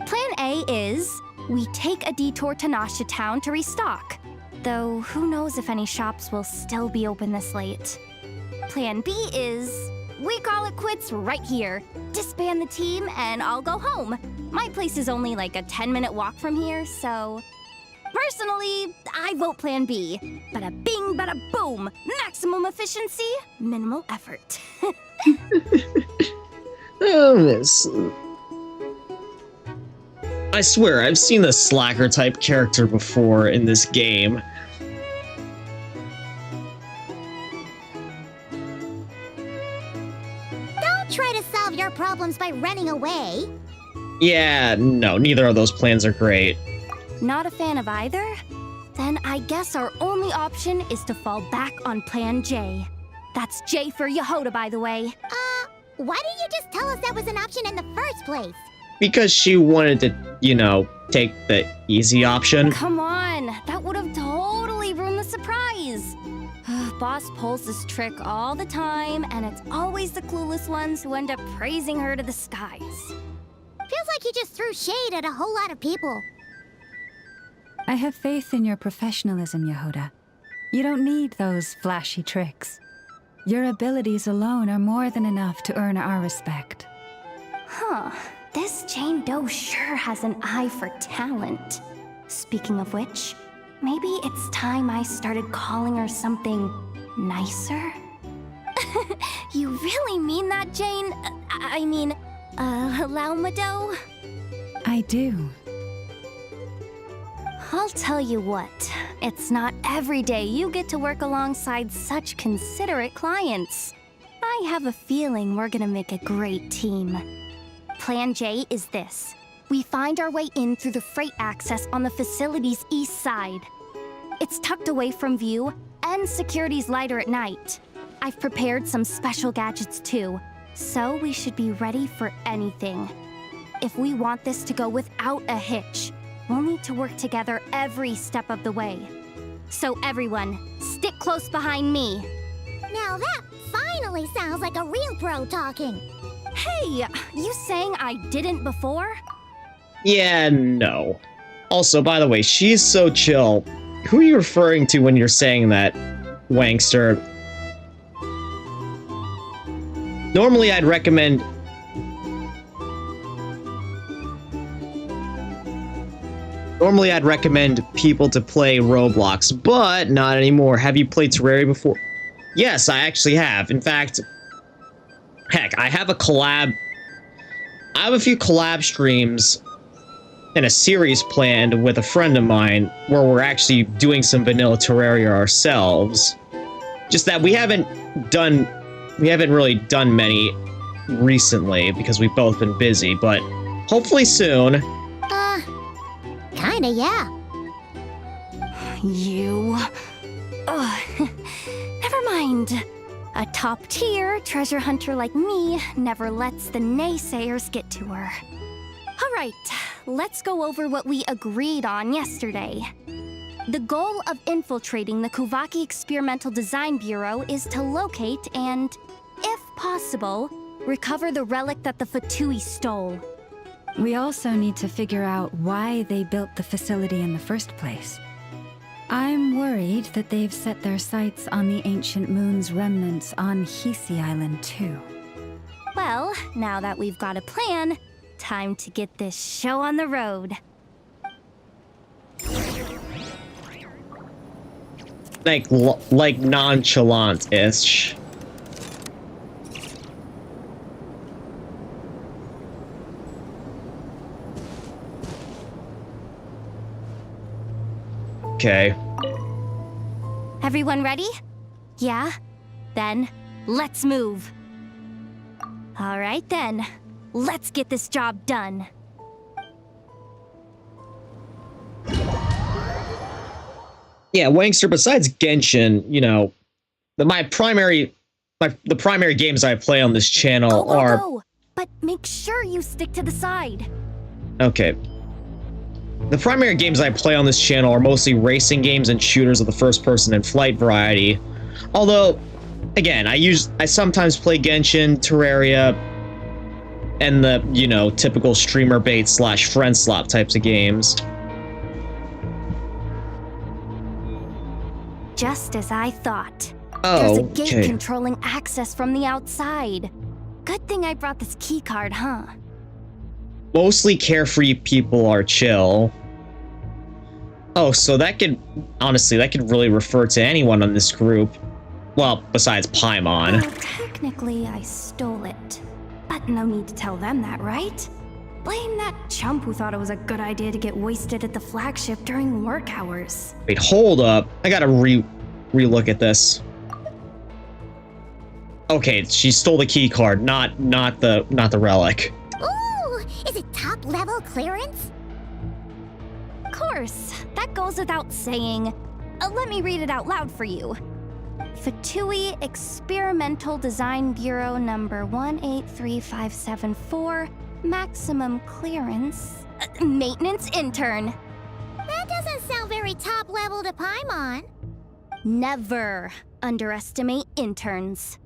Plan A is, we take a detour to Nasha Town to restock. Though, who knows if any shops will still be open this late. Plan B is, we call it quits right here. Disband the team and I'll go home. My place is only like a 10-minute walk from here, so... Personally, I vote Plan B. Bada bing, bada boom. Maximum efficiency, minimal effort. Oh, this... I swear, I've seen the slacker-type character before in this game. Don't try to solve your problems by running away. Yeah, no, neither of those plans are great. Not a fan of either? Then I guess our only option is to fall back on Plan J. That's J for Yehoda, by the way. Why didn't you just tell us that was an option in the first place? Because she wanted to, you know, take the easy option. Come on, that would have totally ruined the surprise. Boss pulls this trick all the time, and it's always the clueless ones who end up praising her to the skies. Feels like you just threw shade at a whole lot of people. I have faith in your professionalism, Yehoda. You don't need those flashy tricks. Your abilities alone are more than enough to earn our respect. Huh. This Jane Doe sure has an eye for talent. Speaking of which, maybe it's time I started calling her something nicer? You really mean that, Jane? I mean, Laumado? I do. I'll tell you what, it's not every day you get to work alongside such considerate clients. I have a feeling we're gonna make a great team. Plan J is this. We find our way in through the freight access on the facility's east side. It's tucked away from view, and security's lighter at night. I've prepared some special gadgets too, so we should be ready for anything. If we want this to go without a hitch, we'll need to work together every step of the way. So everyone, stick close behind me. Now that finally sounds like a real pro talking. Hey, you saying I didn't before? Yeah, no. Also, by the way, she's so chill. Who are you referring to when you're saying that, Wankster? Normally I'd recommend... people to play Roblox, but not anymore. Have you played Terraria before? Yes, I actually have. In fact, heck, I have a few collab streams and a series planned with a friend of mine where we're actually doing some vanilla Terraria ourselves. Just that we haven't really done many recently because we've both been busy, but hopefully soon. Kinda, yeah. You... Ugh. Never mind. A top-tier treasure hunter like me never lets the naysayers get to her. Alright, let's go over what we agreed on yesterday. The goal of infiltrating the Kuvaki Experimental Design Bureau is to locate and, if possible, recover the relic that the Fatui stole. We also need to figure out why they built the facility in the first place. I'm worried that they've set their sights on the Ancient Moon's remnants on Hisi Island too. Well, now that we've got a plan, time to get this show on the road. Like nonchalant-ish. Okay. Everyone ready? Yeah? Then, let's move. Alright then, let's get this job done. Yeah, Wankster, besides Genshin, you know, the primary games I play on this channel are... Go. But make sure you stick to the side. Okay. The primary games I play on this channel are mostly racing games and shooters of the first-person and flight variety. Although, again, I sometimes play Genshin, Terraria, and the, you know, typical streamer bait / friend slop types of games. Just as I thought. Oh, there's a gate controlling access from the outside. Good thing I brought this keycard, huh? Mostly carefree people are chill. Oh, so that could really refer to anyone on this group. Well, besides Paimon. Well, technically, I stole it. But no need to tell them that, right? Blame that chump who thought it was a good idea to get wasted at the flagship during work hours. Wait, hold up. I gotta re-look at this. Okay, she stole the key card, not the relic. Ooh, is it top level clearance? Of course, that goes without saying. Let me read it out loud for you. Fatui Experimental Design Bureau number 183574, maximum clearance, maintenance intern. That doesn't sound very top level to Paimon. Never underestimate interns.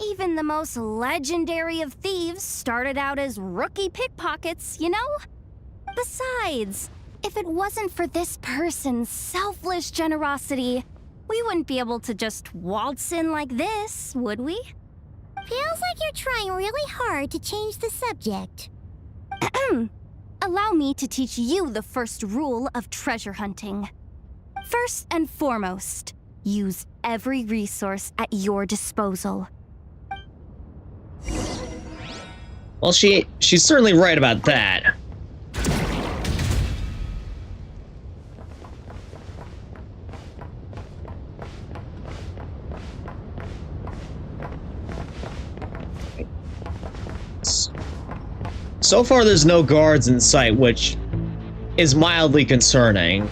Even the most legendary of thieves started out as rookie pickpockets, you know? Besides, if it wasn't for this person's selfless generosity, We wouldn't be able to just waltz in like this, would we? Feels like you're trying really hard to change the subject. Allow me to teach you the first rule of treasure hunting. First and foremost, use every resource at your disposal. Well, she's certainly right about that. So far, there's no guards in sight, which is mildly concerning.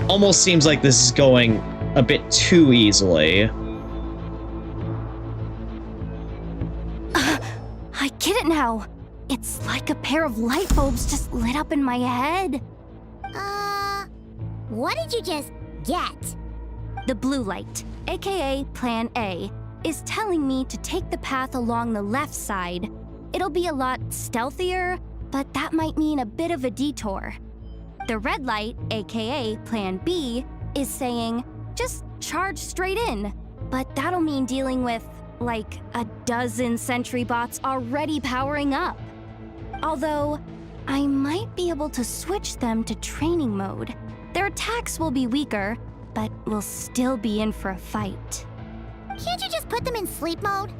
Almost seems like this is going a bit too easily. I get it now. It's like a pair of light bulbs just lit up in my head. What did you just get? The blue light, aka Plan A, is telling me to take the path along the left side. It'll be a lot stealthier, but that might mean a bit of a detour. The red light, aka Plan B, is saying, just charge straight in. But that'll mean dealing with, like, a dozen sentry bots already powering up. Although, I might be able to switch them to training mode. Their attacks will be weaker, but we'll still be in for a fight. Can't you just put them in sleep mode?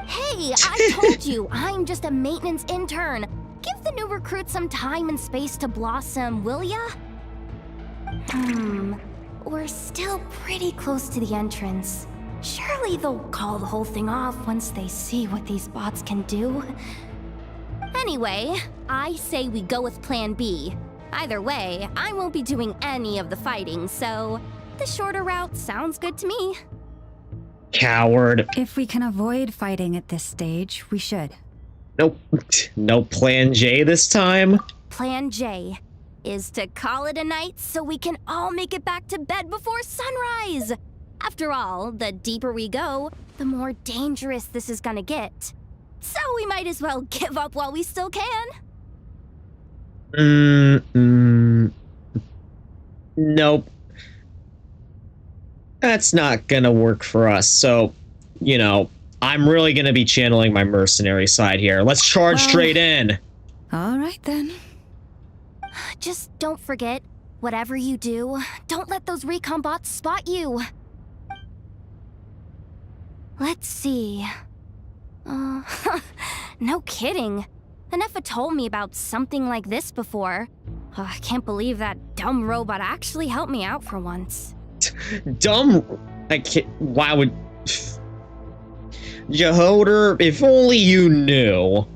Hey, I told you, I'm just a maintenance intern. Give the new recruits some time and space to blossom, will ya? We're still pretty close to the entrance. Surely they'll call the whole thing off once they see what these bots can do. Anyway, I say we go with Plan B. Either way, I won't be doing any of the fighting, so the shorter route sounds good to me. Coward. If we can avoid fighting at this stage, we should. Nope. No Plan J this time? Plan J is to call it a night so we can all make it back to bed before sunrise. After all, the deeper we go, the more dangerous this is gonna get. So we might as well give up while we still can. Nope. That's not gonna work for us, so, you know, I'm really gonna be channeling my mercenary side here. Let's charge straight in! All right, then. Just don't forget, whatever you do, don't let those recon bots spot you. Let's see. No kidding. Nefa told me about something like this before. I can't believe that dumb robot actually helped me out for once. Dumb? I can't. Why would. Jehoder, if only you knew.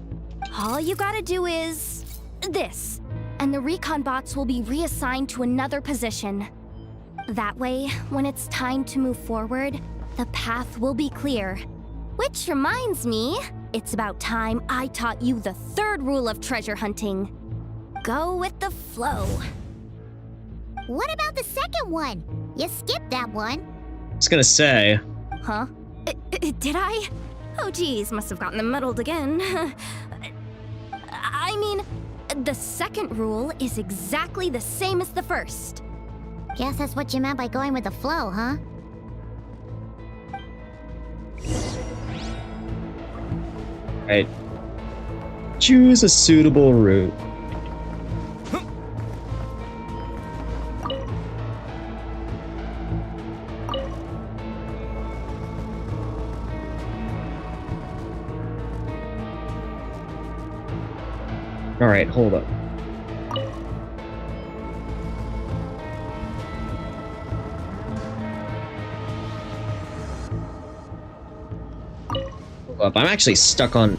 All you gotta do is. this. And the recon bots will be reassigned to another position. That way, when it's time to move forward, the path will be clear. Which reminds me, it's about time I taught you the third rule of treasure hunting. Go with the flow. What about the second one? You skipped that one. I was gonna say. Huh? Did I? Oh geez, must have gotten muddled again. I mean, the second rule is exactly the same as the first. Guess that's what you meant by going with the flow, huh? Right. Choose a suitable route. All right, hold up. Hold up, I'm actually stuck on...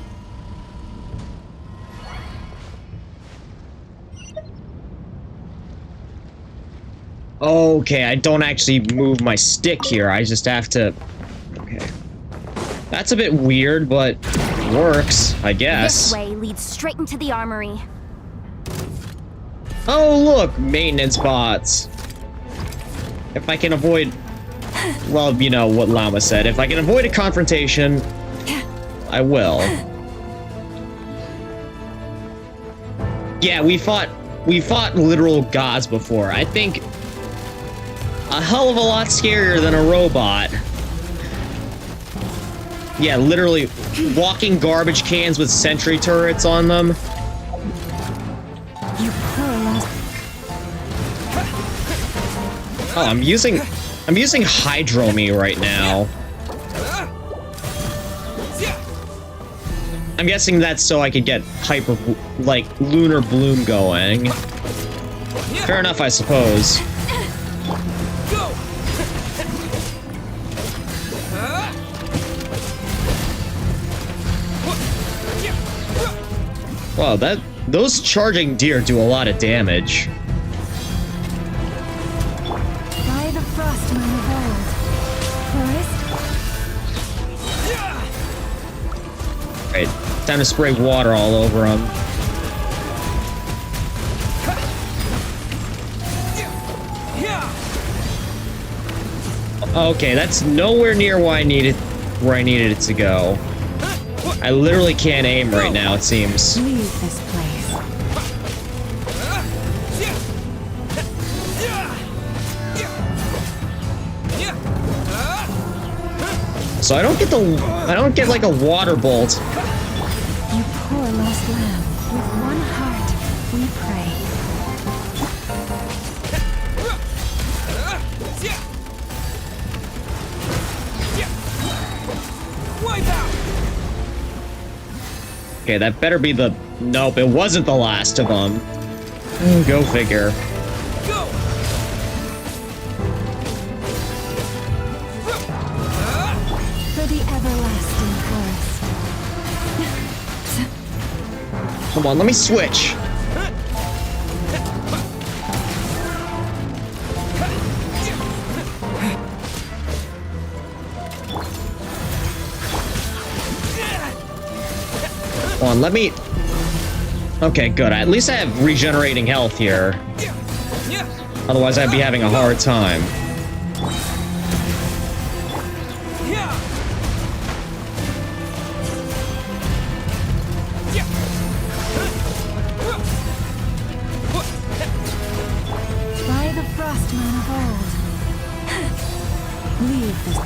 Okay, I don't actually move my stick here, I just have to... Okay. That's a bit weird, but it works, I guess. This way leads straight into the armory. Oh, look! Maintenance bots! If I can avoid... Well, you know what Llama said. If I can avoid a confrontation, I will. Yeah, we fought literal gods before. I think a hell of a lot scarier than a robot. Yeah, literally walking garbage cans with sentry turrets on them. You poor lost. Oh, I'm using Hydro Me right now. I'm guessing that's so I could get hyper, like, Lunar Bloom going. Fair enough, I suppose. Wow, those charging deer do a lot of damage. By the frost moon of old. Forest. Right, time to spray water all over them. Okay, that's nowhere near where I needed it to go. I literally can't aim right now, it seems. Leave this place. So I don't get like a water bolt. You poor lost lamb. With one heart, we pray. Okay, that better be the... Nope, it wasn't the last of them. Go figure. For the everlasting forest. Come on, let me switch. Come on, let me... Okay, good. At least I have regenerating health here. Otherwise, I'd be having a hard time. By the frost moon of old. Leave this.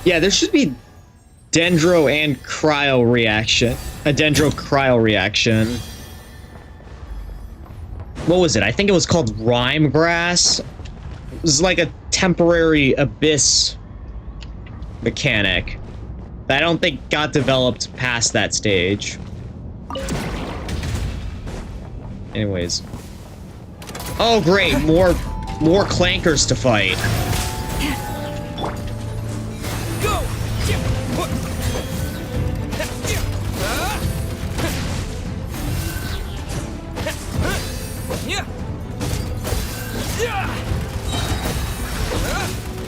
Yeah, there should be Dendro and Cryo reaction. A Dendro Cryo reaction. What was it? I think it was called Rime Grass. It was like a temporary abyss mechanic that I don't think got developed past that stage. Anyways. Oh great, more clankers to fight.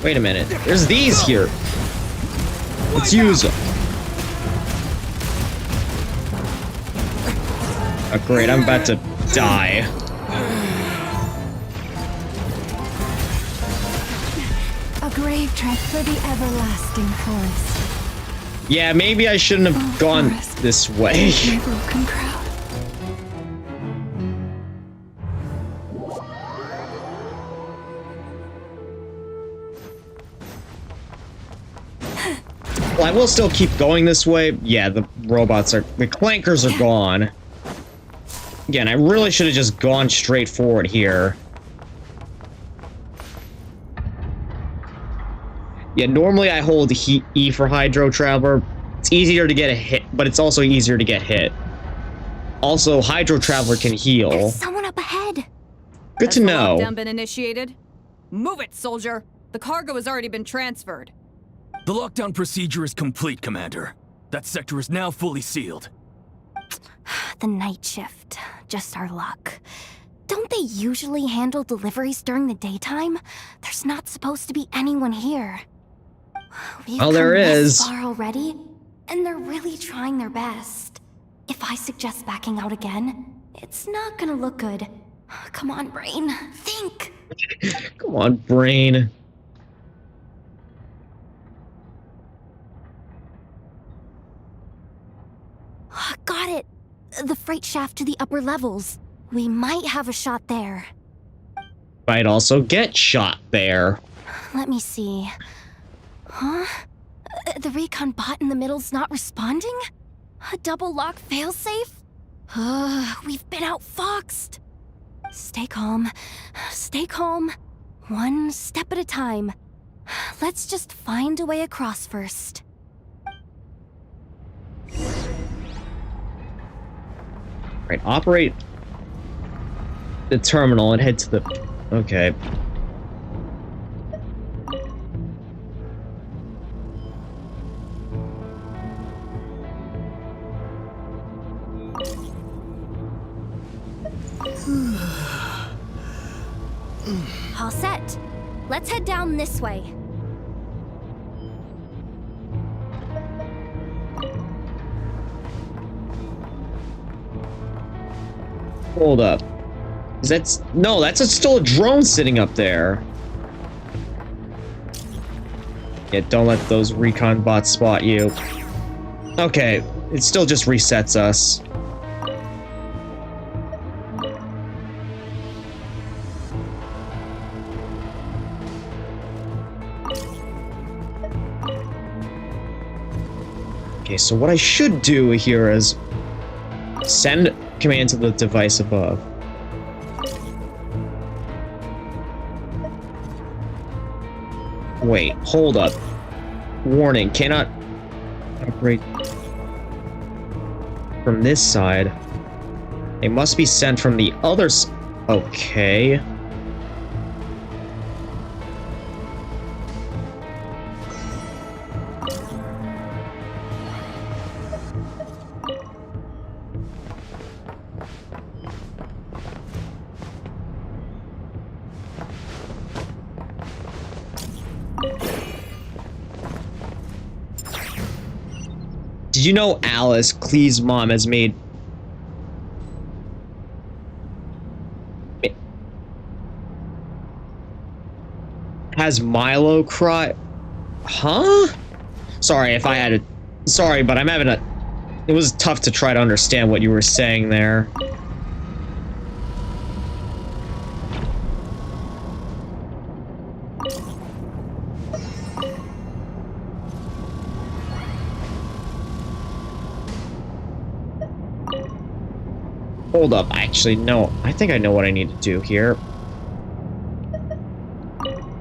Wait a minute. There's these here. Let's use them. Oh, great. I'm about to die. A grave trek for the everlasting forest. Yeah, maybe I shouldn't have gone forest. This way. My broken crown. Well, I will still keep going this way. Yeah, the clankers are gone. Again, I really should have just gone straight forward here. Yeah, normally I hold E for Hydro Traveler. It's easier to get a hit, but it's also easier to get hit. Also, Hydro Traveler can heal. There's someone up ahead. Good to know. Has the lockdown been initiated? Move it, soldier. The cargo has already been transferred. The lockdown procedure is complete, Commander. That sector is now fully sealed. The night shift. Just our luck. Don't they usually handle deliveries during the daytime? There's not supposed to be anyone here. We've Oh, there come is. this far already, and they're really trying their best. If I suggest backing out again, it's not gonna look good. Come on, brain. Think! Come on, brain. Got it. The freight shaft to the upper levels. We might have a shot there. Might also get shot there. Let me see. Huh? The recon bot in the middle's not responding? A double lock failsafe? We've been outfoxed. Stay calm. Stay calm. One step at a time. Let's just find a way across first. Right, operate the terminal and head to the... Okay. All set. Let's head down this way. Hold up. Is that... No, that's still a drone sitting up there. Yeah, don't let those recon bots spot you. Okay, it still just resets us. Okay, so what I should do here is send command to the device above. Wait, hold up. Warning, cannot operate from this side. They must be sent from the other side. Okay. Did you know Alice, Klee's mom, has made... Has Milo cry? Huh? Sorry if I had a... Sorry, but I'm having a... It was tough to try to understand what you were saying there. Hold up, actually, no. I think I know what I need to do here.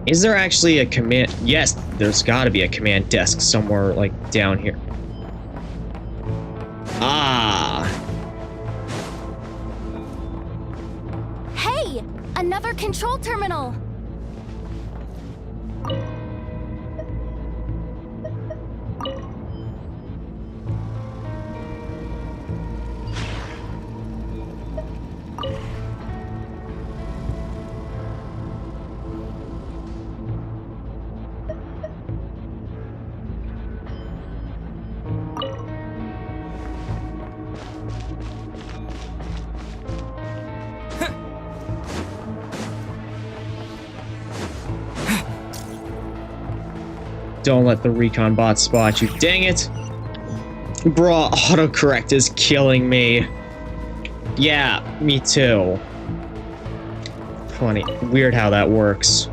Is there actually a command? Yes, there's gotta be a command desk somewhere, like, down here. Ah! Hey! Another control terminal! Don't let the recon bot spot you. Dang it! Bruh, autocorrect is killing me. Yeah, me too. Funny. Weird how that works.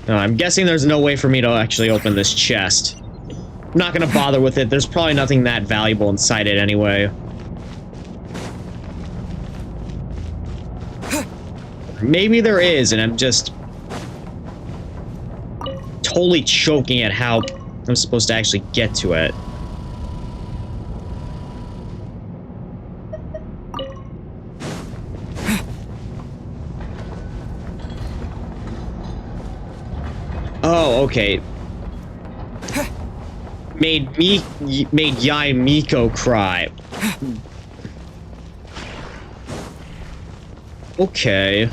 No, I'm guessing there's no way for me to actually open this chest. I'm not gonna bother with it. There's probably nothing that valuable inside it anyway. Maybe there is, and I'm just totally choking at how I'm supposed to actually get to it. Oh, okay. Made Yai Miko cry. Okay.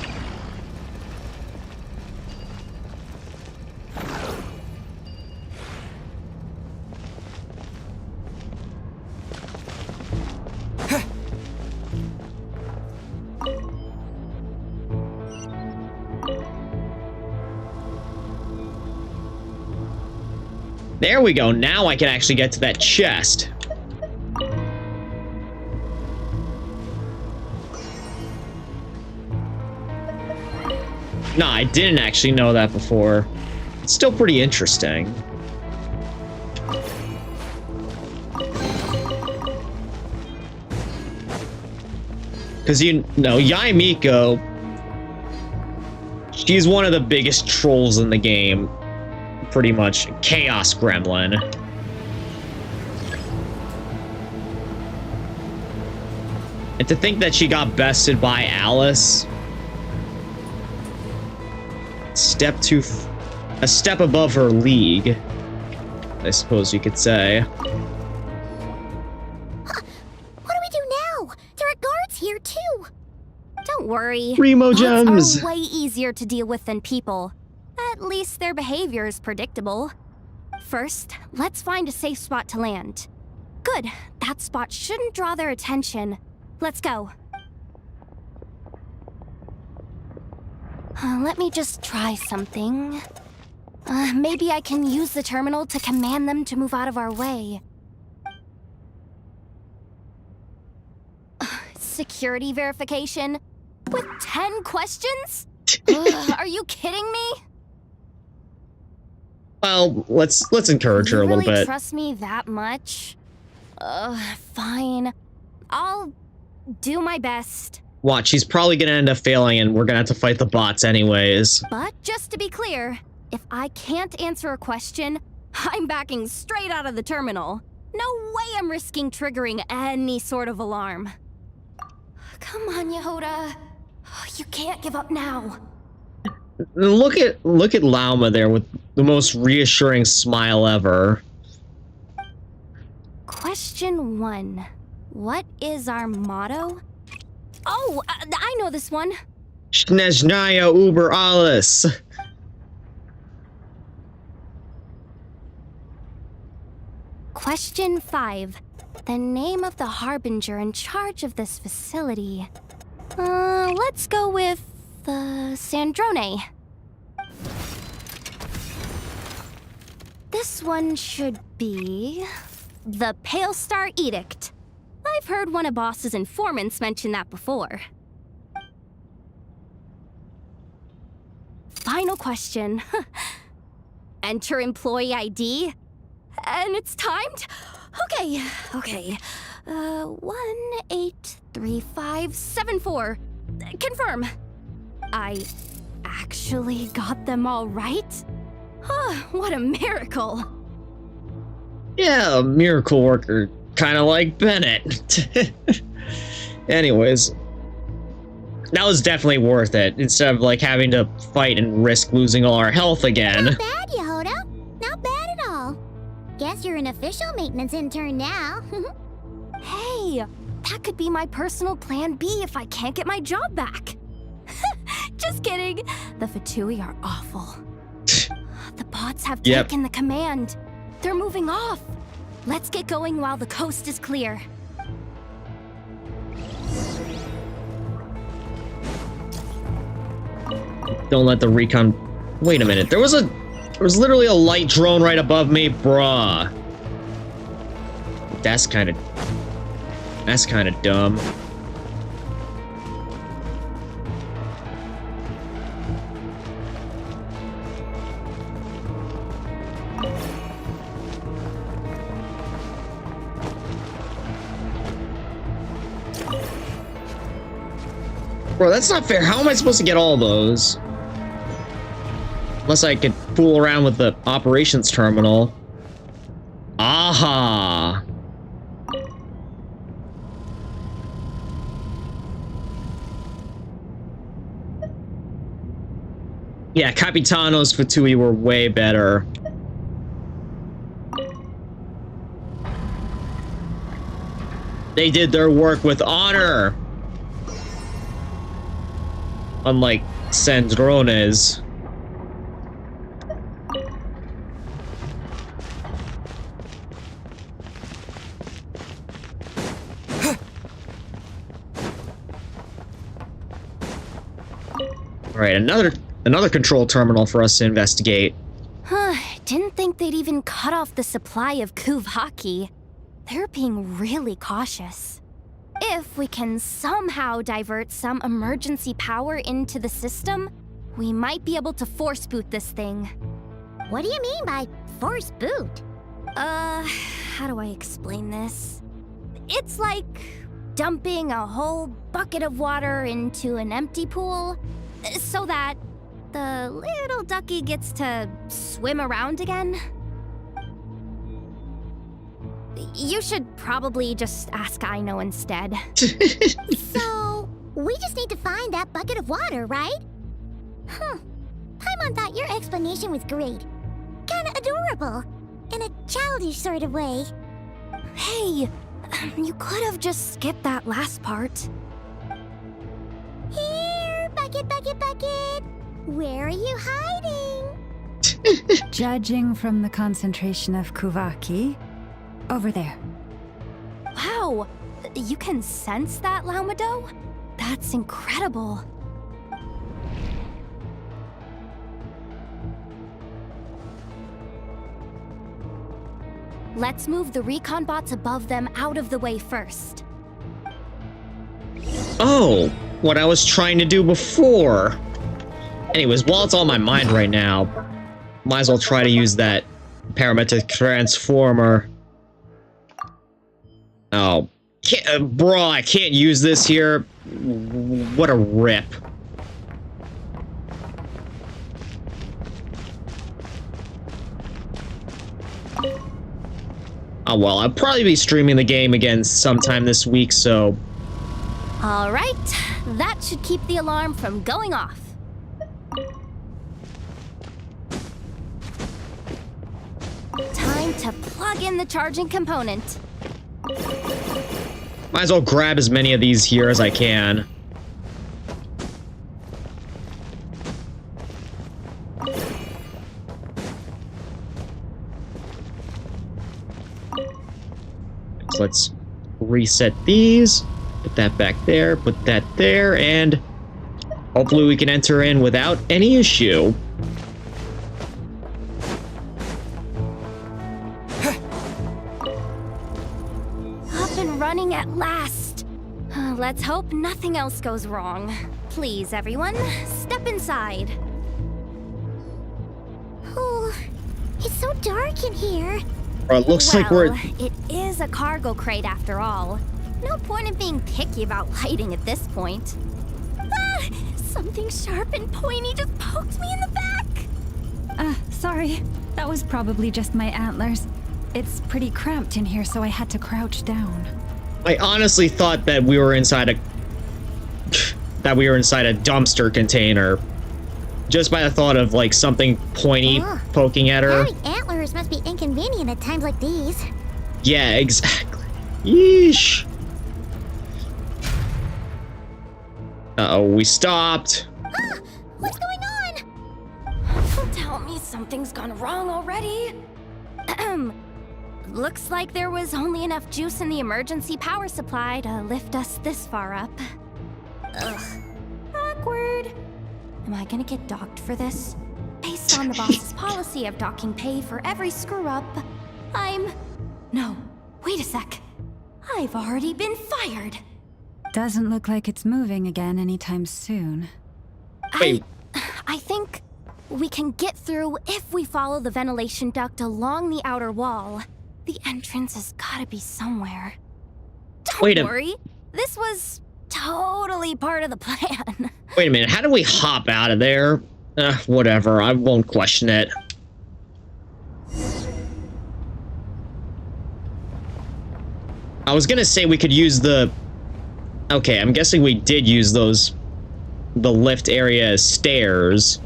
There we go. Now I can actually get to that chest. Nah, I didn't actually know that before. It's still pretty interesting. Because, you know, Yae Miko, she's one of the biggest trolls in the game. Pretty much. Chaos Gremlin. And to think that she got bested by Alice. A step above her league, I suppose you could say. What do we do now? There are guards here too. Don't worry. Primo gems bots are way easier to deal with than people. At least their behavior is predictable. First, let's find a safe spot to land. Good. That spot shouldn't draw their attention. Let's go. Let me just try something. Maybe I can use the terminal to command them to move out of our way. Security verification? With 10 questions? Are you kidding me? Well, let's encourage her a little really bit. Trust me that much? Fine. I'll do my best. Watch, she's probably gonna end up failing and we're gonna have to fight the bots anyways. But just to be clear, if I can't answer a question, I'm backing straight out of the terminal. No way I'm risking triggering any sort of alarm. Come on, Yehoda. You can't give up now. Look at Lauma there with the most reassuring smile ever. Question 1. What is our motto? Oh, I know this one. Schneznaya über alles. Question 5. The name of the harbinger in charge of this facility. Let's go with Sandrone. This one should be the Pale Star Edict. I've heard one of Boss's informants mention that before. Final question. Enter employee ID. And it's timed? Okay. 183574. Confirm. I actually got them all right? What a miracle. Yeah, a miracle worker. Kind of like Bennett. Anyways, that was definitely worth it. Instead of like having to fight and risk losing all our health again. Not bad, Yehoda. Not bad at all. Guess you're an official maintenance intern now. Hey, that could be my personal plan B if I can't get my job back. Just kidding. The Vtuber are awful. The bots have taken the command. They're moving off. Let's get going while the coast is clear. Don't let the recon... Wait a minute. There was literally a light drone right above me, bruh. That's kind of dumb. Bro, that's not fair. How am I supposed to get all those? Unless I could fool around with the operations terminal. Aha! Yeah, Capitanos Fatui were way better. They did their work with honor. Unlike Sandrones. Alright, another control terminal for us to investigate. didn't think they'd even cut off the supply of Kuvaki. They're being really cautious. If we can somehow divert some emergency power into the system, we might be able to force boot this thing. What do you mean by force boot? How do I explain this? It's like dumping a whole bucket of water into an empty pool so that the little ducky gets to swim around again. You should probably just ask Aino instead. So, we just need to find that bucket of water, right? Huh. Paimon thought your explanation was great. Kinda adorable. In a childish sort of way. Hey, you could have just skipped that last part. Here, bucket, bucket, bucket. Where are you hiding? Judging from the concentration of Kuvaki, over there. Wow, you can sense that, Laumado? That's incredible. Let's move the recon bots above them out of the way first. Oh, what I was trying to do before. Anyways, while it's on my mind right now, might as well try to use that parametric transformer. Oh, bro, I can't use this here. What a rip. Oh well, I'll probably be streaming the game again sometime this week, so... Alright, that should keep the alarm from going off. Time to plug in the charging component. Might as well grab as many of these here as I can. So let's reset these, put that back there, put that there, and hopefully we can enter in without any issue. Up and running at last. Let's hope nothing else goes wrong. Please, everyone, step inside. Oh, it's so dark in here. It looks like we're... It is a cargo crate after all. No point in being picky about lighting at this point. Ah! Something sharp and pointy just poked me in the back! Sorry. That was probably just my antlers. It's pretty cramped in here, so I had to crouch down. I honestly thought that we were inside a... dumpster container. Just by the thought of, like, something pointy poking at her. Having antlers must be inconvenient at times like these. Yeah, exactly. Yeesh. Uh-oh, we stopped. What's going on? Don't tell me something's gone wrong already. Looks like there was only enough juice in the emergency power supply to lift us this far up. Ugh. Awkward. Am I gonna get docked for this? Based on the boss's policy of docking pay for every screw-up, No, wait a sec. I've already been fired. Doesn't look like it's moving again anytime soon. Wait. I think we can get through if we follow the ventilation duct along the outer wall. The entrance has gotta be somewhere. Don't worry, this was totally part of the plan. Wait a minute, how do we hop out of there? Whatever, I won't question it. I was gonna say we could use the... Okay, I'm guessing we did use those... the lift area as stairs.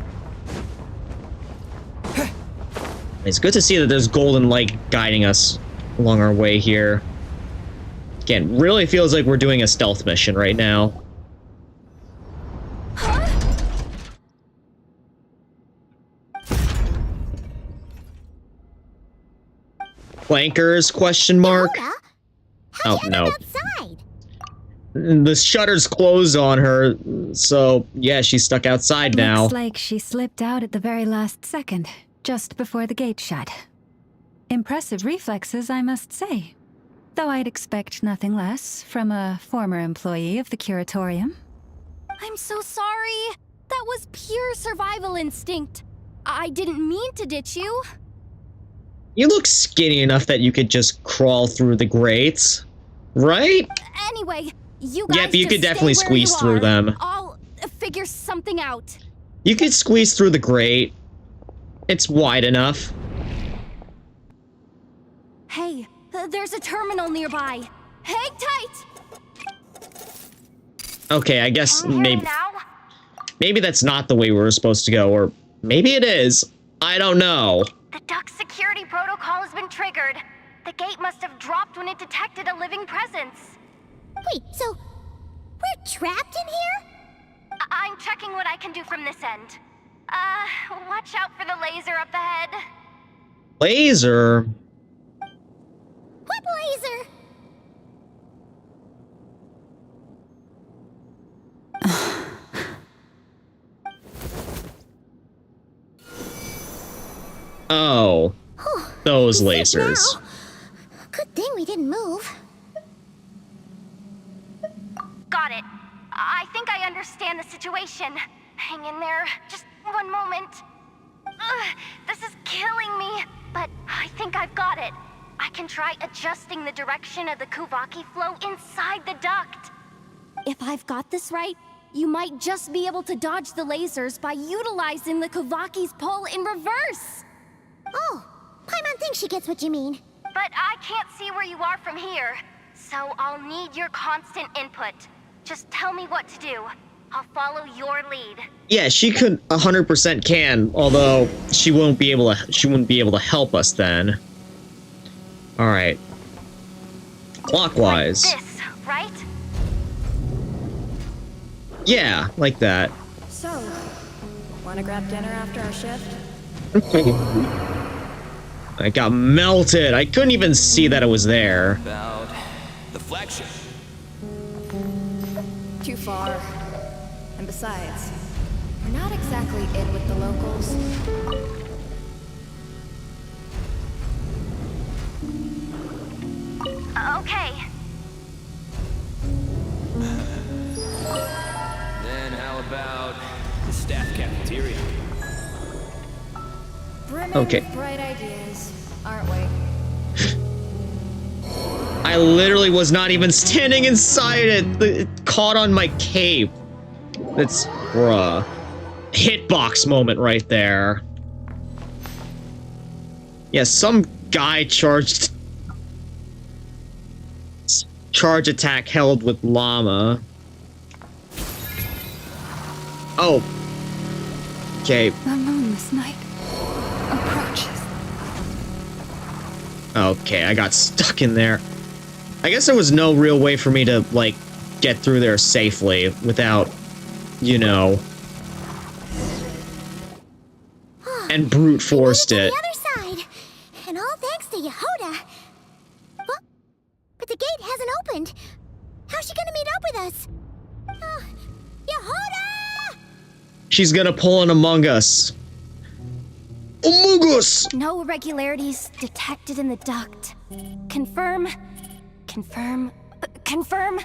It's good to see that there's golden light guiding us along our way here. Again, really feels like we're doing a stealth mission right now. Flankers, question mark? Oh, no. The shutter's closed on her, so yeah, she's stuck outside now. Looks like she slipped out at the very last second. just before the gate shut. Impressive reflexes, I must say. Though I'd expect nothing less from a former employee of the Curatorium. I'm so sorry. That was pure survival instinct. I didn't mean to ditch you. You look skinny enough that you could just crawl through the grates, right? Anyway, you guys Yep, you just could definitely stay where you squeeze through are. them. I'll figure something out. You could squeeze through the grate. It's wide enough. Hey, there's a terminal nearby. Hang tight! Okay, I guess Can you hear me maybe... now? Maybe that's not the way we were supposed to go, or maybe it is. I don't know. The duck security protocol has been triggered. The gate must have dropped when it detected a living presence. Wait, so we're trapped in here? I'm checking what I can do from this end. Watch out for the laser up ahead. Laser? What laser? Oh. Those lasers. Now. Good thing we didn't move. Got it. I think I understand the situation. Hang in there. Just one moment. This is killing me, but I think I've got it. I can try adjusting the direction of the Kuvaki flow inside the duct. If I've got this right, you might just be able to dodge the lasers by utilizing the Kuvaki's pull in reverse. Oh, Paimon thinks she gets what you mean. But I can't see where you are from here, so I'll need your constant input. Just tell me what to do. I'll follow your lead. Yeah, she could 100% can, although she wouldn't be able to help us then. All right. Clockwise. Like this, right? Yeah, like that. So, wanna grab dinner after our shift? I got melted. I couldn't even see that it was there. About the flagship. Too far. And besides, we're not exactly in with the locals. Okay. Then how about the staff cafeteria? Brimming Okay. with bright ideas, aren't we? I literally was not even standing inside it. It caught on my cape. That's bruh. Hitbox moment right there. Yeah, some guy charge attack held with llama. Oh. Okay. The moon this night approaches. Okay, I got stuck in there. I guess there was no real way for me to, like, get through there safely without, you know... And brute forced it. The other side. And all thanks to Yehoda. Well, but the gate hasn't opened. How's she gonna meet up with us? Yehoda! She's gonna pull in Among Us. Among Us! No irregularities detected in the duct. Confirm. Confirm. Confirm.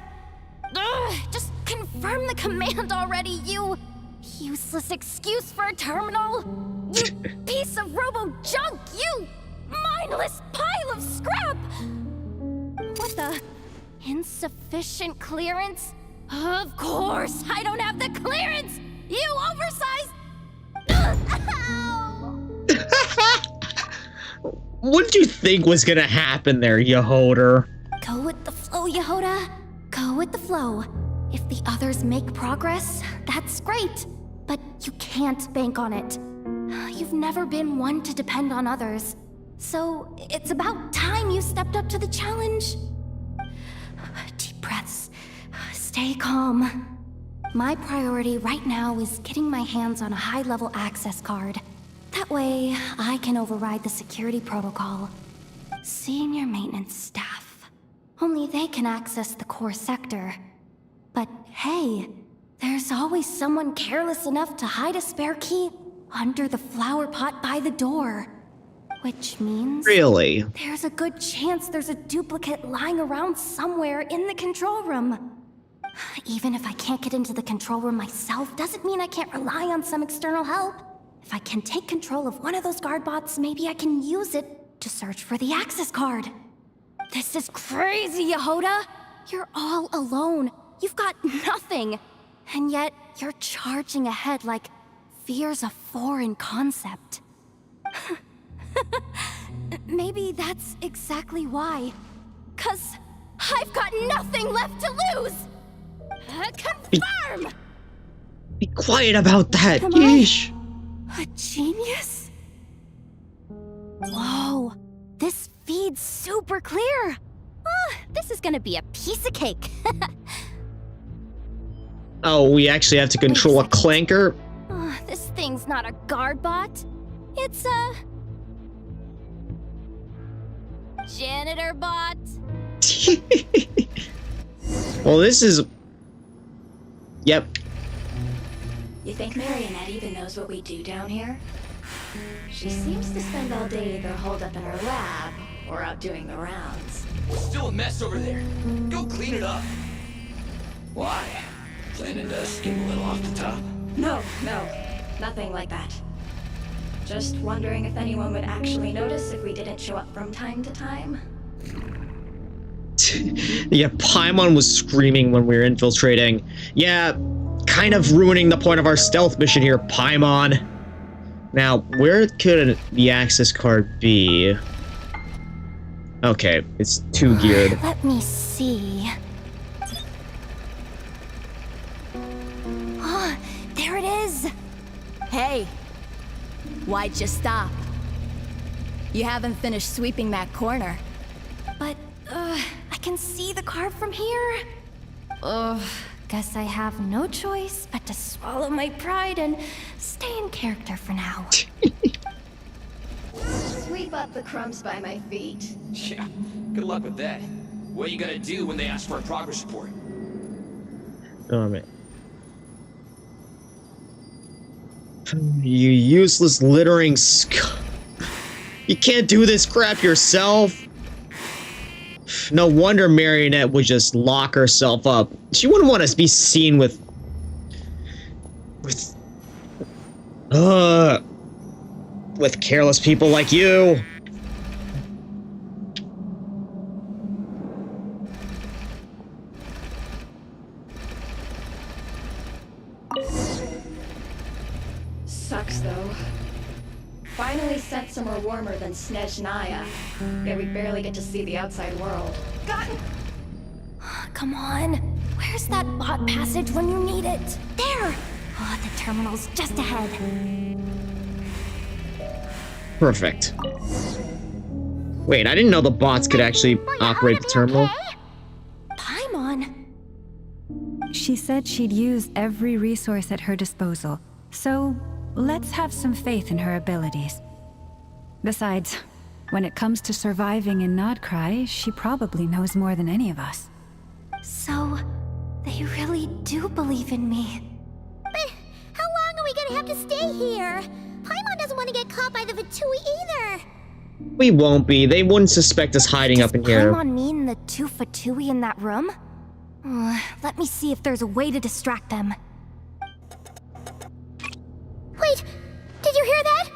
Ugh, just confirm the command already, you useless excuse for a terminal. You piece of robo-junk, you mindless pile of scrap. What the? Insufficient clearance? Of course, I don't have the clearance! You oversized... What did you think was gonna happen there, Yehoda? Go with the flow, Yehoda. Go with the flow. If the others make progress, that's great. But you can't bank on it. You've never been one to depend on others. So it's about time you stepped up to the challenge. Deep breaths. Stay calm. My priority right now is getting my hands on a high-level access card. That way, I can override the security protocol. Senior maintenance staff. Only they can access the core sector. But hey, there's always someone careless enough to hide a spare key under the flower pot by the door. Which means... Really? There's a good chance there's a duplicate lying around somewhere in the control room. Even if I can't get into the control room myself, doesn't mean I can't rely on some external help. If I can take control of one of those guard bots, maybe I can use it to search for the access card. This is crazy, Yehoda! You're all alone. You've got nothing. And yet, you're charging ahead like fear's a foreign concept. Maybe that's exactly why. 'Cause I've got nothing left to lose! Confirm! Be quiet about that, Am yeesh! A genius? Whoa, this feed's super clear. This is gonna be a piece of cake. Oh, we actually have to control a clanker? This thing's not a guard bot. It's a... janitor bot. Well, this is... Yep. You think Marionette even knows what we do down here? She seems to spend all day either holed up in her lab or out doing the rounds. It's still a mess over there. Go clean it up. Why? Planning to skim a little off the top? No, nothing like that. Just wondering if anyone would actually notice if we didn't show up from time to time. Yeah, Paimon was screaming when we were infiltrating. Yeah, kind of ruining the point of our stealth mission here, Paimon. Now, where could the access card be? Okay, it's 2-geared. Let me see. Oh, there it is! Hey, why'd you stop? You haven't finished sweeping that corner. But, I can see the card from here. Guess I have no choice but to swallow my pride and stay in character for now. Sweep up the crumbs by my feet. Yeah, good luck with that. What are you gonna do when they ask for a progress report? Darn it. You useless littering You can't do this crap yourself. No wonder Marionette would just lock herself up. She wouldn't want to be seen with careless people like you. Sucks though. Finally sent somewhere warmer than Snezhnaya. Yet we barely get to see the outside world. Come on. Where's that bot passage when you need it? There! Oh, the terminal's just ahead. Perfect. Wait, I didn't know the bots could actually operate the terminal. Paimon. She said she'd use every resource at her disposal, so let's have some faith in her abilities. Besides, when it comes to surviving in Nod Krai, she probably knows more than any of us. So, they really do believe in me. But how long are we gonna have to stay here? Paimon doesn't want to get caught by the Vtuber either. We won't be. They wouldn't suspect us hiding up in here. Paimon mean the 2 Vtuber in that room? Let me see if there's a way to distract them. Wait, did you hear that?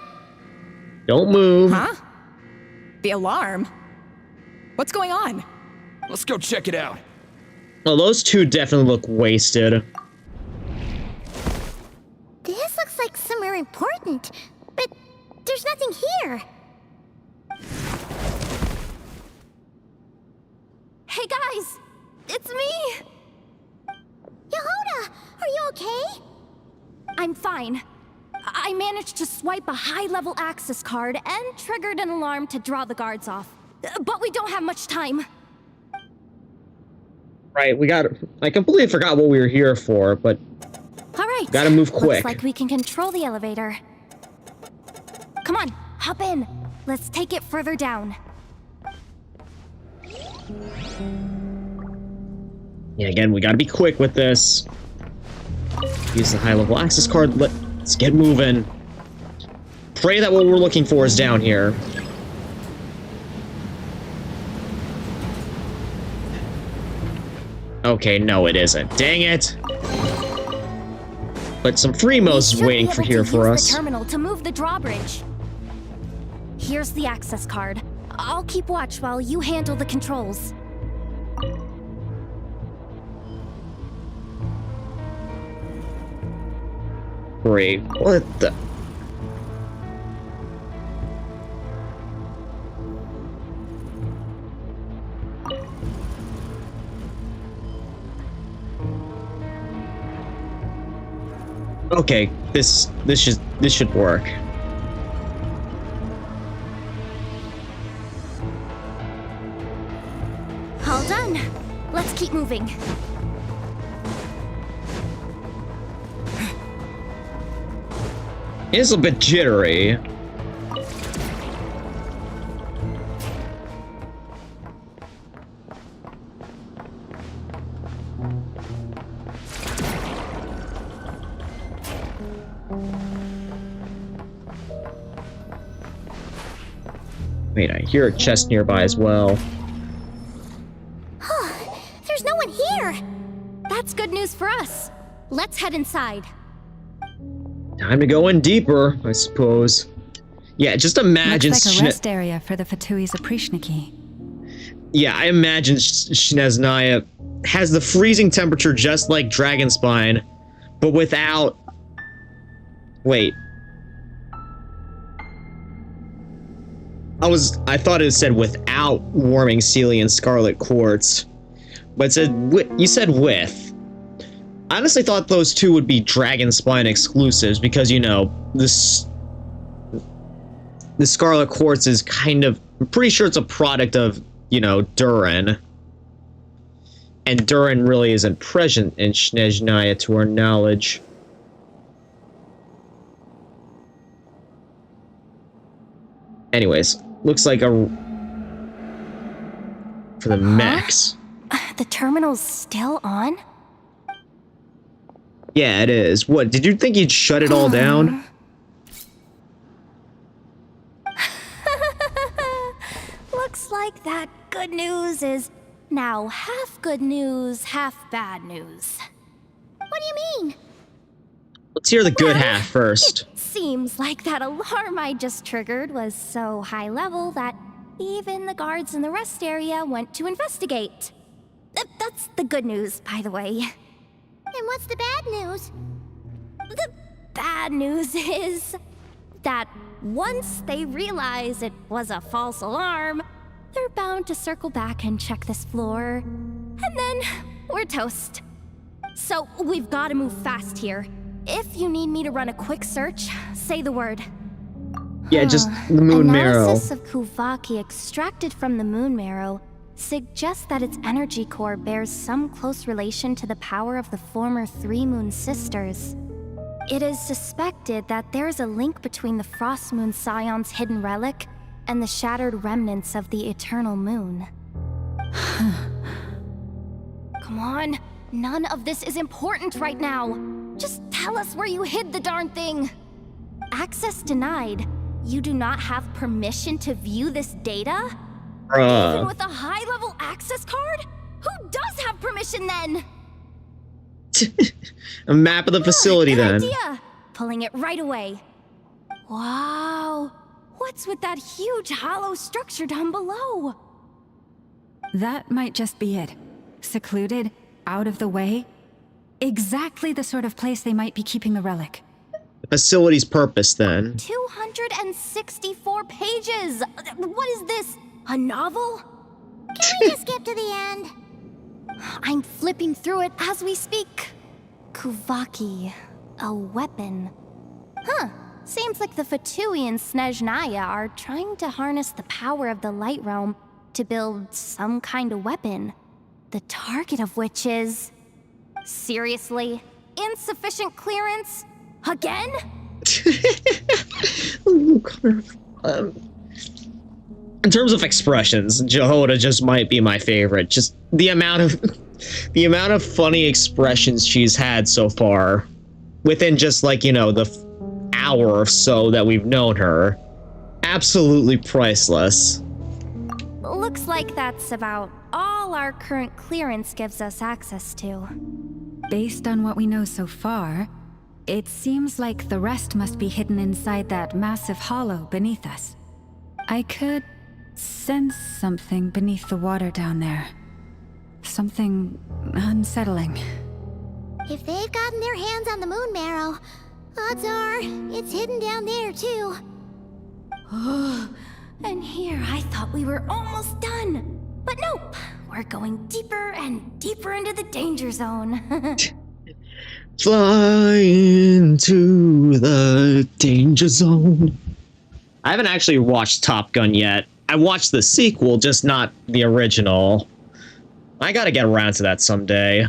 Don't move. Huh? The alarm? What's going on? Let's go check it out. Oh, those two definitely look wasted. This looks like somewhere important, but there's nothing here. Hey guys! It's me! Yehoda, are you okay? I'm fine. I managed to swipe a high-level access card and triggered an alarm to draw the guards off. But we don't have much time. Right, I completely forgot what we were here for, but... Alright. Gotta move quick. Looks like we can control the elevator. Come on, hop in. Let's take it further down. Yeah, again, we gotta be quick with this. Use the high-level access card. Let's get moving. pray that what we're looking for is down here. Okay, no, it isn't. Dang it! But some Freemos waiting for here for us. The terminal to move the drawbridge. Here's the access card. I'll keep watch while you handle the controls. Great. What the? Okay, this should work. All done. Let's keep moving. It's a bit jittery. Wait, I hear a chest nearby as well. There's no one here! That's good news for us. Let's head inside. Time to go in deeper, I suppose. Yeah, just imagine... Looks like a rest area for the Fatui's Oprishniki. Yeah, I imagine Snezhnaya has the freezing temperature just like Dragonspine, but without... Wait. I thought it said without warming Celian Scarlet Quartz, but it said you said with. I honestly thought those two would be Dragonspine exclusives because, you know, the Scarlet Quartz is kind of... I'm pretty sure it's a product of, you know, Durin. And Durin really isn't present in Snezhnaya to our knowledge. Anyways, looks like for the mechs. The terminal's still on? Yeah, it is. What, did you think you'd shut it all down? Looks like that good news is now half good news, half bad news. What do you mean? Let's hear the good half first. Seems like that alarm I just triggered was so high level that even the guards in the rest area went to investigate. That's the good news, by the way. And what's the bad news? The bad news is that once they realize it was a false alarm, they're bound to circle back and check this floor. And then we're toast. So we've got to move fast here. If you need me to run a quick search, say the word. Yeah, just the moon marrow. Analysis of Kuvaki extracted from the moon marrow suggests that its energy core bears some close relation to the power of the former Three Moon Sisters. It is suspected that there is a link between the Frost Moon Scion's hidden relic and the shattered remnants of the Eternal Moon. Come on, none of this is important right now. Just tell us where you hid the darn thing. Access denied. You do not have permission to view this data? Even with a high-level access card? Who does have permission then? A map of the facility then. Idea. Pulling it right away. Wow. What's with that huge hollow structure down below? That might just be it. Secluded, out of the way. Exactly the sort of place they might be keeping the relic. The facility's purpose then. 264 pages! What is this? A novel? Can we just skip to the end? I'm flipping through it as we speak. Kuvaki. A weapon. Huh. Seems like the Fatui and Snezhnaya are trying to harness the power of the Light Realm to build some kind of weapon. The target of which is... Seriously? Insufficient clearance? Again? In terms of expressions, Jehoda just might be my favorite. Just the amount of funny expressions she's had so far within just, like, you know, the hour or so that we've known her. Absolutely priceless. Looks like that's about all our current clearance gives us access to. Based on what we know so far, it seems like the rest must be hidden inside that massive hollow beneath us. I could sense something beneath the water down there. Something unsettling. If they've gotten their hands on the moon marrow, odds are it's hidden down there too. And here I thought we were almost done. But nope, we're going deeper and deeper into the danger zone. Fly into the danger zone. I haven't actually watched Top Gun yet. I watched the sequel, just not the original. I gotta get around to that someday.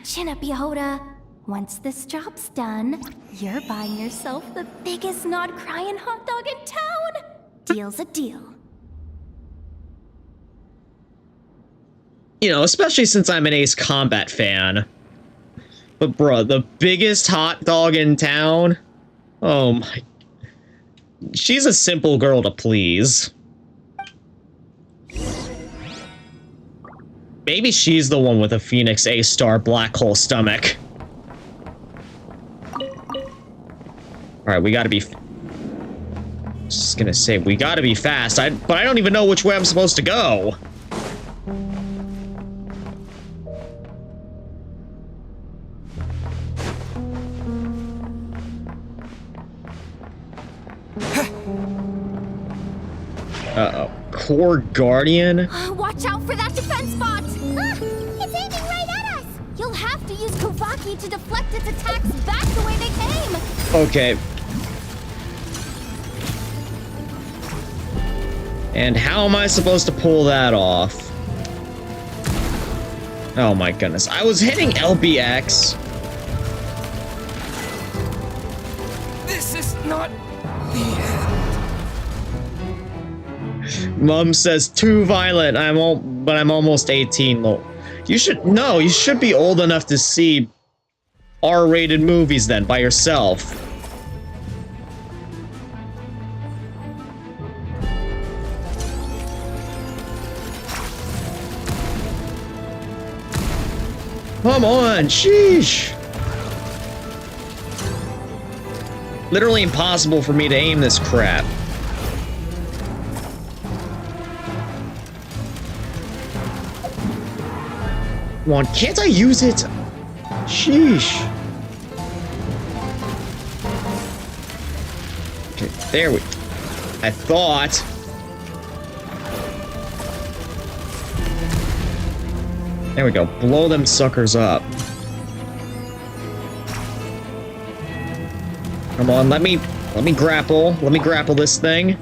Chin up, Yehoda. Once this job's done, you're buying yourself the biggest Nod Krai hot dog in town. Deal's a deal. You know, especially since I'm an Ace Combat fan. But bruh, the biggest hot dog in town? Oh my... She's a simple girl to please. Maybe she's the one with a Phoenix A-star black hole stomach. Alright, we gotta be... Just gonna say, we gotta be fast, but I don't even know which way I'm supposed to go. Uh-oh. Core Guardian? Watch out for that defense bot! It's aiming right at us! You'll have to use Kovaki to deflect its attacks back the way they came! Okay. And how am I supposed to pull that off? Oh my goodness. I was hitting LBX. This is not the end. Mom says too violent. But I'm almost 18. You should be old enough to see R-rated movies then by yourself. Come on, sheesh. Literally impossible for me to aim this crap. Come on, can't I use it? Sheesh. Okay, there we... I thought... There we go. Blow them suckers up. Come on, let me grapple. Let me grapple this thing.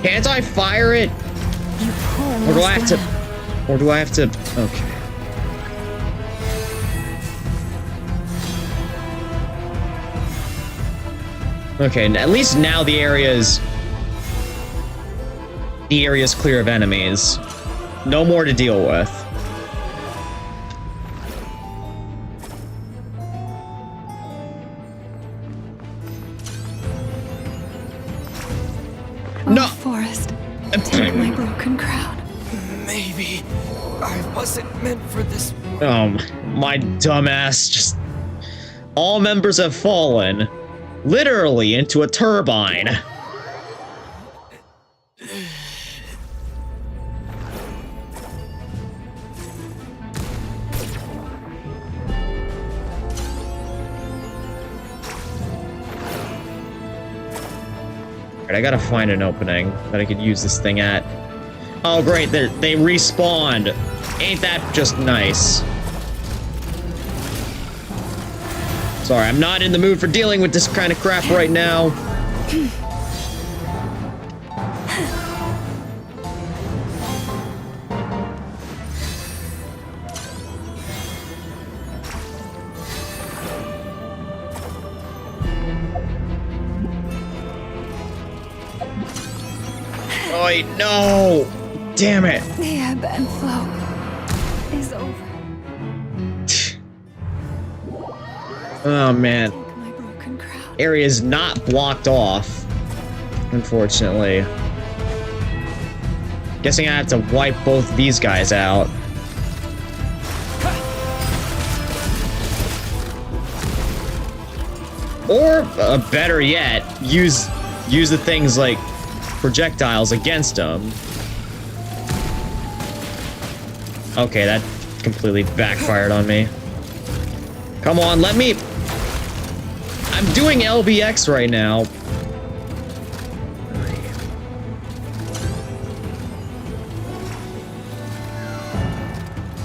Can't I fire it? Or do I have to... Or do I have to... Okay. Okay, at least now the area's clear of enemies. No more to deal with. No! Forest, take my broken crown. Maybe I wasn't meant for this. My dumbass just... All members have fallen. Literally into a turbine. Alright, I gotta find an opening that I could use this thing at. Oh great, they respawned. Ain't that just nice? Sorry, I'm not in the mood for dealing with this kind of crap right now. Oh, wait, no! Damn it! The ebb and flow is over. Oh man. area is not blocked off, unfortunately. Guessing I have to wipe both these guys out. Or, better yet, use the things like projectiles against them. Okay, that completely backfired on me. Come on, let me... I'm doing LBX right now.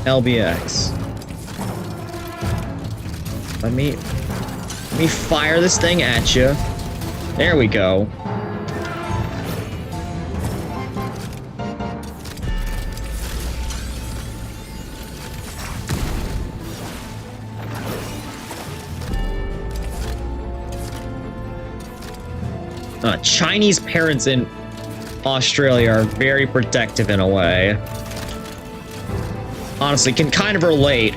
LBX. Let me fire this thing at you. There we go. Chinese parents in Australia are very protective in a way. Honestly, can kind of relate.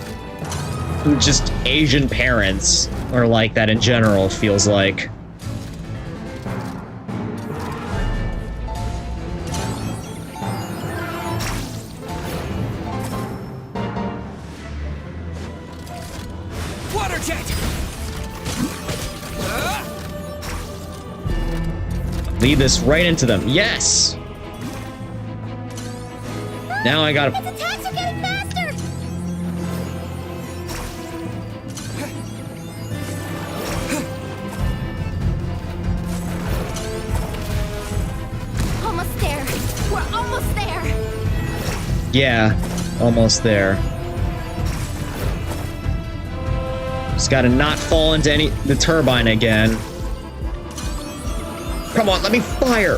Just Asian parents are like that in general, feels like. Water jet! Lead this right into them. Yes! Now I gotta... Its attacks are getting faster! Almost there. We're almost there. Yeah, almost there. Just gotta not fall into the turbine again. Come on, let me fire!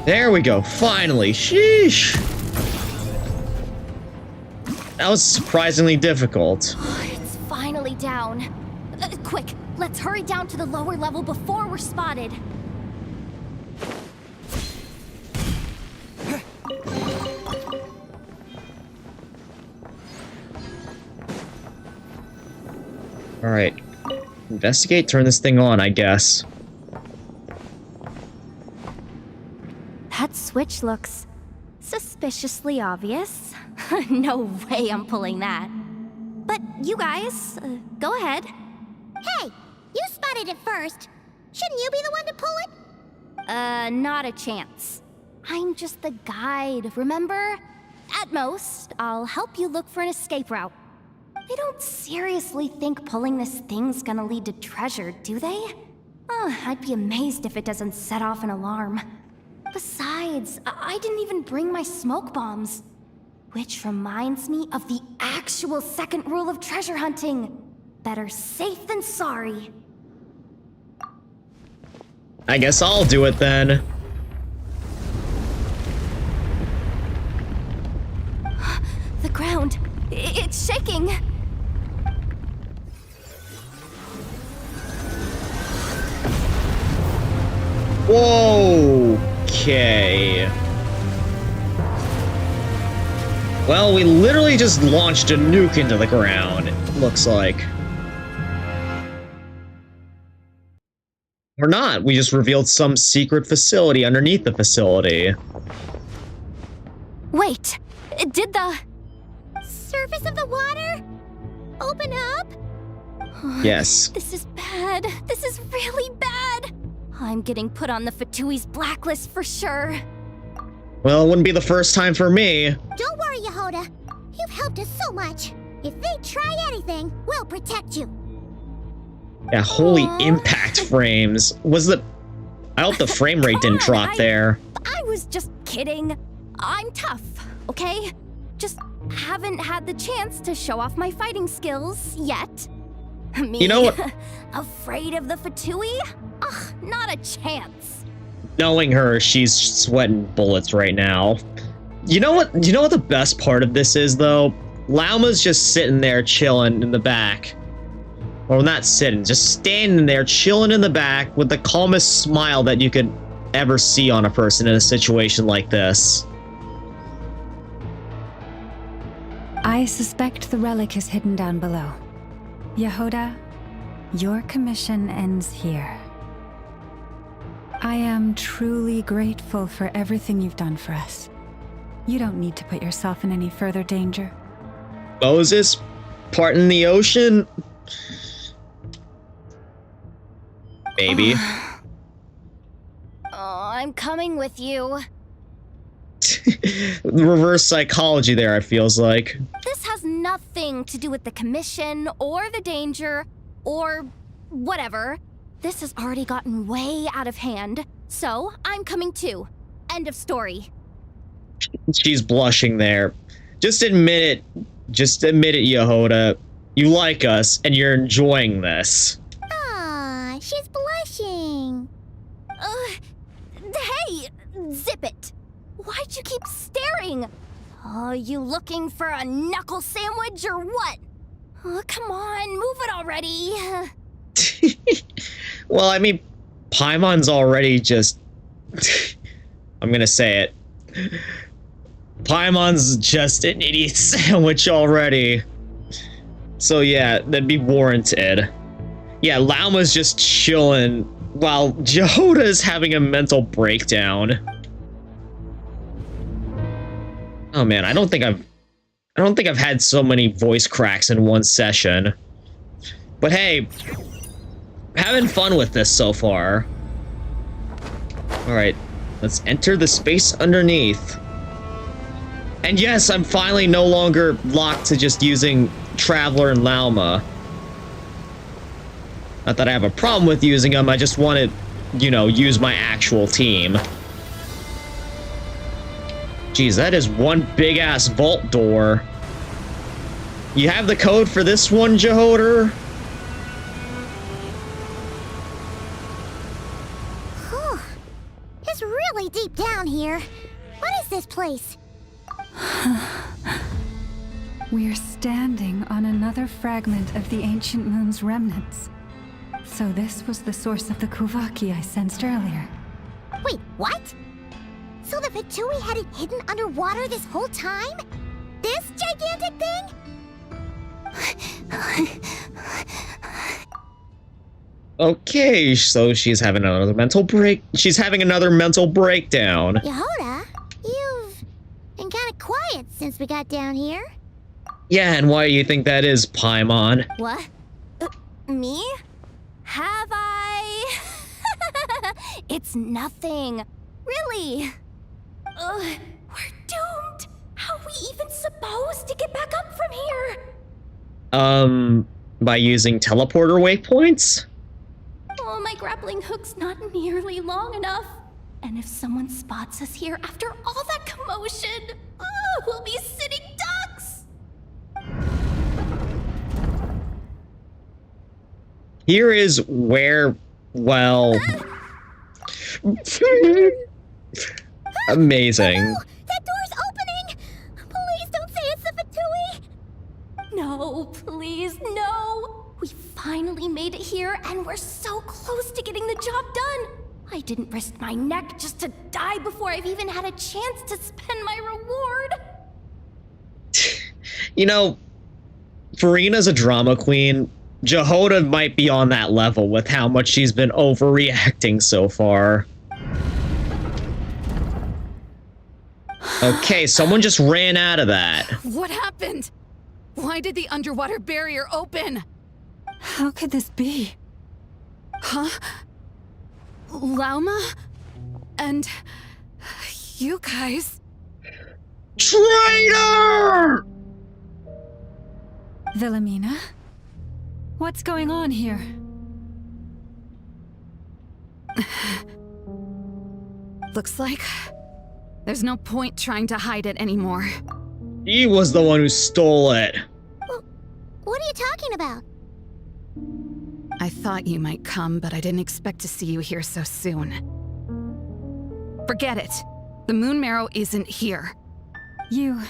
There we go, finally. Sheesh! That was surprisingly difficult. It's finally down. Quick, let's hurry down to the lower level before we're spotted. Alright. Investigate, turn this thing on, I guess. That switch looks suspiciously obvious. No way I'm pulling that. But you guys, go ahead. Hey, you spotted it first. Shouldn't you be the one to pull it? Not a chance. I'm just the guide, remember? At most, I'll help you look for an escape route. They don't seriously think pulling this thing's gonna lead to treasure, do they? I'd be amazed if it doesn't set off an alarm. Besides, I didn't even bring my smoke bombs. Which reminds me of the actual second rule of treasure hunting. Better safe than sorry. I guess I'll do it then. The ground, it's shaking. Whoa! Okay. Well, we literally just launched a nuke into the ground, it looks like. Or not, we just revealed some secret facility underneath the facility. Wait, did the... surface of the water open up? Yes. This is bad. This is really bad. I'm getting put on the Vtuber's blacklist for sure. Well, it wouldn't be the first time for me. Don't worry, Yehoda. You've helped us so much. If they try anything, we'll protect you. Yeah, holy impact frames. I hope the frame rate didn't drop there. I was just kidding. I'm tough, okay? Just haven't had the chance to show off my fighting skills yet. Me, you know what? Afraid of the Vtuber? Ugh, not a chance. Knowing her, she's sweating bullets right now. You know what the best part of this is, though? Lauma's just sitting there chilling in the back. Or not sitting, just standing there chilling in the back with the calmest smile that you could ever see on a person in a situation like this. I suspect the relic is hidden down below. Yehoda, your commission ends here. I am truly grateful for everything you've done for us. You don't need to put yourself in any further danger. Moses, pardon the ocean? Maybe. I'm coming with you. Reverse psychology there, it feels like. This has nothing to do with the commission or the danger or whatever. This has already gotten way out of hand, so I'm coming too. End of story. She's blushing there. Just admit it. Just admit it, Yehoda. You like us, and you're enjoying this. Ah, she's blushing. Hey, zip it. Why'd you keep staring? Oh, you looking for a knuckle sandwich or what? Oh, come on, move it already. Well, I mean, Paimon's already just... I'm gonna say it. Paimon's just an idiot sandwich already. So yeah, that'd be warranted. Yeah, Lauma's just chilling while Yehoda's having a mental breakdown. Oh man, I don't think I've had so many voice cracks in one session. But hey, having fun with this so far. Alright, let's enter the space underneath. And yes, I'm finally no longer locked to just using Traveler and Lauma. Not that I have a problem with using them, I just want to, you know, use my actual team. Jeez, that is one big-ass vault door. You have the code for this one, Yehoda? Whew. It's really deep down here. What is this place? We're standing on another fragment of the ancient moon's remnants. So this was the source of the Kuvaki I sensed earlier. Wait, what? So the Vtuber had it hidden underwater this whole time? This gigantic thing? Okay, so she's having another mental break. She's having another mental breakdown. Yehoda, you've been kind of quiet since we got down here. Yeah, and why do you think that is, Paimon? What? Me? Have I? It's nothing. Really. We're doomed. How are we even supposed to get back up from here? By using teleporter waypoints? Oh, my grappling hook's not nearly long enough. And if someone spots us here after all that commotion, we'll be sitting ducks. Here is where, well... Amazing. Oh, that door's opening! Please don't say it's the Vtuber! No, please, no! We finally made it here, and we're so close to getting the job done! I didn't risk my neck just to die before I've even had a chance to spend my reward! You know, Farina's a drama queen. Yehoda might be on that level with how much she's been overreacting so far. Okay, someone just ran out of that. What happened? Why did the underwater barrier open? How could this be? Huh? Lauma? And... you guys... Traitor! Wilhelmina? What's going on here? Looks like there's no point trying to hide it anymore. He was the one who stole it. Well, what are you talking about? I thought you might come, but I didn't expect to see you here so soon. Forget it. The Moon Marrow isn't here. You...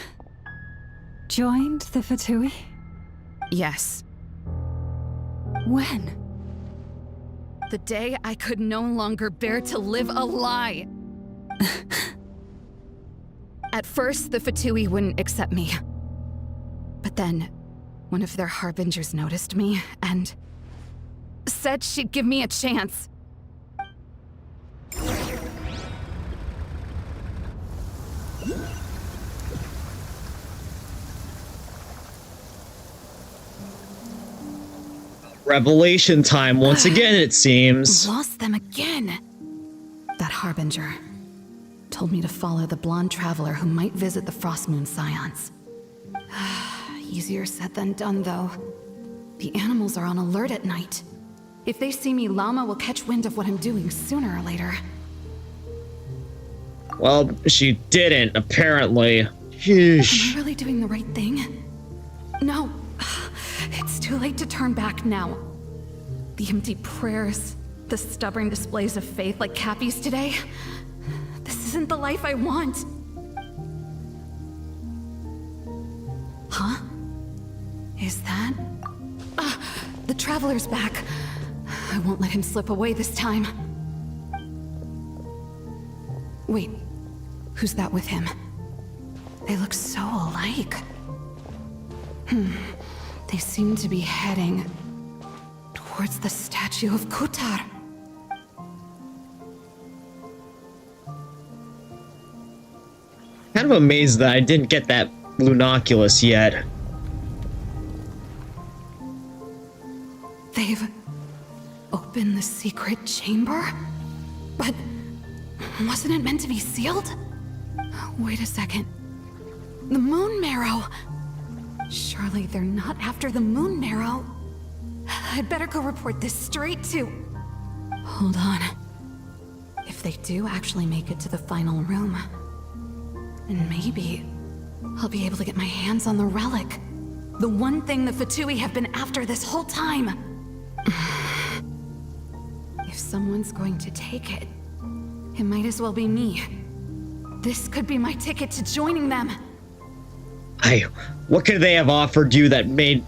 joined the Vtuber? Yes. When? The day I could no longer bear to live a lie. At first, the Vtuber wouldn't accept me. But then, one of their harbingers noticed me and said she'd give me a chance. Revelation time once again, it seems. Lost them again. That harbinger told me to follow the blonde traveler who might visit the Frostmoon Scions. Easier said than done, though. The animals are on alert at night. If they see me, Llama will catch wind of what I'm doing sooner or later. Well, she didn't, apparently. Sheesh. Am I really doing the right thing? No. It's too late to turn back now. The empty prayers, the stubborn displays of faith like Cappy's today. This isn't the life I want. Huh? Is that? The Traveler's back. I won't let him slip away this time. Wait, who's that with him? They look so alike. They seem to be heading towards the statue of Kutar. Kind of amazed that I didn't get that Lunoculus yet. They've opened the secret chamber? But wasn't it meant to be sealed? Wait a second. The Moon Marrow! Surely they're not after the Moon Marrow. I'd better go report this straight to... Hold on. If they do actually make it to the final room, then maybe I'll be able to get my hands on the relic. The one thing the Fatui have been after this whole time. If someone's going to take it, it might as well be me. This could be my ticket to joining them. What could they have offered you that made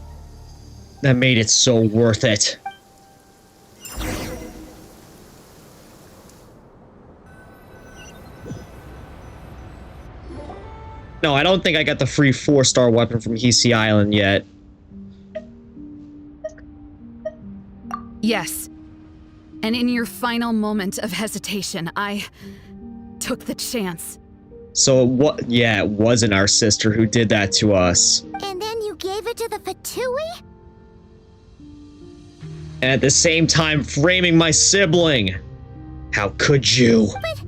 it so worth it? No, I don't think I got the free 4-star weapon from Hisi Island yet. Yes. And in your final moment of hesitation, I took the chance. So what? Yeah, it wasn't our sister who did that to us. And then you gave it to the Fatui? And at the same time framing my sibling. How could you? But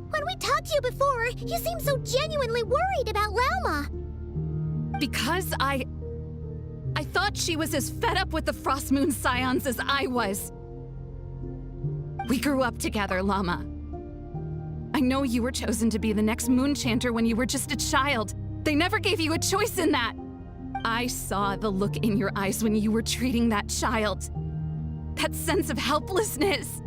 when we talked to you before, you seemed so genuinely worried about Lauma. Because I thought she was as fed up with the Frostmoon Scions as I was. We grew up together, Llama. I know you were chosen to be the next Moon Chanter when you were just a child. They never gave you a choice in that. I saw the look in your eyes when you were treating that child. That sense of helplessness.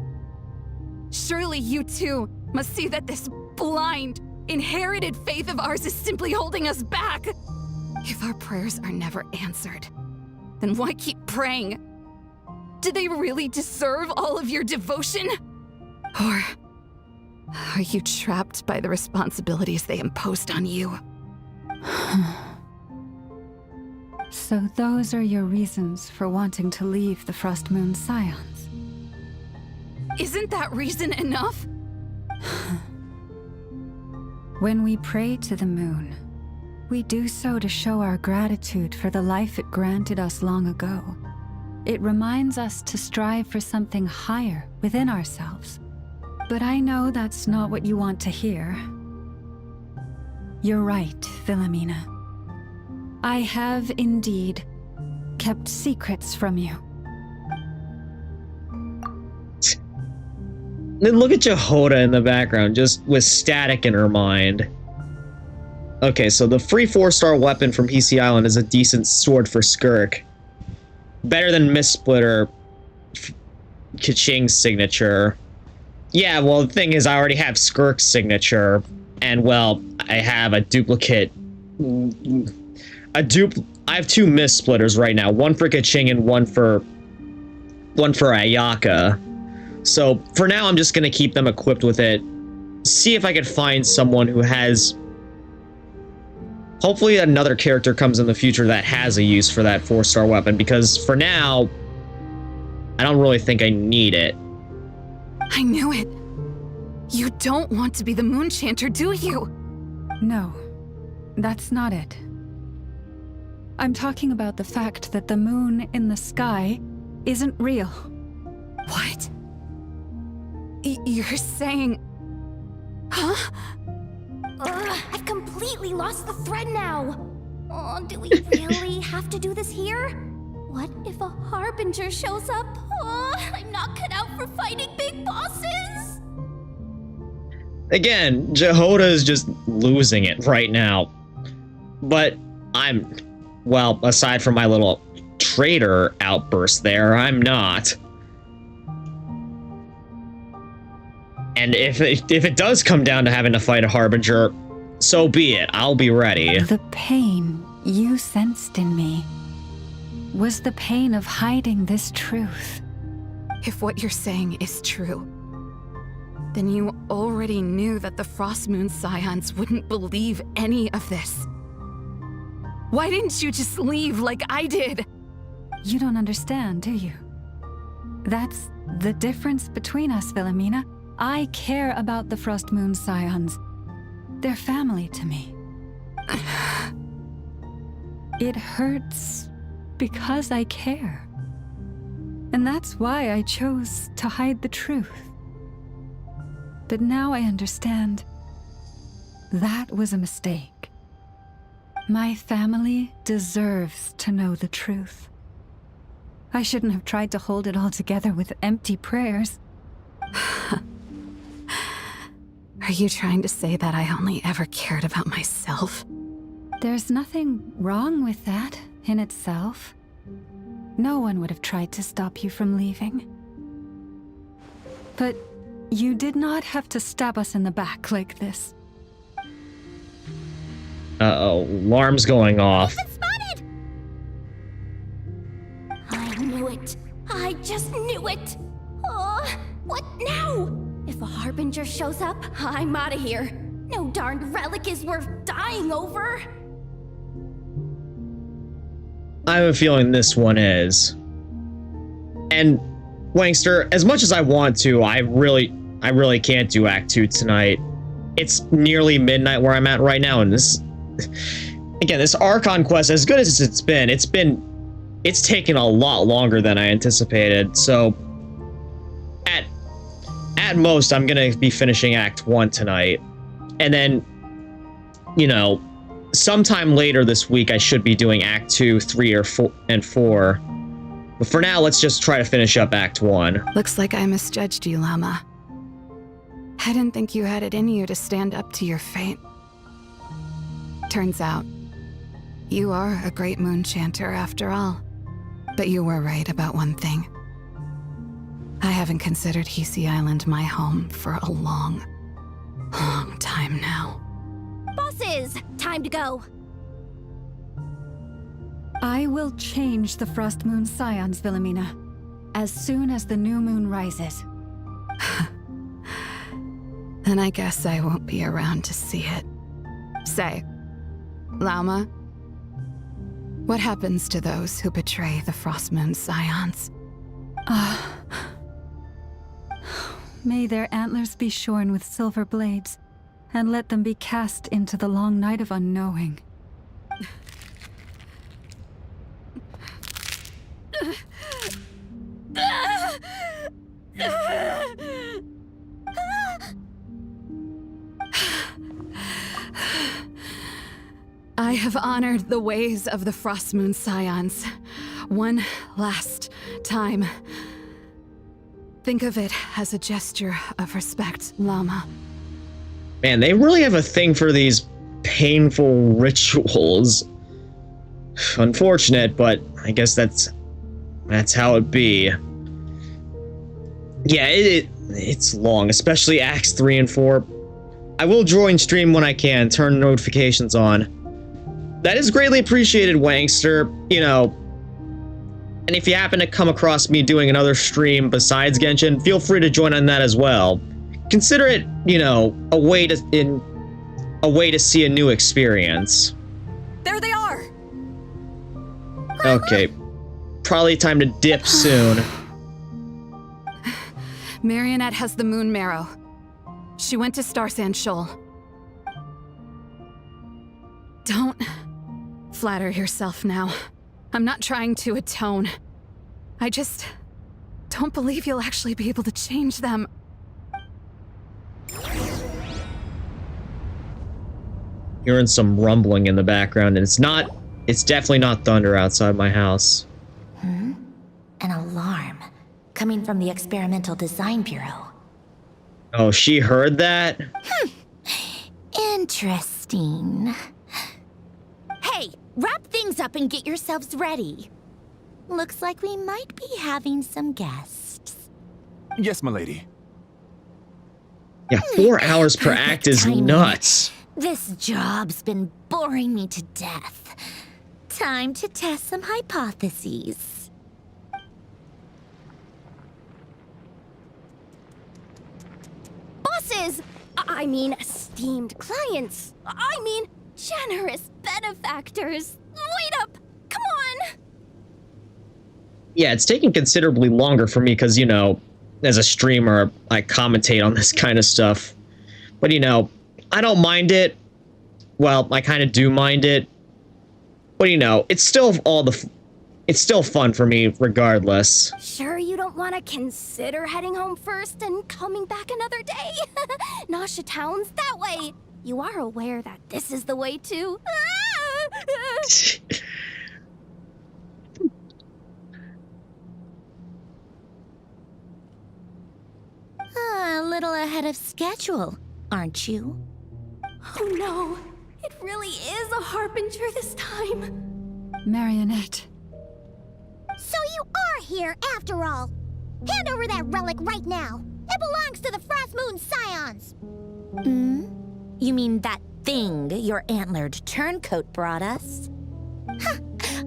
Surely you too must see that this blind, inherited faith of ours is simply holding us back. If our prayers are never answered, then why keep praying? Do they really deserve all of your devotion? Or are you trapped by the responsibilities they imposed on you? So those are your reasons for wanting to leave the Frostmoon Scions? Isn't that reason enough? When we pray to the moon, we do so to show our gratitude for the life it granted us long ago. It reminds us to strive for something higher within ourselves. But I know that's not what you want to hear. You're right, Philomena. I have indeed kept secrets from you. Then look at Jehoda in the background, just with static in her mind. Okay, so the free 4-star weapon from Hisi Island is a decent sword for Skirk. Better than Mistsplitter Kaching's signature. Yeah, well, the thing is, I already have Skirk's signature, and, well, I have a duplicate... I have 2 Mistsplitters right now, one for Kaching and one for Ayaka. So, for now, I'm just gonna keep them equipped with it. See if I could find someone who has hopefully another character comes in the future that has a use for that 4-star weapon, because for now, I don't really think I need it. I knew it. You don't want to be the Moon Chanter, do you? No, that's not it. I'm talking about the fact that the moon in the sky isn't real. What? You're saying... Huh? I've completely lost the thread now. Oh, do we really have to do this here? What if a Harbinger shows up? Oh, I'm not cut out for fighting big bosses. Again, Jehoda is just losing it right now. But I'm... well, aside from my little traitor outburst there, I'm not. And if it does come down to having to fight a Harbinger, so be it. I'll be ready. The pain you sensed in me was the pain of hiding this truth. If what you're saying is true, then you already knew that the Frost Moon Scions wouldn't believe any of this. Why didn't you just leave like I did? You don't understand, do you? That's the difference between us, Wilhelmina. I care about the Frost Moon Scions. They're family to me. It hurts because I care. And that's why I chose to hide the truth. But now I understand that was a mistake. My family deserves to know the truth. I shouldn't have tried to hold it all together with empty prayers. Are you trying to say that I only ever cared about myself? There's nothing wrong with that in itself. No one would have tried to stop you from leaving. But you did not have to stab us in the back like this. Uh-oh, alarm's going off. Spotted! I knew it. I just knew it. Oh, what now? If a Harbinger shows up, I'm out of here. No darned relic is worth dying over. I have a feeling this one is. And, Wangster, as much as I want to, I really can't do Act 2 tonight. It's nearly midnight where I'm at right now, and this... Again, this Archon Quest, as good as it's taken a lot longer than I anticipated, so... At most, I'm gonna be finishing Act 1 tonight. And then, you know, sometime later this week, I should be doing Act 2, 3, or 4. But for now, let's just try to finish up Act 1. Looks like I misjudged you, Llama. I didn't think you had it in you to stand up to your fate. Turns out, you are a great moon chanter after all. But you were right about one thing. I haven't considered Hisi Island my home for a long, long time now. Bosses, time to go. I will change the Frost Moon Scions, Wilhelmina, as soon as the new moon rises. Then I guess I won't be around to see it. Say, Lauma, what happens to those who betray the Frost Moon Scions? May their antlers be shorn with silver blades, and let them be cast into the long night of unknowing. I have honored the ways of the Frost Moon Scions one last time. Think of it as a gesture of respect, Llama. Man, they really have a thing for these painful rituals. Unfortunate, but I guess that's how it be. Yeah, it's long, especially Acts 3 and 4. I will join stream when I can, turn notifications on. That is greatly appreciated, Wangster. You know, and if you happen to come across me doing another stream besides Genshin, feel free to join on that as well. Consider it, you know, a way to see a new experience. There they are! Okay. Probably time to dip soon. Marionette has the moon marrow. She went to Star Sand Shoal. Don't flatter yourself now. I'm not trying to atone. I just don't believe you'll actually be able to change them. Hearing some rumbling in the background, and it's definitely not thunder outside my house. An alarm coming from the Experimental Design Bureau. Oh, she heard that? Interesting. Hey, wrap things up and get yourselves ready. Looks like we might be having some guests. Yes, milady. Yeah, 4 hours per act is nuts. This job's been boring me to death. Time to test some hypotheses. Bosses! I mean, esteemed clients. I mean, generous benefactors. Wait up! Come on! Yeah, it's taking considerably longer for me because, you know, as a streamer, I commentate on this kind of stuff. But, you know, I don't mind it. Well, I kind of do mind it. But, you know, it's still it's still fun for me regardless. Sure you don't want to consider heading home first and coming back another day? Nasha Town's that way. You are aware that this is the way too. A little ahead of schedule, aren't you? Oh no, it really is a harbinger this time. Marionette. So you are here after all. Hand over that relic right now. It belongs to the Frost Moon Scions. You mean that thing your antlered turncoat brought us?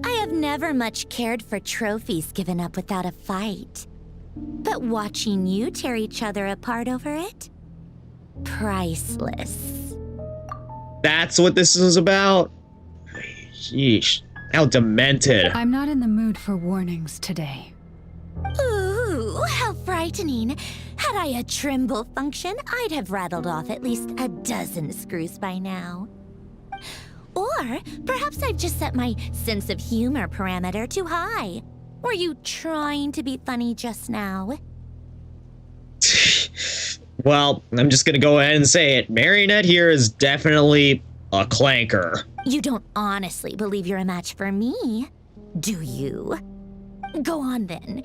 I have never much cared for trophies given up without a fight. But watching you tear each other apart over it? Priceless. That's what this is about? Sheesh. How demented. I'm not in the mood for warnings today. Ooh, how frightening. Had I a Trimble function, I'd have rattled off at least a dozen screws by now. Or perhaps I've just set my sense of humor parameter too high. Were you trying to be funny just now? Well, I'm just gonna go ahead and say it. Marionette here is definitely a clanker. You don't honestly believe you're a match for me, do you? Go on then.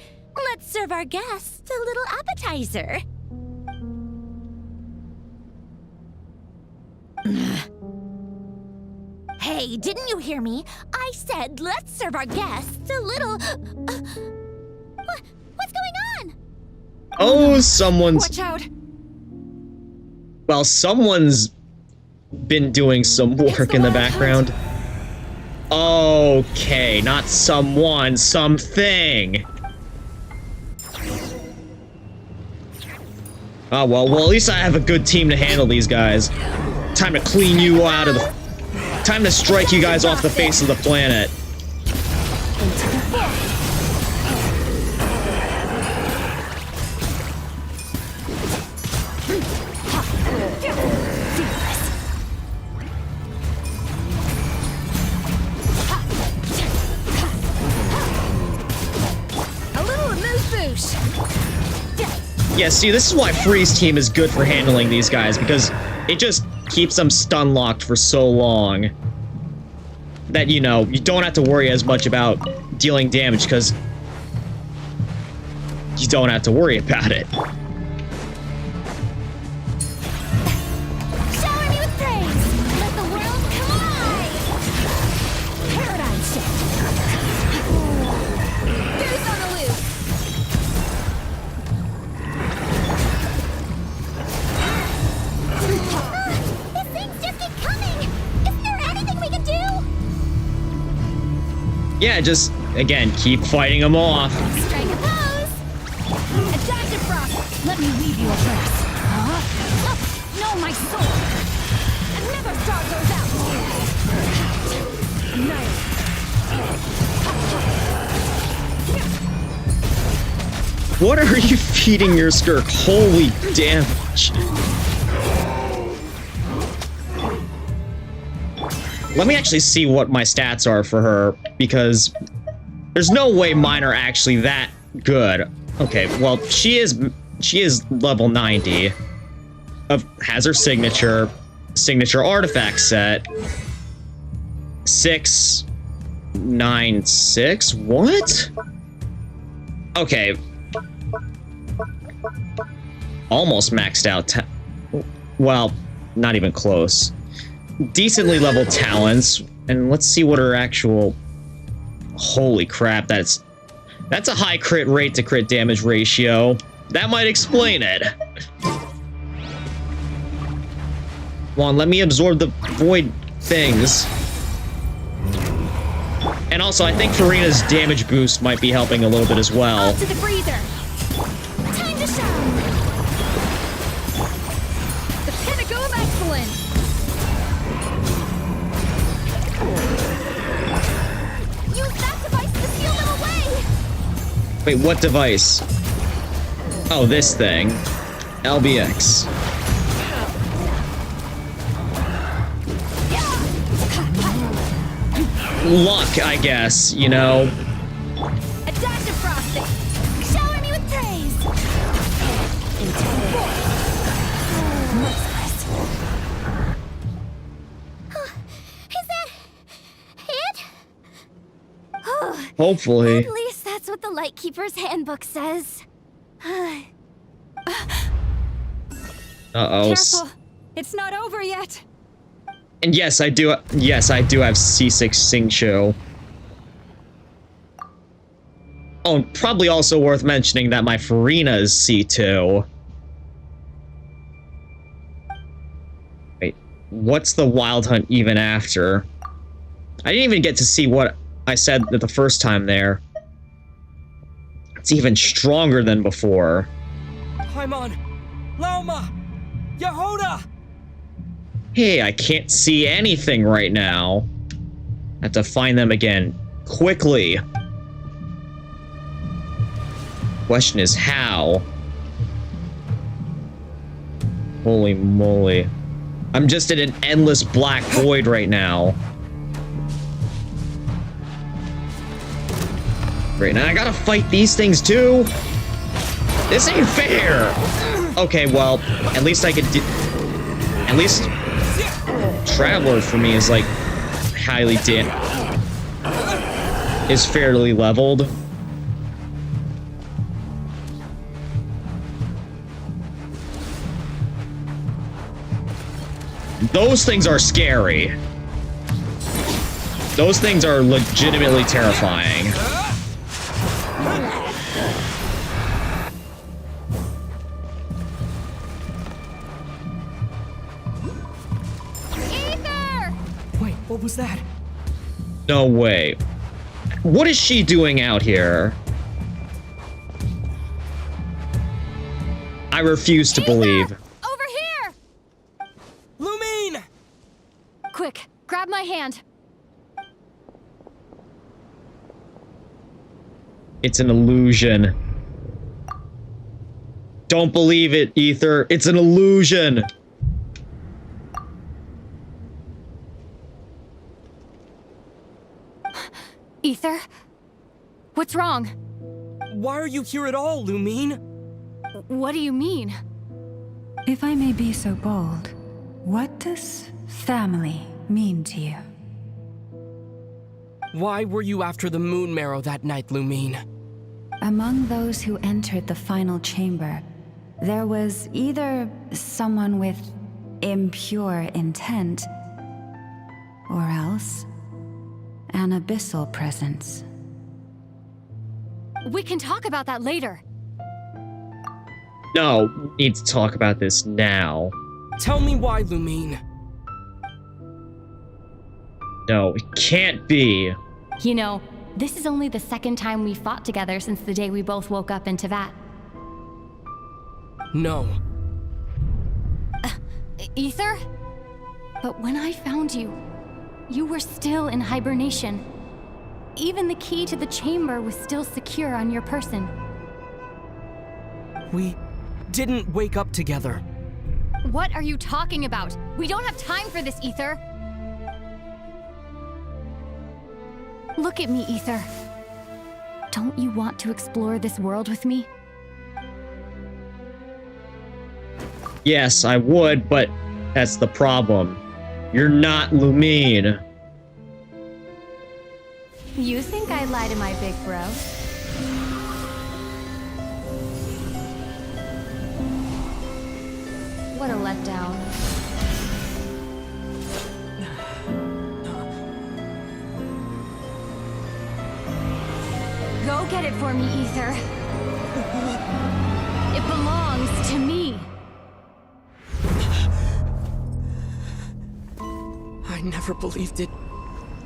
Let's serve our guests a little appetizer. Hey, didn't you hear me? I said let's serve our guests a little... What's going on? Oh, someone's... Watch out! Well, someone's been doing some work in the background. Okay, not someone, something. Oh, well, at least I have a good team to handle these guys. Time to clean you out of the... Time to strike you guys off the face of the planet. Yeah, see, this is why Freeze Team is good for handling these guys, because it just keeps them stun locked for so long that, you know, you don't have to worry as much about dealing damage, because you don't have to worry about it. Shower me with praise! Let the world come alive! Paradigm shift! Goose on the loose! These things just keep coming! Isn't there anything we can do? Yeah, just, again, keep fighting them off. Strike a pose! Attack it, Frost! Let me weave you a verse. Huh? Look! No, my soul! I never saw those out! What are you feeding your Skirk? Holy damage. Let me actually see what my stats are for her, because there's no way mine are actually that good. Okay, well, she is level 90. Has her signature artifact set. 696. What? Okay. Almost maxed out. Well, not even close. Decently leveled talents, and let's see what her actual. Holy crap! That's a high crit rate to crit damage ratio. That might explain it. Come on, let me absorb the void things. And also, I think Farina's damage boost might be helping a little bit as well. To the freezer. Time to shine. The pinnacle of excellence. Use that device to steal them away. Wait, what device? Oh, this thing. LBX. Luck, I guess, you know. A dash of frosting. Shower me with praise. Is that it? Hopefully. At least that's what the Lightkeeper's handbook says. Uh-oh. Careful. It's not over yet. And yes, I do have C6 Xingqiu. Oh, and probably also worth mentioning that my Farina is C2. Wait, what's the Wild Hunt even after? I didn't even get to see what I said the first time there. It's even stronger than before. Paimon! Laoma! Yehoda! Hey, I can't see anything right now. I have to find them again. Quickly. Question is how? Holy moly. I'm just in an endless black void right now. Great, now I gotta fight these things too? This ain't fair! Okay, well, at least I could do... At least... Traveler for me is like highly is fairly leveled. Those things are scary. Those things are legitimately terrifying. What was that? No way. What is she doing out here? I refuse to believe. Over here! Lumine! Quick, grab my hand. It's an illusion. Don't believe it, Ether. It's an illusion. Ether? What's wrong? Why are you here at all, Lumine? What do you mean? If I may be so bold, what does family mean to you? Why were you after the Moon Marrow that night, Lumine? Among those who entered the final chamber, there was either someone with impure intent, or else an abyssal presence. We can talk about that later. No, we need to talk about this now. Tell me why, Lumine. No, it can't be. You know, this is only the second time we fought together since the day we both woke up in Teyvat. No. Ether? But when I found you, You were still in hibernation. Even the key to the chamber was still secure on your person. We didn't wake up together. What are you talking about? We don't have time for this, Ether. Look at me, Ether. Don't you want to explore this world with me? Yes, I would, but that's the problem. You're not Lumine. You think I lie to my big bro? What a letdown. Go get it for me, Ether. It belongs to me. I never believed it.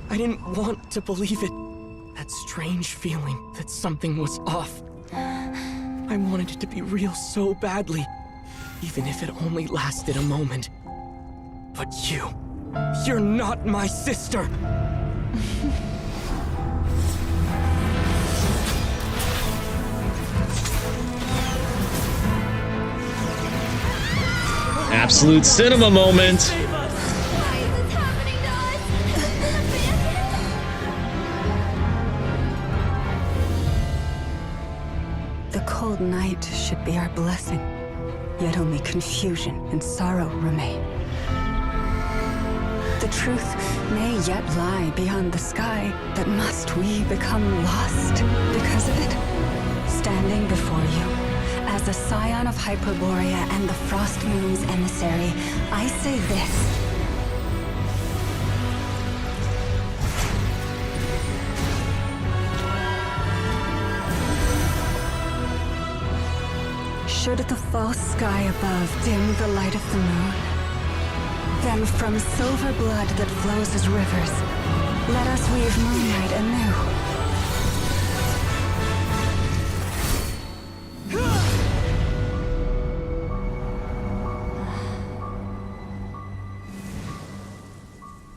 I didn't want to believe it. That strange feeling that something was off. I wanted it to be real so badly, even if it only lasted a moment. But you're not my sister! Absolute cinema moment! The cold night should be our blessing, yet only confusion and sorrow remain. The truth may yet lie beyond the sky, but must we become lost because of it? Standing before you, as a scion of Hyperborea and the Frost Moon's emissary, I say this. Should the false sky above dim the light of the moon, then from silver blood that flows as rivers, let us weave moonlight anew.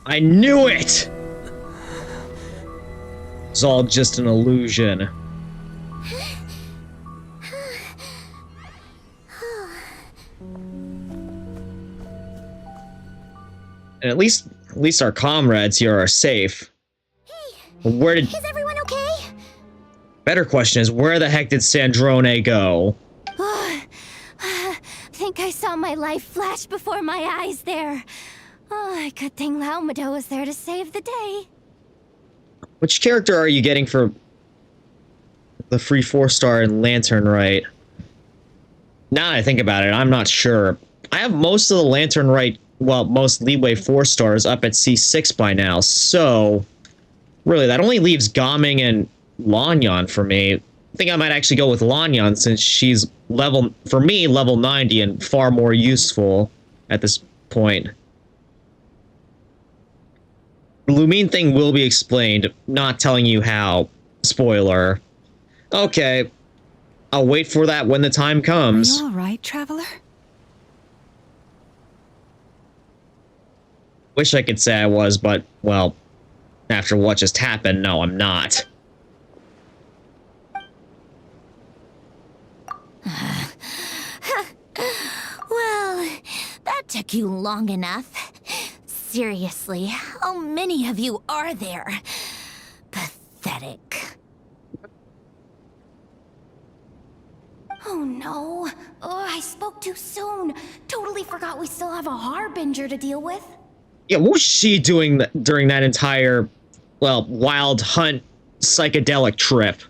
I knew it! It's all just an illusion. And at least our comrades here are safe. Hey, where did... Is everyone okay? Better question is, where the heck did Sandrone go? Think I saw my life flash before my eyes there. Oh, good thing Laumado was there to save the day. Which character are you getting for the free 4-star in Lantern Right? Now that I think about it, I'm not sure. I have most of the Lantern Right, well, most Leeway 4-stars up at C6 by now, so really, that only leaves Gaming and Lanyan for me. I think I might actually go with Lanyan since she's for me, level 90 and far more useful at this point. The Lumine thing will be explained, not telling you how. Spoiler. Okay. I'll wait for that when the time comes. Are you all right, Traveler? Wish I could say I was, but, well, after what just happened, no, I'm not. Well, that took you long enough. Seriously, how many of you are there? Pathetic. Oh no. Oh, I spoke too soon. Totally forgot we still have a Harbinger to deal with. Yeah, what was she doing during that entire, well, wild hunt psychedelic trip?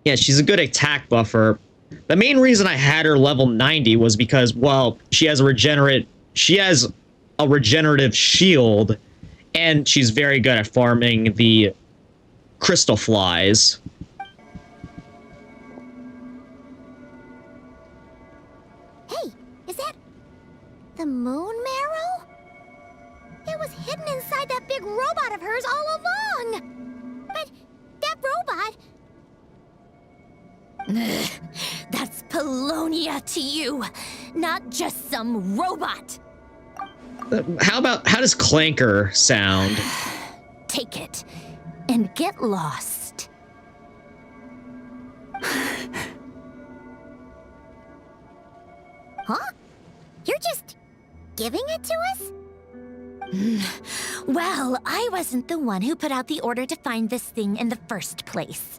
Yeah, she's a good attack buffer. The main reason I had her level 90 was because, well, she has a regenerative shield, and she's very good at farming the crystal flies. Hey, is that the moon marrow? It was hidden inside that big robot of hers all along. But that robot... That's Polonia to you, not just some robot. How does clanker sound? Take it and get lost. Huh? You're just giving it to us? Well, I wasn't the one who put out the order to find this thing in the first place.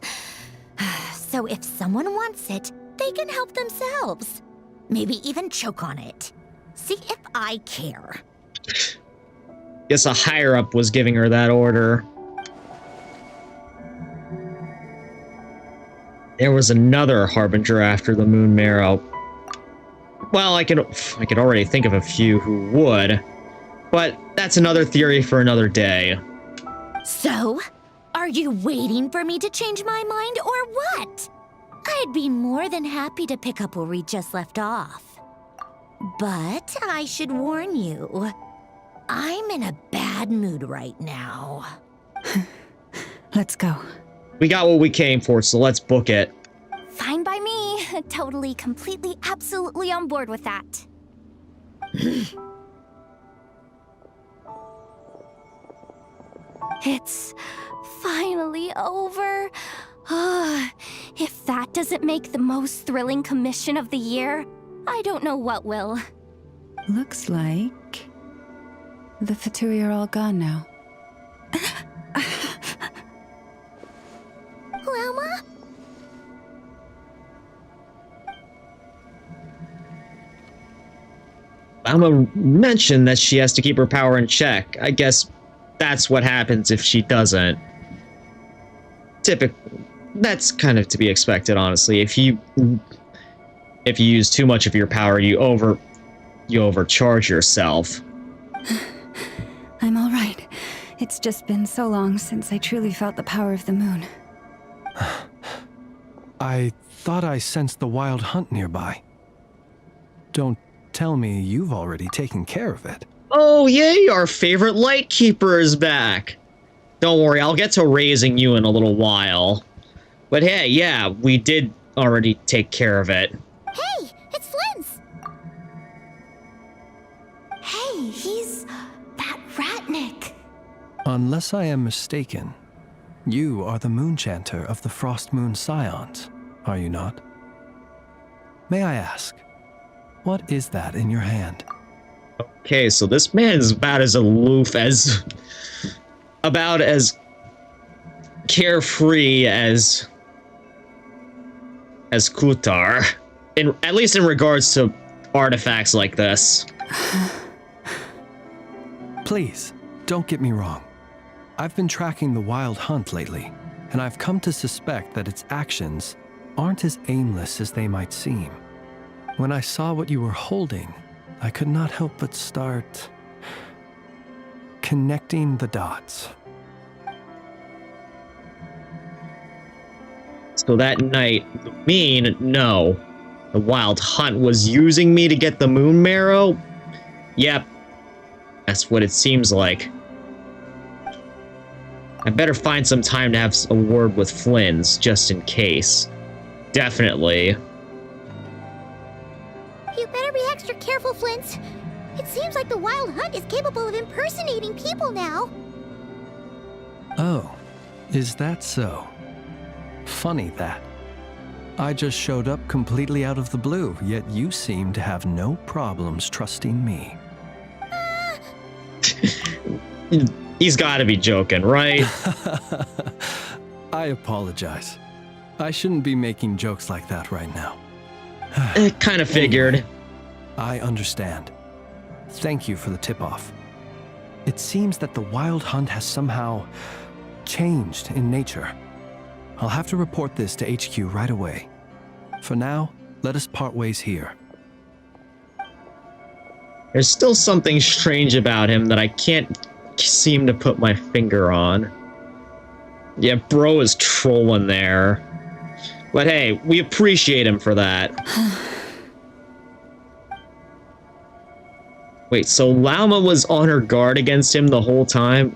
So if someone wants it, they can help themselves. Maybe even choke on it. See if I care. Guess a higher up was giving her that order. There was another harbinger after the moon marrow. Well, I could already think of a few who would, but that's another theory for another day. So, are you waiting for me to change my mind or what? I'd be more than happy to pick up where we just left off. But I should warn you, I'm in a bad mood right now. Let's go. We got what we came for, so let's book it. Fine by me. Totally, completely, absolutely on board with that. It's finally over. If that doesn't make the most thrilling commission of the year, I don't know what will. Looks like the Vtuber are all gone now. Llama? Llama mentioned that she has to keep her power in check. I guess that's what happens if she doesn't. That's kind of to be expected, honestly. If you use too much of your power, you overcharge yourself. I'm all right. It's just been so long since I truly felt the power of the moon. I thought I sensed the wild hunt nearby. Don't tell me you've already taken care of it. Oh yay, our favorite Lightkeeper is back. Don't worry, I'll get to raising you in a little while. But hey, yeah, we did already take care of it. Hey, it's Flint's! Hey, he's that Ratnik. Unless I am mistaken, you are the Moonchanter of the Frost Moon Scions, are you not? May I ask, what is that in your hand? Okay, so this man's about as aloof as... about as carefree as Kutar. At least in regards to artifacts like this. Please, don't get me wrong. I've been tracking the wild hunt lately, and I've come to suspect that its actions aren't as aimless as they might seem. When I saw what you were holding, I could not help but start connecting the dots. So that night, the wild hunt was using me to get the moon marrow? Yep, that's what it seems like. I better find some time to have a word with Flynn's, just in case. Definitely. You better be extra careful, Flint. It seems like the wild hunt is capable of impersonating people now. Oh, is that so? Funny that. I just showed up completely out of the blue, yet you seem to have no problems trusting me. He's gotta be joking, right? I apologize. I shouldn't be making jokes like that right now. Kind of figured. Anyway, I understand. Thank you for the tip-off. It seems that the wild hunt has somehow changed in nature. I'll have to report this to HQ right away. For now, let us part ways here. There's still something strange about him that I can't seem to put my finger on. Yeah, bro is trolling there. But hey, we appreciate him for that. Wait, so Llama was on her guard against him the whole time?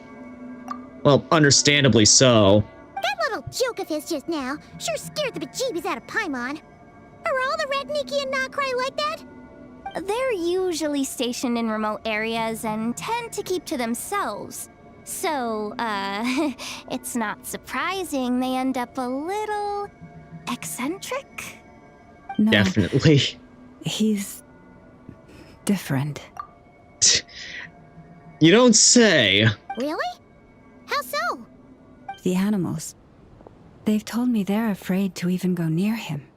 Well, understandably so. That little joke of his just now sure scared the bejeebies out of Paimon. Are all the Ratniki and Nod Krai like that? they're usually stationed in remote areas and tend to keep to themselves. So, it's not surprising they end up a little eccentric. No, Definitely. he's different. You don't say. Really? How so? The animals. They've told me they're afraid to even go near him.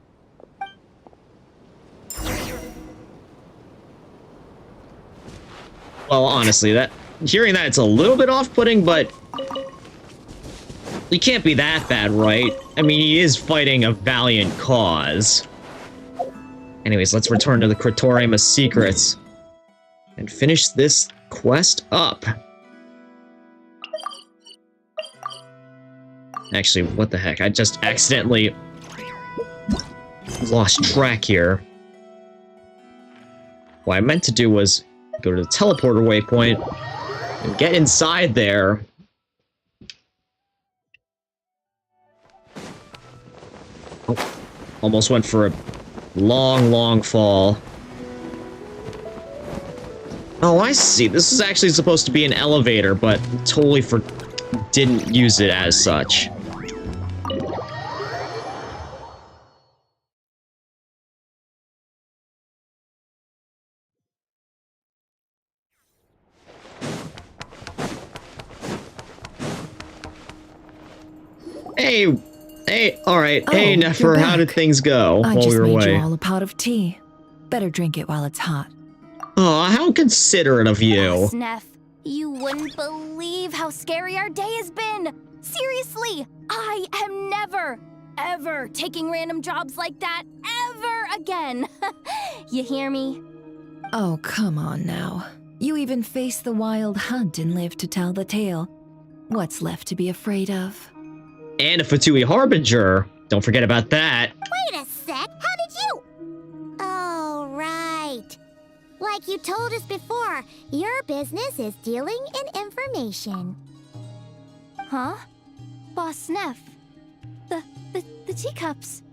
Well, honestly, hearing that, it's a little bit off-putting, but he can't be that bad, right? I mean, he is fighting a valiant cause. Anyways, let's return to the Cratorium of Secrets and finish this quest up. Actually, what the heck? I just accidentally lost track here. What I meant to do was go to the teleporter waypoint and get inside there. Oh, almost went for a long fall. Oh, I see. This is actually supposed to be an elevator, but totally didn't use it as such. Hey, alright. Hey, Nefer, how did things go while we were away? I just made you all a pot of tea. Better drink it while it's hot. Oh, how considerate of you. Neff, you wouldn't believe how scary our day has been. Seriously, I am never, ever taking random jobs like that ever again. You hear me? Oh, come on now. You even faced the wild hunt and lived to tell the tale. What's left to be afraid of? And a Fatui Harbinger. Don't forget about that. Wait a sec, how did you? Oh, right. Like you told us before, your business is dealing in information. Huh? Boss Neff, the teacups.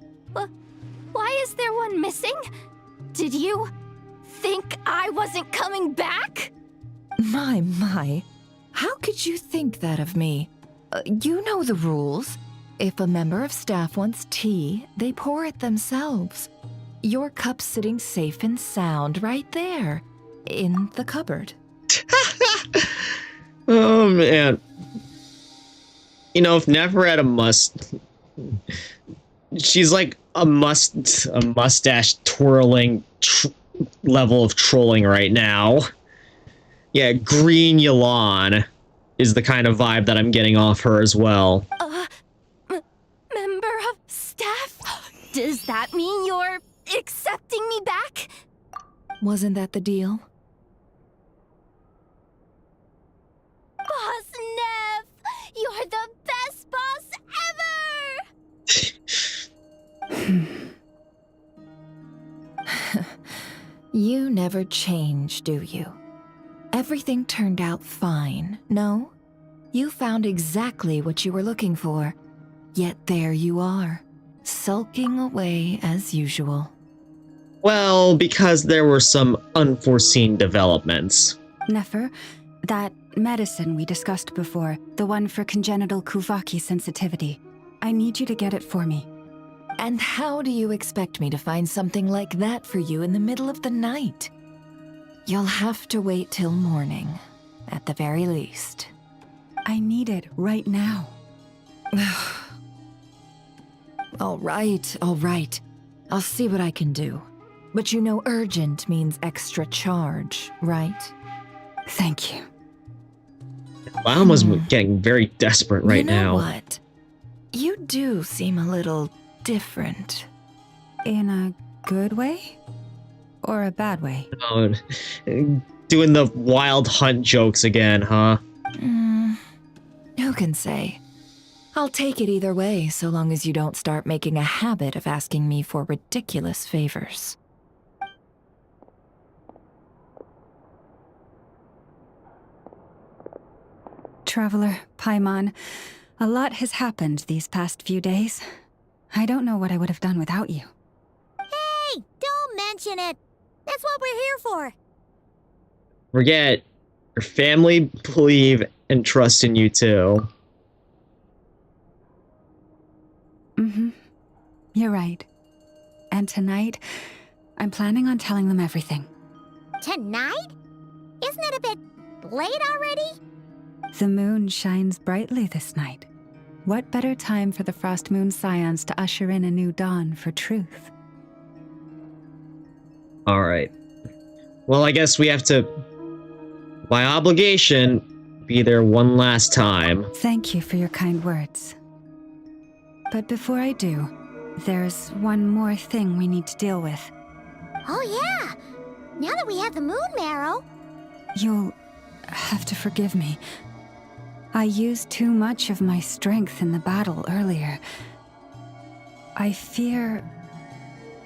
Why is there one missing? Did you think I wasn't coming back? My. How could you think that of me? You know the rules. If a member of staff wants tea, they pour it themselves. Your cup's sitting safe and sound right there, in the cupboard. Oh, man. You know, if Never had a she's like a mustache twirling level of trolling right now. Yeah, Green Yalan is the kind of vibe that I'm getting off her as well. Member of staff? Does that mean you're accepting me back? Wasn't that the deal? Boss Neff! You're the best boss ever! You never change, do you? Everything turned out fine, no? You found exactly what you were looking for. Yet there you are, sulking away as usual. Well, because there were some unforeseen developments. Nefer, that medicine we discussed before, the one for congenital Kuvaki sensitivity, I need you to get it for me. And how do you expect me to find something like that for you in the middle of the night? You'll have to wait till morning, at the very least. I need it right now. All right. I'll see what I can do. But you know urgent means extra charge, right? Thank you. Alma's getting very desperate right now. You know what? You do seem a little different. In a good way? Or a bad way? Oh, doing the wild hunt jokes again, huh? Who can say? I'll take it either way, so long as you don't start making a habit of asking me for ridiculous favors. Traveler, Paimon, a lot has happened these past few days. I don't know what I would have done without you. Hey, don't mention it. That's what we're here for. Forget your family believe and trust in you too. Mm-hmm. You're right. And tonight, I'm planning on telling them everything. Tonight? Isn't it a bit late already? The moon shines brightly this night. What better time for the Frost Moon Scions to usher in a new dawn for truth? Alright. Well, I guess we have to, by obligation, be there one last time. Thank you for your kind words. But before I do, there's one more thing we need to deal with. Oh yeah! Now that we have the moon marrow... You'll have to forgive me. I used too much of my strength in the battle earlier. I fear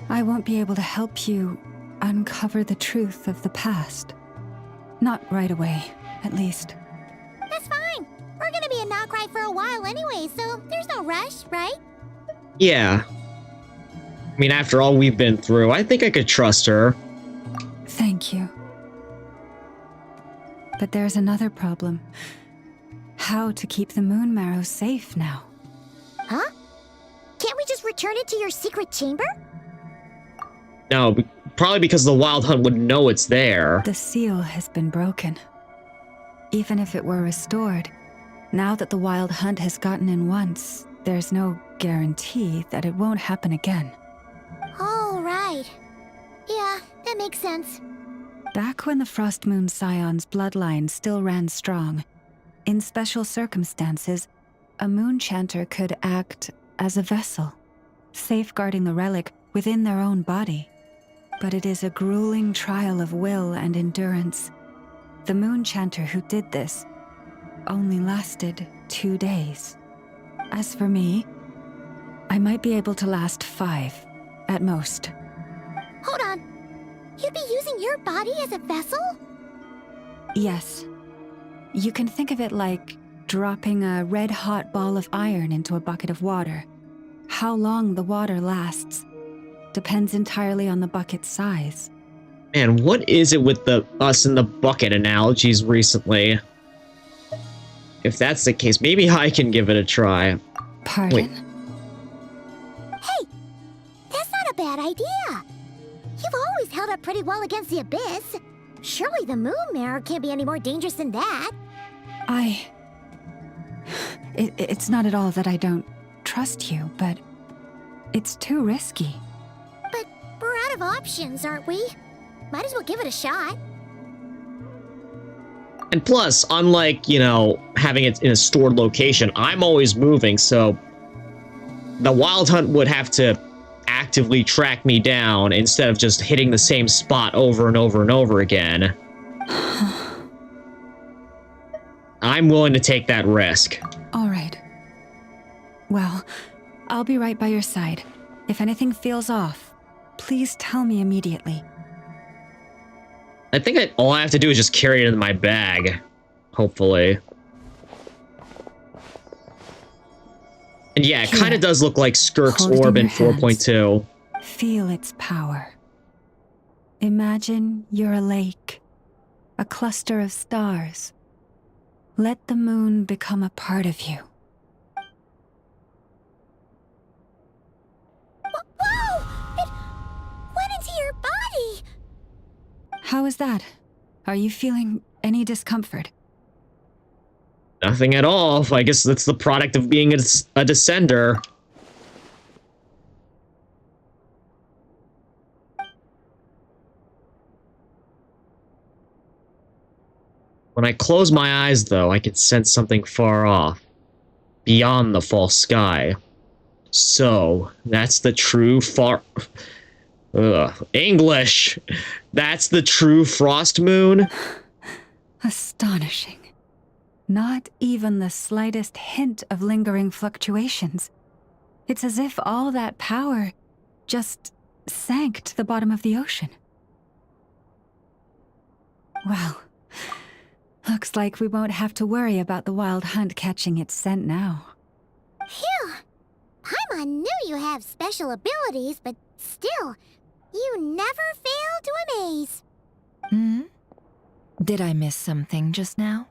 I won't be able to help you uncover the truth of the past. Not right away, at least. That's fine. We're gonna be in Nod Krai for a while anyway, so there's no rush, right? Yeah. I mean, after all we've been through, I think I could trust her. Thank you. But there's another problem. How to keep the moon marrow safe now? Huh? Can't we just return it to your secret chamber? No, probably because the Wild Hunt would know it's there. The seal has been broken. Even if it were restored, now that the Wild Hunt has gotten in once, there's no guarantee that it won't happen again. Oh, right. Yeah, that makes sense. Back when the Frost Moon Scion's bloodline still ran strong, in special circumstances, a moon chanter could act as a vessel, safeguarding the relic within their own body. But it is a grueling trial of will and endurance. The moon chanter who did this only lasted 2 days. As for me, I might be able to last 5, at most. Hold on. You'd be using your body as a vessel? Yes. You can think of it like dropping a red-hot ball of iron into a bucket of water. How long the water lasts depends entirely on the bucket's size. Man, what is it with the us in the bucket analogies recently? If that's the case, maybe I can give it a try. Pardon? Wait. Hey, that's not a bad idea. You've always held up pretty well against the abyss. Surely the moon mirror can't be any more dangerous than that. It's not at all that I don't trust you, but it's too risky. But we're out of options, aren't we? Might as well give it a shot. And plus, unlike, you know, having it in a stored location, I'm always moving, so the Wild Hunt would have to actively track me down instead of just hitting the same spot over and over and over again. I'm willing to take that risk. All right. Well, I'll be right by your side. If anything feels off, please tell me immediately. I think all I have to do is just carry it in my bag. Hopefully. And yeah, it kind of does look like Skirk's orb in 4.2. Feel its power. Imagine you're a lake, a cluster of stars. Let the moon become a part of you. Whoa! It went into your body! How is that? Are you feeling any discomfort? Nothing at all. I guess that's the product of being a descender. When I close my eyes, though, I can sense something far off, beyond the false sky. So, that's the true English! That's the true frost moon? Astonishing. Not even the slightest hint of lingering fluctuations. It's as if all that power just sank to the bottom of the ocean. Well, looks like we won't have to worry about the Wild Hunt catching its scent now. Phew! Paimon knew you have special abilities, but still, You never fail to amaze. Did I miss something just now?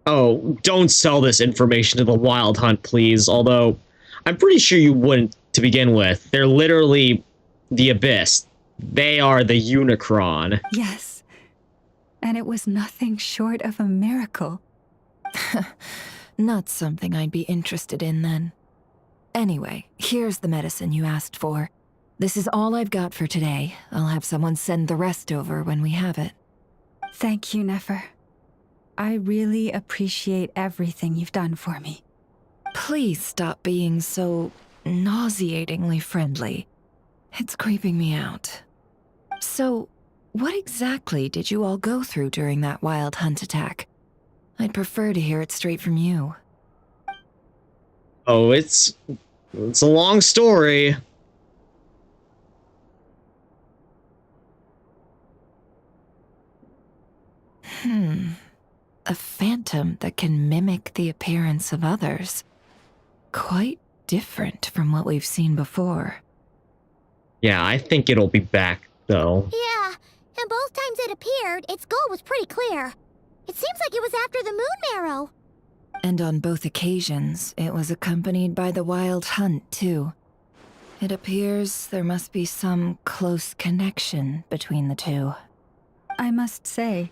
Oh, don't sell this information to the Wild Hunt, please. Although, I'm pretty sure you wouldn't to begin with. They're literally the Abyss. They are the Unicron. Yes. And it was nothing short of a miracle. Not something I'd be interested in then. Anyway, here's the medicine you asked for. This is all I've got for today. I'll have someone send the rest over when we have it. Thank you, Nefer. I really appreciate everything you've done for me. Please stop being so nauseatingly friendly. It's creeping me out. So, what exactly did you all go through during that Wild Hunt attack? I'd prefer to hear it straight from you. Oh, it's a long story. A phantom that can mimic the appearance of others. Quite different from what we've seen before. Yeah, I think it'll be back, though. Yeah, and both times it appeared, its goal was pretty clear. It seems like it was after the moon marrow. And on both occasions, it was accompanied by the Wild Hunt, too. It appears there must be some close connection between the two. I must say,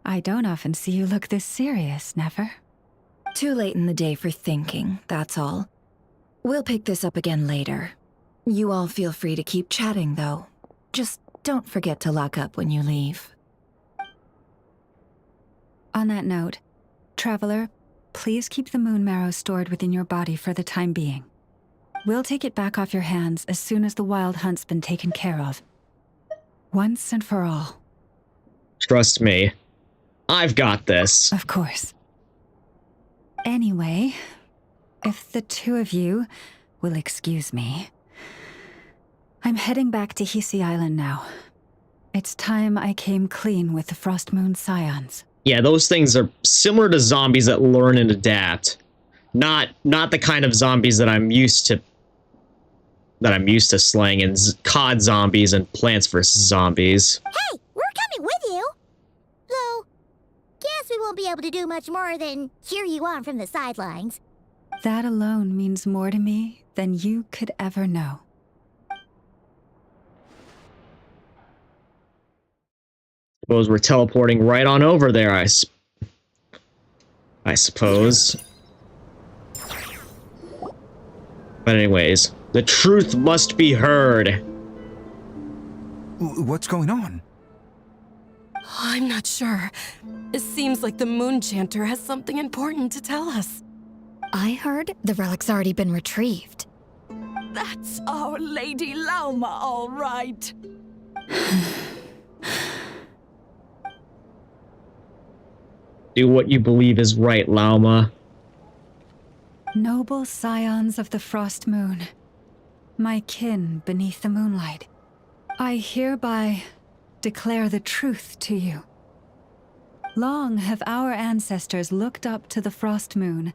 I don't often see you look this serious, Nefer. Too late in the day for thinking, that's all. We'll pick this up again later. You all feel free to keep chatting, though. Just don't forget to lock up when you leave. On that note, Traveler, please keep the moon marrow stored within your body for the time being. We'll take it back off your hands as soon as the Wild Hunt's been taken care of. Once and for all. Trust me. I've got this. Of course. Anyway, if the two of you will excuse me, I'm heading back to Hisi Island now. It's time I came clean with the Frost Moon Scions. Yeah, those things are similar to zombies that learn and adapt. Not the kind of zombies that I'm used to slaying in COD zombies and Plants vs. Zombies. Hey, we're coming with you! Though, guess we won't be able to do much more than cheer you on from the sidelines. That alone means more to me than you could ever know. Suppose we're teleporting right on over there, I suppose. But anyways, the truth must be heard. What's going on? I'm not sure. It seems like the Moon Chanter has something important to tell us. I heard the relic's already been retrieved. That's our Lady Lauma, all right. Do what you believe is right, Lauma. Noble scions of the Frost Moon, my kin beneath the moonlight, I hereby declare the truth to you. Long have our ancestors looked up to the Frost Moon,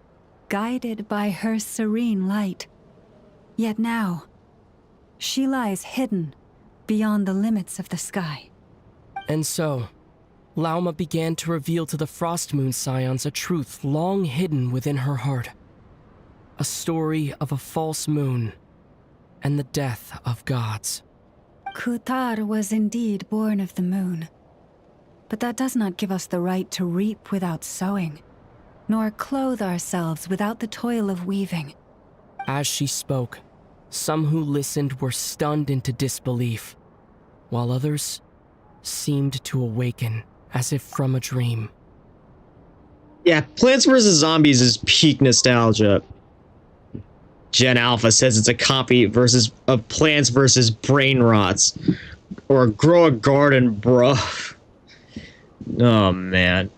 guided by her serene light. Yet now, she lies hidden beyond the limits of the sky. And so, Lauma began to reveal to the Frost Moon Scions a truth long hidden within her heart. A story of a false moon and the death of gods. Kutar was indeed born of the moon. But that does not give us the right to reap without sowing, nor clothe ourselves without the toil of weaving. As she spoke, some who listened were stunned into disbelief, while others seemed to awaken as if from a dream. Yeah, Plants vs. Zombies is peak nostalgia. Gen Alpha says it's a copy of Plants vs. Brain Rots. Or Grow a Garden, bruh. Oh, man.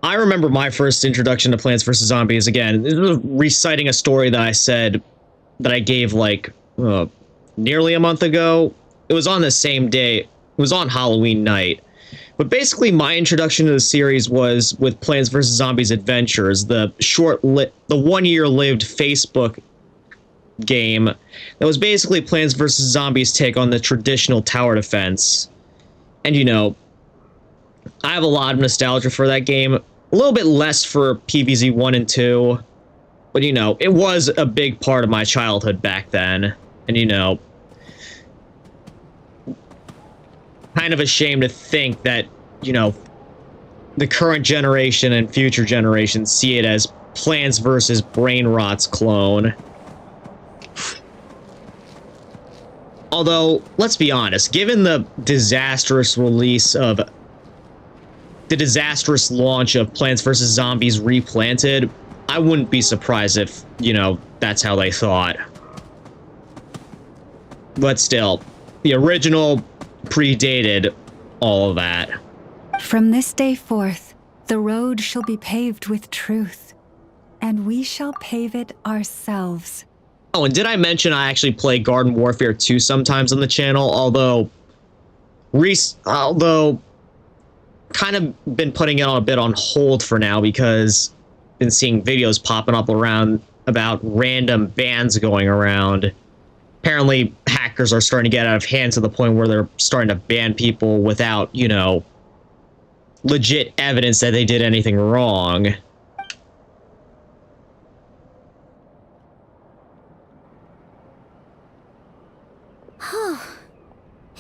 I remember my first introduction to Plants vs. Zombies again. This was reciting a story that I gave like nearly a month ago. It was on the same day. It was on Halloween night. But basically, my introduction to the series was with Plants vs. Zombies Adventures, the 1-year-lived Facebook game that was basically Plants vs. Zombies' take on the traditional tower defense. And, you know, I have a lot of nostalgia for that game. A little bit less for PvZ 1 and 2. But, you know, it was a big part of my childhood back then. And, you know, kind of ashamed to think that, you know, the current generation and future generations see it as Plants vs. Brain Rot's clone. Although, let's be honest, given the disastrous launch of Plants vs. Zombies Replanted, I wouldn't be surprised if, you know, that's how they thought. But still, the original predated all of that. From this day forth, the road shall be paved with truth, and we shall pave it ourselves. Oh, and did I mention I actually play Garden Warfare 2 sometimes on the channel, although kind of been putting it on a bit on hold for now because I've been seeing videos popping up around about random bans going around. Apparently, hackers are starting to get out of hand to the point where they're starting to ban people without, you know, legit evidence that they did anything wrong.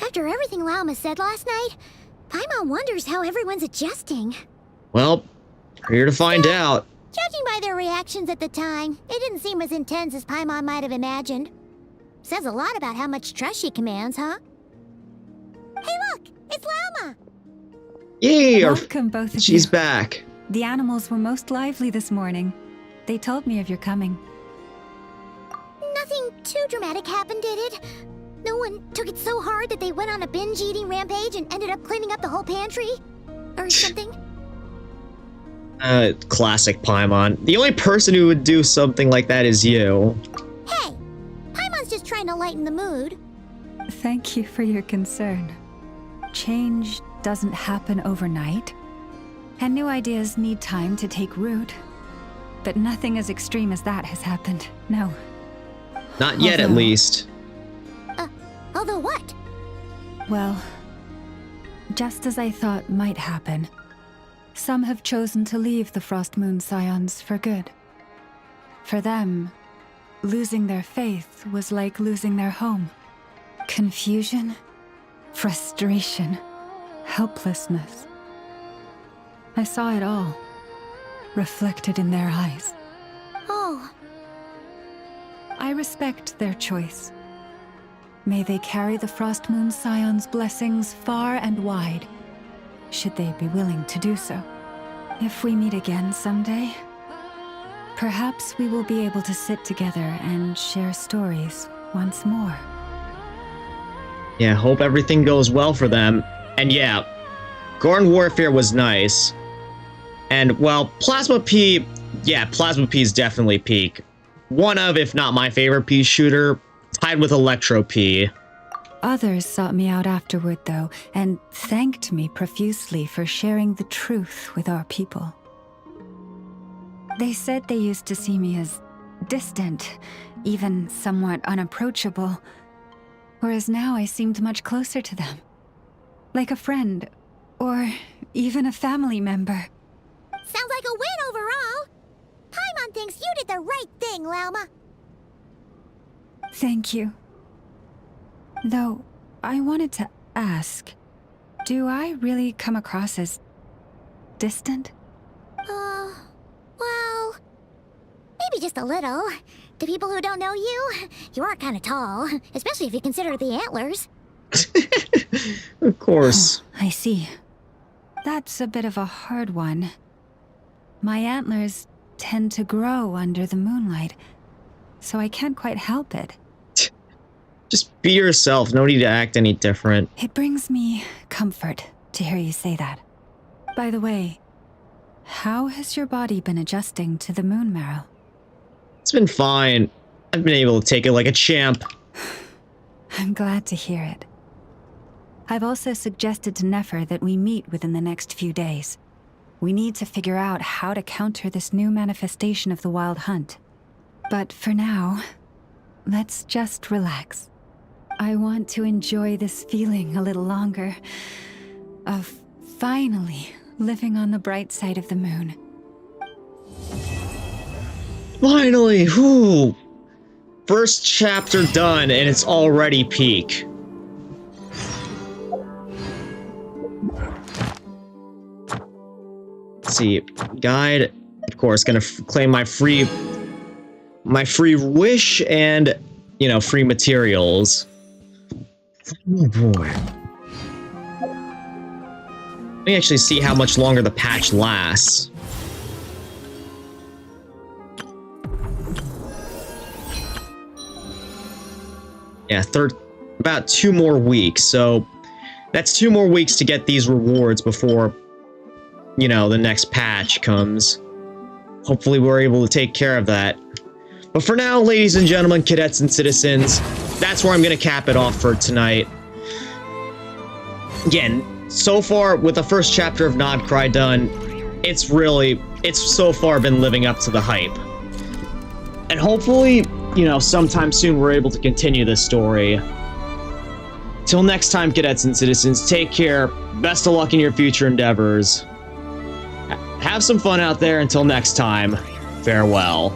After everything Lauma said last night, Paimon wonders how everyone's adjusting. Well, we're here to find out. Judging by their reactions at the time, it didn't seem as intense as Paimon might have imagined. Says a lot about how much trust she commands, huh? Hey look! It's Lauma! Yay! Welcome, both of you. She's back. The animals were most lively this morning. They told me of your coming. Nothing too dramatic happened, did it? No one took it so hard that they went on a binge-eating rampage and ended up cleaning up the whole pantry? Or something? Classic Paimon. The only person who would do something like that is you. Hey! Paimon's just trying to lighten the mood. Thank you for your concern. Change doesn't happen overnight, and new ideas need time to take root. But nothing as extreme as that has happened, no. Not yet, at least. Although what? Well, just as I thought might happen, some have chosen to leave the Frost Moon Scions for good. For them, losing their faith was like losing their home. Confusion, frustration, helplessness. I saw it all, reflected in their eyes. Oh. I respect their choice. May they carry the Frost Moon Scion's blessings far and wide, should they be willing to do so. If we meet again someday, perhaps we will be able to sit together and share stories once more. Yeah, hope everything goes well for them. And yeah, Garden Warfare was nice. And, well, Plasma P... Yeah, Plasma P is definitely peak. One of, if not my favorite P shooter, tied with Electro P. Others sought me out afterward, though, and thanked me profusely for sharing the truth with our people. They said they used to see me as distant, even somewhat unapproachable, whereas now I seemed much closer to them. Like a friend, or even a family member. Sounds like a win overall! Paimon thinks you did the right thing, Lauma. Thank you. Though, I wanted to ask, do I really come across as distant? Well, maybe just a little. To people who don't know you, you are kind of tall, especially if you consider the antlers. Of course. Oh, I see. That's a bit of a hard one. My antlers tend to grow under the moonlight, so I can't quite help it. Just be yourself. No need to act any different. It brings me comfort to hear you say that. By the way, how has your body been adjusting to the moon marrow? It's been fine. I've been able to take it like a champ. I'm glad to hear it. I've also suggested to Nefer that we meet within the next few days. We need to figure out how to counter this new manifestation of the Wild Hunt. But for now, let's just relax. I want to enjoy this feeling a little longer of finally living on the bright side of the moon. Finally! Whew! First chapter done, and it's already peak. Let's see, guide. Of course, gonna claim my free wish and, you know, free materials. Oh boy. Let me actually see how much longer the patch lasts. Yeah, about 2 more weeks, so that's 2 more weeks to get these rewards before, you know, the next patch comes. Hopefully we're able to take care of that. But for now, ladies and gentlemen, cadets and citizens, that's where I'm going to cap it off for tonight. Again, so far, with the first chapter of Nod Krai done, it's so far been living up to the hype. And hopefully, you know, sometime soon we're able to continue this story. Till next time, cadets and citizens, take care. Best of luck in your future endeavors. Have some fun out there. Until next time, farewell.